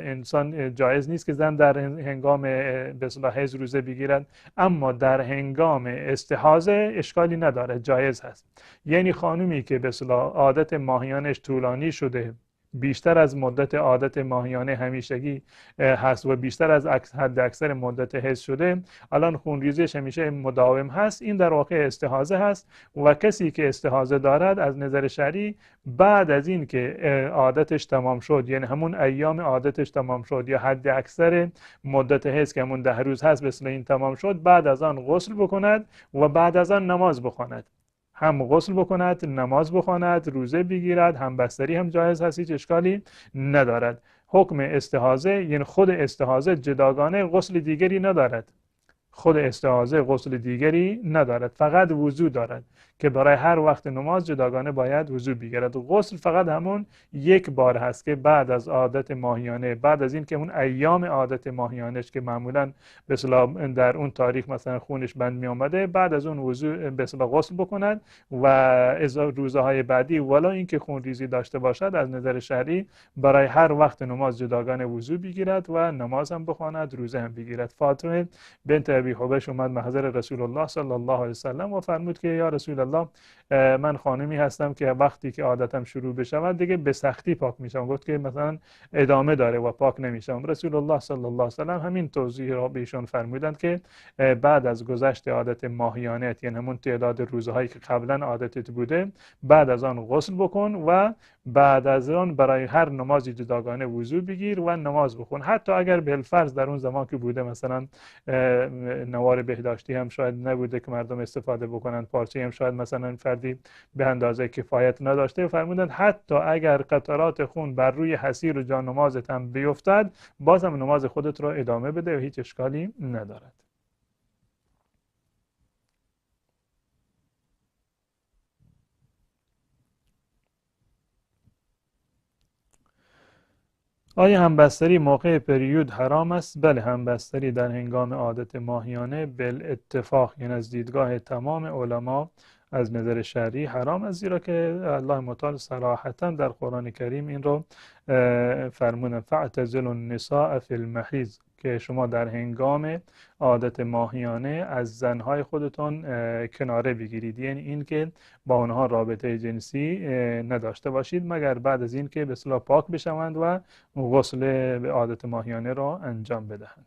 انسان جایز نیست که زن در هنگام به اصطلاح حیض روزه بگیرد، اما در هنگام استحاضه اشکالی نداره، جایز هست. یعنی خانومی که به اصطلاح عادت ماهیانش طولانی شده، بیشتر از مدت عادت ماهیانه همیشگی هست و بیشتر از حد اکثر مدت حیض شده، الان خونریزیش همیشه مداوم هست، این در واقع استحاضه هست. و کسی که استحاضه دارد از نظر شرعی بعد از این که عادتش تمام شد، یعنی همون ایام عادتش تمام شد یا حد اکثر مدت حیض که همون 10 روز هست به اصطلاح این تمام شد، بعد از آن غسل بکند و بعد از آن نماز بخواند، هم غسل بکند، نماز بخواند، روزه بگیرد، هم بستری هم جایز هست، هیچ اشکالی ندارد. حکم استحاضه یعنی خود استحاضه جداگانه غسل دیگری ندارد، خود استحاضه غسل دیگری ندارد، فقط وضو دارد که برای هر وقت نماز جداگانه باید وضو بگیرد. غسل فقط همون یک بار هست که بعد از عادت ماهیانه، بعد از این که اون ایام عادت ماهیانش که معمولا به اصطلاح در اون تاریخ مثلا خونش بند می آمده، بعد از اون وضو به اصطلاح غسل بکند و روزهای بعدی ولا اینکه خون ریزی داشته باشد از نظر شرعی برای هر وقت نماز جداگانه وضو بگیرد و نماز هم بخواند، روزه هم بگیرد. فاطمه بنت ابی حبیش اومد محضر رسول الله صلی الله علیه و سلم و فرمود که یا رسول الله الله من خانمی هستم که وقتی که عادتم شروع بشود دیگه به سختی پاک میشم. گفت که مثلا ادامه داره و پاک نمیشم. رسول الله صلی الله علیه و سلم همین توضیح را به ایشون فرمودند که بعد از گذشت عادت ماهیانه، یعنی همون تعداد روزهایی که قبلا عادتت بوده، بعد از آن غسل بکن و بعد از آن برای هر نمازی جداگانه وضو بگیر و نماز بخون. حتی اگر بالفرض در اون زمان که بوده مثلا نوار بهداشتی هم شاید نبوده که مردم استفاده بکنن، پارچه هم شاید مثلا فردی به اندازه کفایت نداشته، فرمودند حتی اگر قطرات خون بر روی حصیر و جا نمازت هم بیفتد، بازم نماز خودت را ادامه بده و هیچ اشکالی ندارد. آیا همبستری موقع پریود حرام است؟ بله، همبستری در هنگام عادت ماهیانه بالاتفاق، یعنی از دیدگاه تمام علما از نظر شرعی حرام است، زیرا که الله متعال صراحتا در قرآن کریم این رو فرمودن فاعتزلوا النساء فی المحیض، که شما در هنگام عادت ماهیانه از زنهای خودتون کناره بگیرید، یعنی این که با اونها رابطه جنسی نداشته باشید مگر بعد از این که به اصطلاح پاک بشوند و غسل به عادت ماهیانه را انجام بدهند.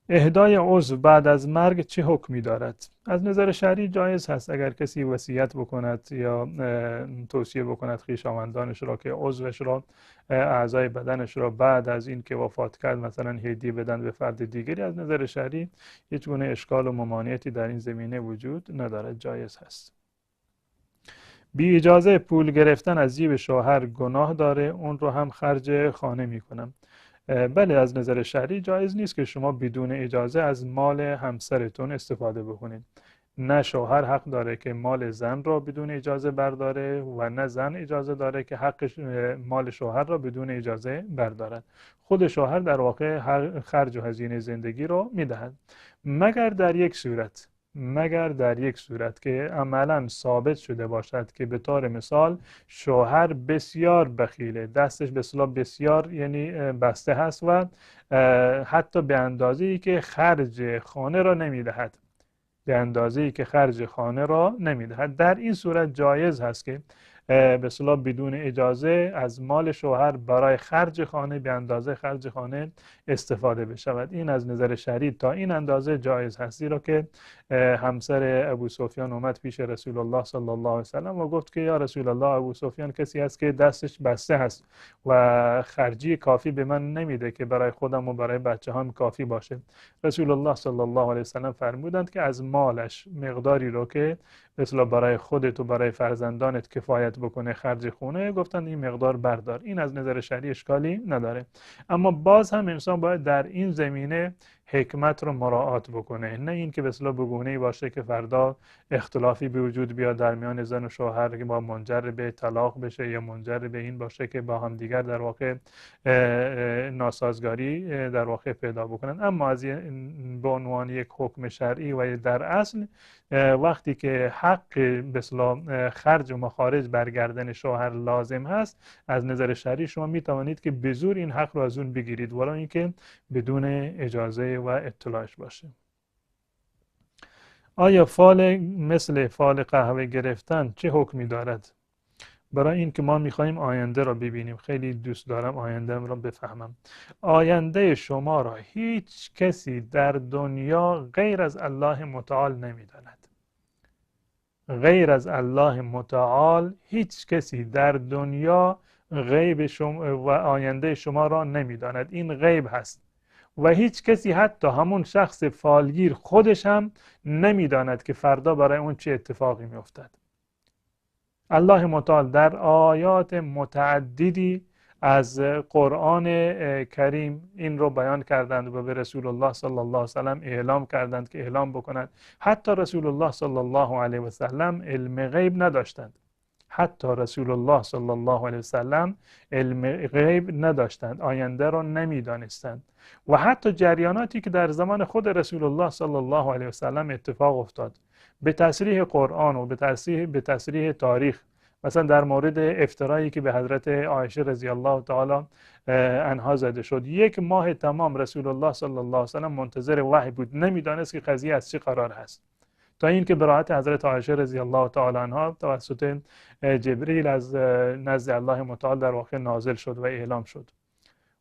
اهدای عضو بعد از مرگ چه حکمی دارد؟ از نظر شرعی جایز هست اگر کسی وصیت بکند یا توصیه بکند خویشاوندانش را که عضوش را، اعضای بدنش را بعد از این که وفات کرد مثلا هدیه بدن به فرد دیگری، از نظر شرعی هیچ گونه اشکال و ممانعتی در این زمینه وجود ندارد، جایز هست. بی اجازه پول گرفتن از جیب شوهر گناه داره؟ اون رو هم خرج خانه میکنم. بله، از نظر شرعی جایز نیست که شما بدون اجازه از مال همسرتون استفاده بکنید. نه شوهر حق داره که مال زن را بدون اجازه برداره و نه زن اجازه داره که حق مال شوهر را بدون اجازه بردارد. خود شوهر در واقع خرج و هزینه زندگی را میدهد، مگر در یک صورت که عملا ثابت شده باشد که به طور مثال شوهر بسیار بخیله، دستش به اصطلاح بسیار یعنی بسته هست و حتی به اندازه‌ای که خرج خانه را نمیدهد، در این صورت جایز هست که به اصطلاح بدون اجازه از مال شوهر برای خرج خانه به اندازه خرج خانه استفاده بشود. این از نظر شرعی تا این اندازه جایز هست، زیرا که همسر ابو سفیان اومد پیش رسول الله صلی الله علیه و سلم و گفت که یا رسول الله، ابو سفیان کسی است که دستش بسته هست و خرجی کافی به من نمیده که برای خودم و برای بچه هم کافی باشه. رسول الله صلی الله علیه و سلم فرمودند که از مالش مقداری رو که مثلا برای خودت و برای فرزندانت کفایت بکنه خرج خونه، گفتند این مقدار بردار. این از نظر شرعی اشکالی نداره، اما باز هم انسان باید در این زمینه حکمت رو مراعات بکنه، نه این که به اصطلاح بگونه‌ای باشه که فردا اختلافی به وجود بیاد در میان زن و شوهر که با منجر به طلاق بشه یا منجر به این باشه که با هم دیگر در واقع ناسازگاری در واقع پیدا بکنن. اما از به عنوان یک حکم شرعی و در اصل وقتی که حق به اصطلاح خرج و مخارج برگردن شوهر لازم هست، از نظر شرعی شما می توانید که به زور این حق رو از اون بگیرید، ولی اینکه بدون اجازه و اطلاعش باشه. آیا فال مثل فال قهوه گرفتن چه حکمی دارد؟ برای این که ما میخواییم آینده را ببینیم، خیلی دوست دارم آینده را بفهمم. آینده شما را هیچ کسی در دنیا غیر از الله متعال نمیداند. غیر از الله متعال هیچ کسی در دنیا غیب شما و آینده شما را نمیداند. این غیب هست و هیچ کسی حتی همون شخص فالگیر خودش هم نمیداند که فردا برای اون چه اتفاقی میافتد. الله متعال در آیات متعددی از قرآن کریم این رو بیان کردند و به رسول الله صلی الله علیه و سلم اعلام کردند که اعلام بکنند. حتی رسول الله صلی الله علیه و سلم علم غیب نداشتند. علم غیب نداشتند، آینده را نمیدانستند و حتی جریاناتی که در زمان خود رسول الله صلی الله علیه و سلم اتفاق افتاد به تصریح قرآن و به تصریح تاریخ، مثلا در مورد افترایی که به حضرت عایشه رضی الله تعالی عنها زده شد، 1 ماه تمام رسول الله صلی الله علیه و سلم منتظر وحی بود، نمیدانست که قضیه از چه قرار هست. تا اینکه براءت حضرت عایشه رضی الله تعالی عنها توسط جبریل از نزد الله متعال در واقع نازل شد و اعلام شد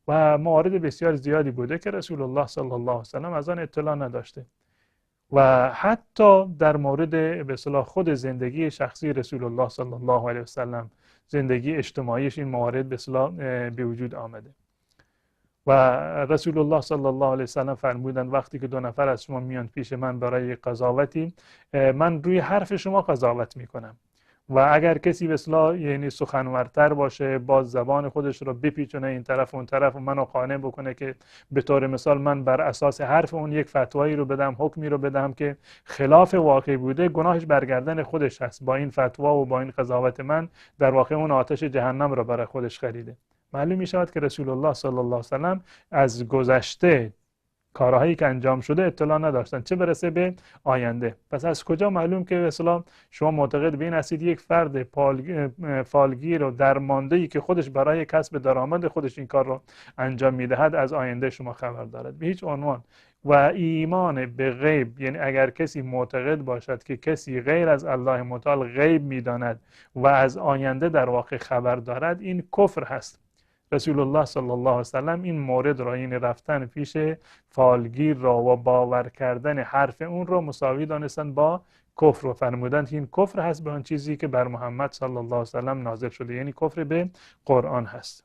و موارد بسیار زیادی بوده که رسول الله صلی الله علیه و سلم از آن اطلاع نداشته و حتی در مورد به اصطلاح خود زندگی شخصی رسول الله صلی الله علیه و سلم، زندگی اجتماعیش، این موارد به اصطلاح به وجود آمده و رسول الله صلی الله علیه و سلم فرمودند وقتی که 2 نفر از شما میان پیش من برای قضاوتی، من روی حرف شما قضاوت میکنم و اگر کسی به اصطلاح یعنی سخنورتر باشه، باز زبان خودش رو بپیچونه این طرف اون طرف و منو قانع بکنه که به طور مثال من بر اساس حرف اون یک فتوایی رو بدم، حکمی رو بدم که خلاف واقع بوده، گناهش برگردن خودش هست. با این فتوا و با این قضاوت من در واقع اون آتش جهنم رو برای خودش خریده. معلوم می شود که رسول الله صلی الله علیه و سلم از گذشته کارهایی که انجام شده اطلاع نداشتن، چه برسه به آینده. پس از کجا معلوم که به اصطلاح شما معتقد به این هستید یک فرد فالگیر و درمانده‌ای که خودش برای کسب درآمد خودش این کار رو انجام میدهد از آینده شما خبر دارد؟ به هیچ عنوان. و ایمان به غیب، یعنی اگر کسی معتقد باشد که کسی غیر از الله متعال غیب میداند و از آینده در واقع خبر دارد، این کفر هست. رسول الله صلی الله علیه و سلم این مورد را، این رفتن پیش فالگیر را و باور کردن حرف اون را مساوی دانستند با کفر و فرمودند این کفر هست به آن چیزی که بر محمد صلی الله علیه و سلم نازل شده، یعنی کفر به قرآن هست.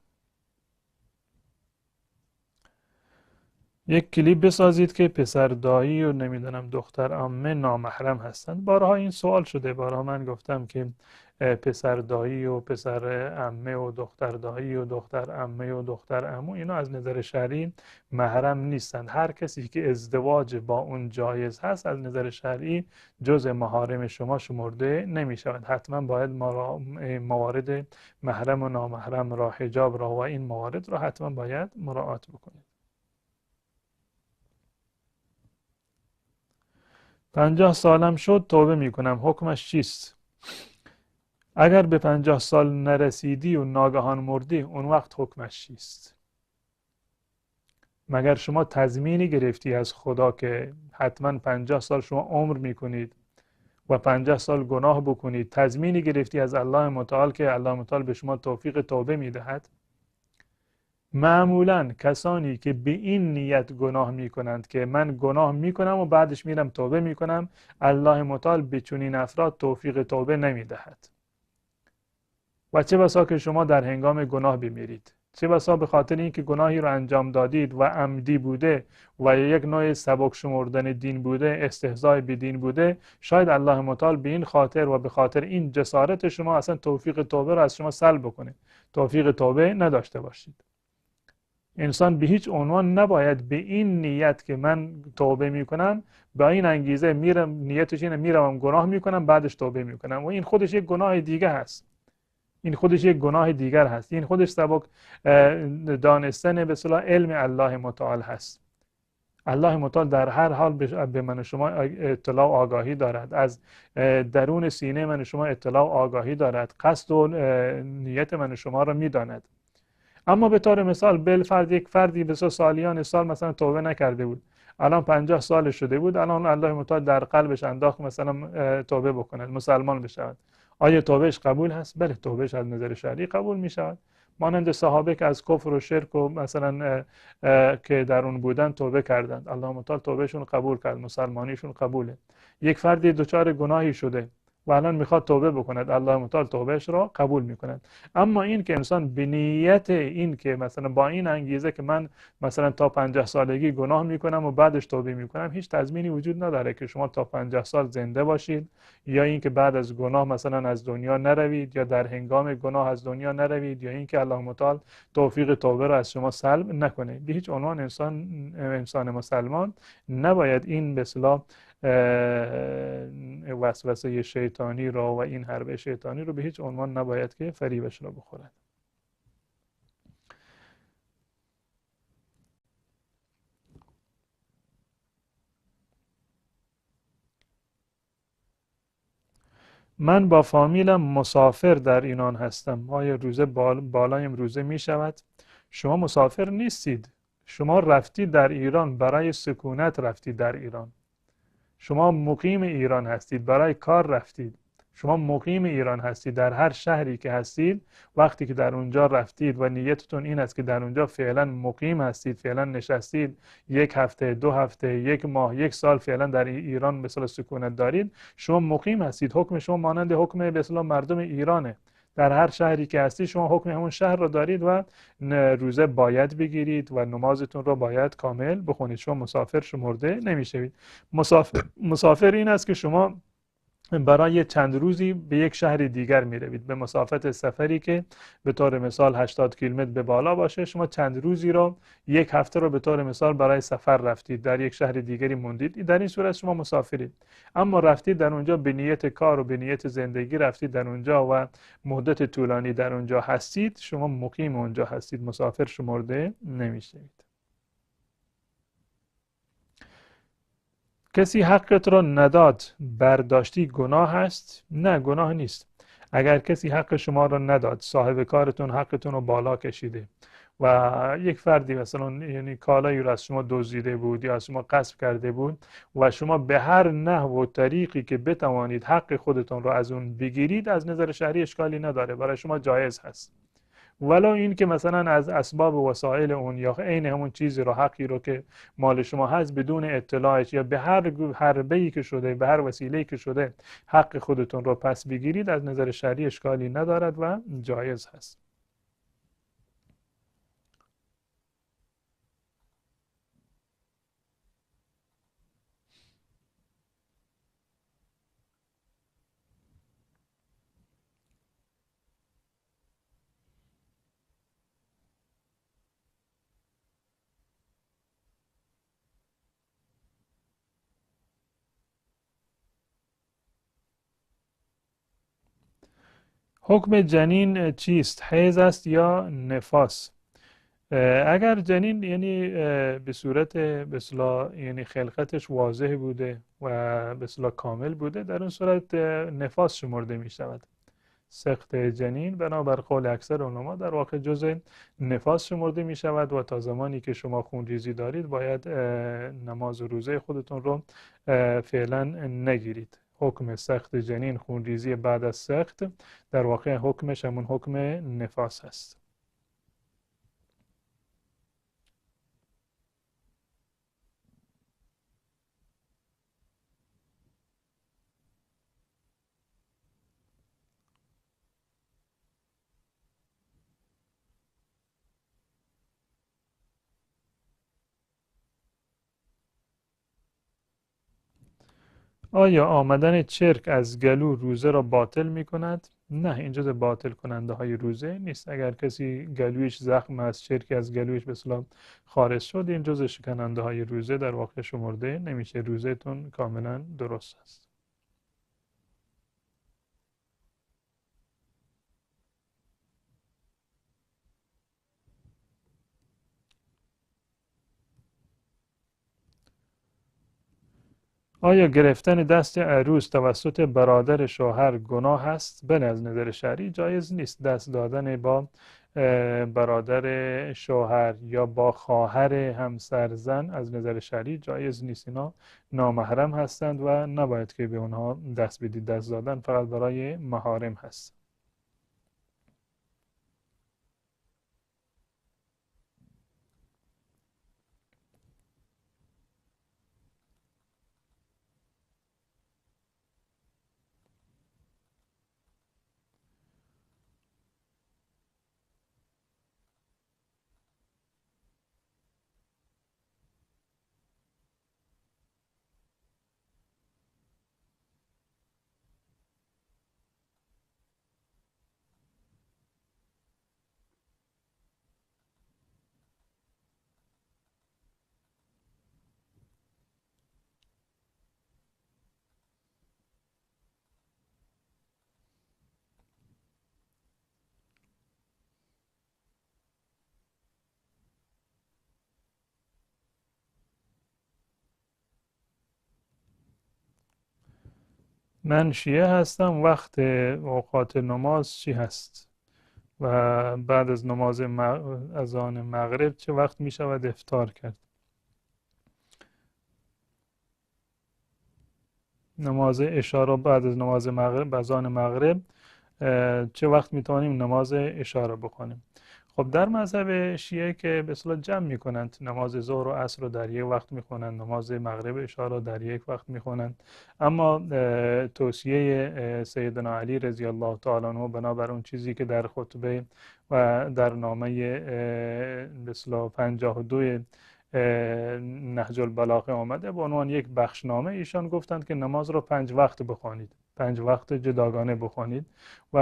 یک کلیپ بسازید که پسر دایی و نمیدونم دختر عمه نامحرم هستند. بارها این سوال شده، بارها من گفتم که پسر دایی و پسر عمه و دختر دایی و دختر عمه و دختر عمو اینا از نظر شرعی محرم نیستند. هر کسی که ازدواج با اون جایز هست از نظر شرعی جز محارم شما شمرده نمی شود. حتما باید موارد محرم و نامحرم را، حجاب را و این موارد را حتما باید مراعات بکنید. 50 سالم شد توبه میکنم، حکمش چیست؟ اگر به 50 سال نرسیدی و ناگهان مردی، اون وقت حکمش چیست؟ مگر شما تضمینی گرفتی از خدا که حتما 50 سال شما عمر میکنید و 50 سال گناه بکنید؟ تضمینی گرفتی از الله متعال که الله متعال به شما توفیق توبه میدهد؟ معمولا کسانی که به این نیت گناه میکنند که من گناه میکنم و بعدش میرم توبه میکنم، الله متعال به چنین افراد توفیق توبه نمیدهد. و چه بسا که شما در هنگام گناه بمیرید، چه بسا به خاطر اینکه گناهی رو انجام دادید و عمدی بوده و یک نوع سبک شمردن دین بوده، استهزاء به دین بوده، شاید الله متعال به این خاطر و به خاطر این جسارت شما اصلا توفیق توبه رو از شما سلب بکنه، توفیق توبه نداشته باشید. انسان به هیچ عنوان نباید به این نیت که من توبه میکنم، با این انگیزه میرم، نیتش اینه میرم گناه میکنم بعدش توبه میکنم، و این خودش یک گناه دیگه هست. این خودش یک گناه دیگر هست. این خودش سبک دانستن به اصطلاح علم الله متعال هست. الله متعال در هر حال به من و شما اطلاع و آگاهی دارد، از درون سینه من و شما اطلاع و آگاهی دارد، قصد و نیت من و شما را میداند. اما به طور مثال بالفرض یک فردی به سالیان سال مثلا توبه نکرده بود، الان 50 سال شده بود، الان الله متعال در قلبش انداخت مثلا توبه بکند، مسلمان بشود، آیا توبهش قبول هست؟ بله، توبهش از نظر شرعی قبول می شود. مانند صحابه که از کفر و شرک و مثلا که در اون بودن توبه کردند، الله متعال توبهشون قبول کرد، مسلمانیشون قبوله. یک فردی دچار گناهی شده و الان میخواد توبه بکند، الله متعال توبهش را قبول میکند. اما این که انسان به نیت این که مثلا با این انگیزه که من مثلا تا 50 سالگی گناه میکنم و بعدش توبه میکنم، هیچ تضمینی وجود نداره که شما تا 50 سال زنده باشید، یا اینکه بعد از گناه مثلا از دنیا نروید، یا در هنگام گناه از دنیا نروید، یا اینکه الله متعال توفیق توبه را از شما سلب نکنه. به هیچ عنوان انسان مسلمان نباید این به اصطلاح وسوسه شیطانی را و این حربه شیطانی رو به هیچ عنوان نباید که فریبش را بخورد. من با فامیلم مسافر در ایران هستم، آیا روزه بالایم روزه می شود؟ شما مسافر نیستید، شما رفتید در ایران، برای سکونت رفتید در ایران. شما مقیم ایران هستید، برای کار رفتید، شما مقیم ایران هستید، در هر شهری که هستید وقتی که در اونجا رفتید و نیتتون این است که در اونجا فعلا مقیم هستید، فعلا نشستید، 1 هفته، 2 هفته، 1 ماه، 1 سال فعلا در ایران مثلا سکونت دارید، شما مقیم هستید. حکم شما مانند حکم به اصطلاح مردم ایرانه. در هر شهری که هستید شما حکم همون شهر رو دارید و روزه باید بگیرید و نمازتون رو باید کامل بخونید. شما مسافر شمرده نمیشوید. مسافر این است که شما برای چند روزی به یک شهر دیگر می روید، به مسافت سفری که به طور مثال 80 کیلومتر به بالا باشه. شما چند روزی رو، 1 هفته رو به طور مثال برای سفر رفتید، در یک شهر دیگری موندید، در این صورت شما مسافرید. اما رفتید در اونجا به نیت کار و به نیت زندگی رفتید در اونجا و مدت طولانی در اونجا هستید، شما مقیم اونجا هستید، مسافر شمرده نمیشید. کسی حقت را نداد برداشتی گناه است؟ نه، گناه نیست. اگر کسی حق شما را نداد، صاحب کارتون حقتون رو بالا کشیده و یک فردی مثلا یعنی کالایی رو از شما دزدیده بود یا از شما غصب کرده بود و شما به هر نحو و طریقی که بتوانید حق خودتون رو از اون بگیرید، از نظر شرعی اشکالی نداره، برای شما جایز هست. ولو این که مثلا از اسباب و وسایل اون یا عین همون چیزی رو، حقی رو که مال شما هست، بدون اطلاعش یا به هر حربه‌ای که شده، به هر وسیله‌ای که شده حق خودتون رو پس بگیرید، از نظر شرعی اشکالی ندارد و جایز هست. حکم جنین چیست؟ حیض است یا نفاس؟ اگر جنین یعنی به صورت به اصطلاح یعنی خلقتش واضح بوده و به اصطلاح کامل بوده، در اون صورت نفاس شمرده می شود. سقط جنین بنابر قول اکثر علما در واقع جزء نفاس شمرده می شود و تا زمانی که شما خونریزی دارید باید نماز و روزه خودتون رو فعلا نگیرید. حکم سقط جنین، خونریزی بعد از سقط، در واقع حکمش همون حکم نفاس هست. آیا آمدن چرک از گلو روزه را باطل می کند؟ نه، این جز باطل کننده های روزه نیست. اگر کسی گلویش زخم از چرکی از گلویش به اصطلاح خارج شد، این جز شکننده های روزه در واقع شمرده نمیشه. روزهتون کاملا درست است. آیا گرفتن دست عروس توسط برادر شوهر گناه است؟ بله، از نظر شرعی جایز نیست. دست دادن با برادر شوهر یا با خواهر همسر زن از نظر شرعی جایز نیست. اینا نامحرم هستند و نباید که به اونها دست بدید. دست دادن فقط برای محارم هست. من شیعه هستم. وقت اوقات نماز چی هست؟ و بعد از نماز اذان مغرب چه وقت می شود افطار کرد؟ نماز عشا رو بعد از نماز مغرب، اذان مغرب چه وقت میتونیم نماز عشا رو بخونیم؟ خب در مذهب شیعه که به اصطلاح جمع میکنند، نماز ظهر و عصر رو در یک وقت میخونند، نماز مغرب عشا رو در یک وقت میخونند. اما توصیه سیدنا علی رضی الله تعالی عنه بنابر اون چیزی که در خطبه و در نامه به اصطلاح 52 نهج البلاغه آمده به عنوان یک بخشنامه، ایشان گفتند که نماز رو 5 وقت بخوانید، 5 وقت جداگانه بخوانید و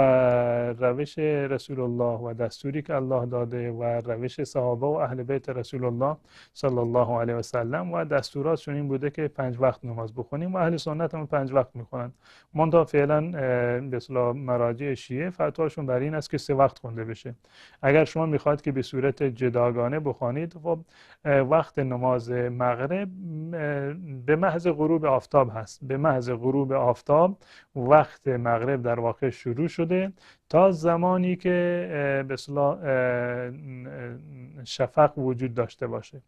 روش رسول الله و دستوری که الله داده و روش صحابه و اهل بیت رسول الله صلی الله علیه و سلم و دستوراتشون این بوده که 5 وقت نماز بخونیم و اهل سنت هم 5 وقت میخونند. منتها فعلا به اصطلاح مراجع شیعه فتواشون بر این است که 3 وقت خونده بشه. اگر شما میخواهید که به صورت جداگانه بخوانید، خب وقت نماز مغرب به محض غروب آفتاب هست. به محض غروب آفتاب وقت مغرب در واقع شروع شده تا زمانی که به اصطلاح شفق وجود داشته باشه،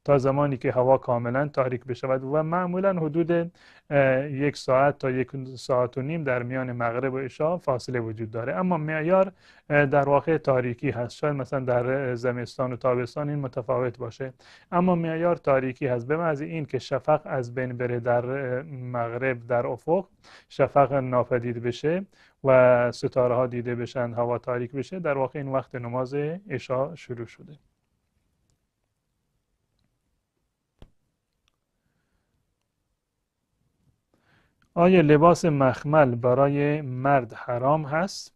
تا زمانی که هوا کاملا تاریک بشود و معمولا حدود 1 ساعت تا 1 ساعت و نیم در میان مغرب و عشا فاصله وجود داره. اما معیار در واقع تاریکی هست. شاید مثلا در زمستان و تابستان این متفاوت باشه، اما معیار تاریکی هست. به محض این که شفق از بین بره در مغرب، در افق شفق ناپدید بشه و ستاره ها دیده بشن، هوا تاریک بشه، در واقع این وقت نماز عشا شروع شده. آیا لباس مخمل برای مرد حرام هست؟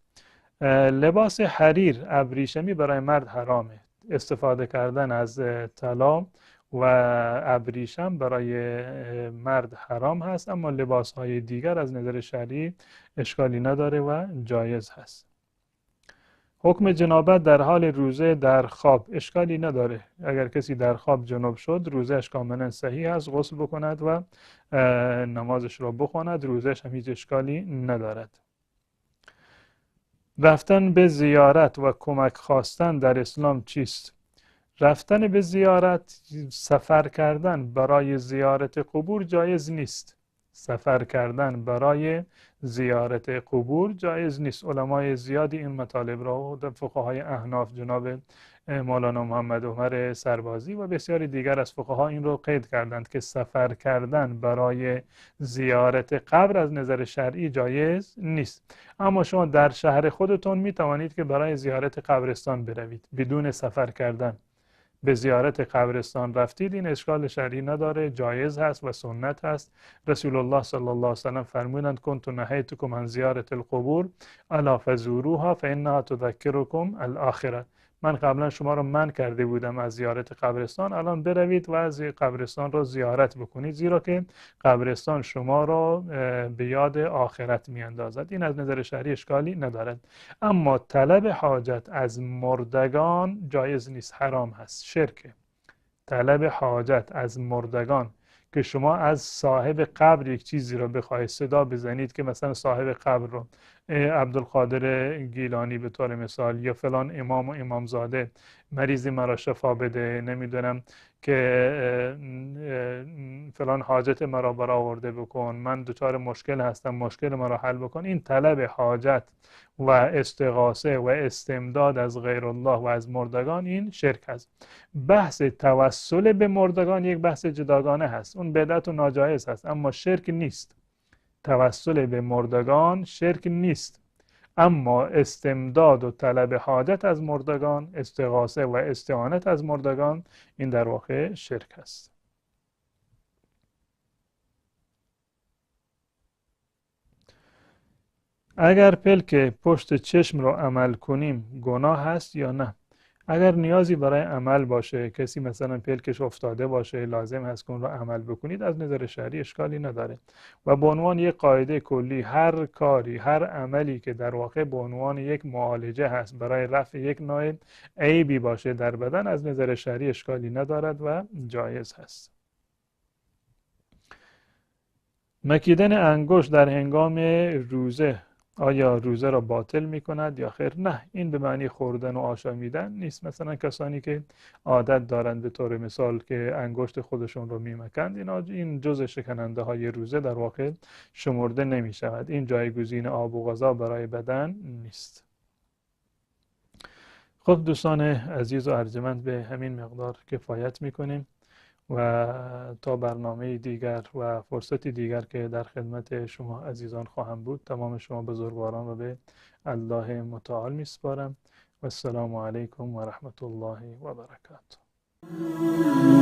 لباس حریر ابریشمی برای مرد حرامه. استفاده کردن از طلا و ابریشم برای مرد حرام هست، اما لباس های دیگر از نظر شرعی اشکالی نداره و جایز هست. حکم جنابت در حال روزه در خواب اشکالی نداره. اگر کسی در خواب جنوب شد، روزهش کاملا صحیح است، غسل بکند و نمازش را بخواند، روزهش هم هیچ اشکالی ندارد. رفتن به زیارت و کمک خواستن در اسلام چیست؟ رفتن به زیارت، سفر کردن برای زیارت قبور جایز نیست. سفر کردن برای زیارت قبور جایز نیست. علمای زیادی این مطالب را، فقهای احناف جناب مولانا محمد عمر سربازی و بسیاری دیگر از فقها این رو قید کردند که سفر کردن برای زیارت قبر از نظر شرعی جایز نیست. اما شما در شهر خودتون می توانید که برای زیارت قبرستان بروید بدون سفر کردن. به زیارت قبرستان رفتید، این اشکال شرعی نداره، جایز هست و سنت هست. رسول الله صلی الله علیه و سلم فرمودند کنت نهیتکم عن زیارت القبور الا فزوروها فانها تذکرکم الاخره. من قبلا شما را منع کرده بودم از زیارت قبرستان، الان بروید و از قبرستان را زیارت بکنید، زیرا که قبرستان شما را به یاد آخرت میاندازد. این از نظر شرعی اشکالی ندارد. اما طلب حاجت از مردگان جایز نیست، حرام هست، شرکه. طلب حاجت از مردگان که شما از صاحب قبر یک چیزی رو بخواهید، صدا بزنید که مثلا صاحب قبر رو، عبدالقادر گیلانی به طور مثال، یا فلان امام و امامزاده مریضی مرا شفا بده، نمیدونم که فلان حاجت مرا برآورده بکن، من دچار مشکل هستم مشکل مرا حل بکن. این طلب حاجت و استغاثه و استمداد از غیر الله و از مردگان، این شرک است. بحث توسل به مردگان یک بحث جداگانه هست، اون بدعت و ناجایز هست، اما شرک نیست. توسل به مردگان شرک نیست، اما استمداد و طلب حاجت از مردگان، استغاثه و استعانت از مردگان، این در واقع شرک است. اگر پلک پشت چشم را عمل کنیم گناه هست یا نه؟ اگر نیازی برای عمل باشه، کسی مثلا پلکش افتاده باشه، لازم هست که اون رو عمل بکنید، از نظر شرعی اشکالی نداره. و به عنوان یک قاعده کلی، هر کاری، هر عملی که در واقع به عنوان یک معالجه هست برای رفع یک نوع عیبی باشه در بدن، از نظر شرعی اشکالی ندارد و جایز هست. مکیدن انگشت در هنگام روزه آیا روزه را باطل می کند یا خیر؟ نه، این به معنی خوردن و آشامیدن نیست. مثلا کسانی که عادت دارند به طور مثال که انگشت خودشون رو میمکند، این جز شکننده های روزه در واقع شمرده نمی شود. این جایگزین آب و غذا برای بدن نیست. خب دوستان عزیز و ارجمند، به همین مقدار کفایت میکنیم و تا برنامه دیگر و فرصتی دیگر که در خدمت شما عزیزان خواهم بود، تمام شما بزرگواران رو به الله متعال میسپارم و السلام علیکم و رحمت الله و برکاته.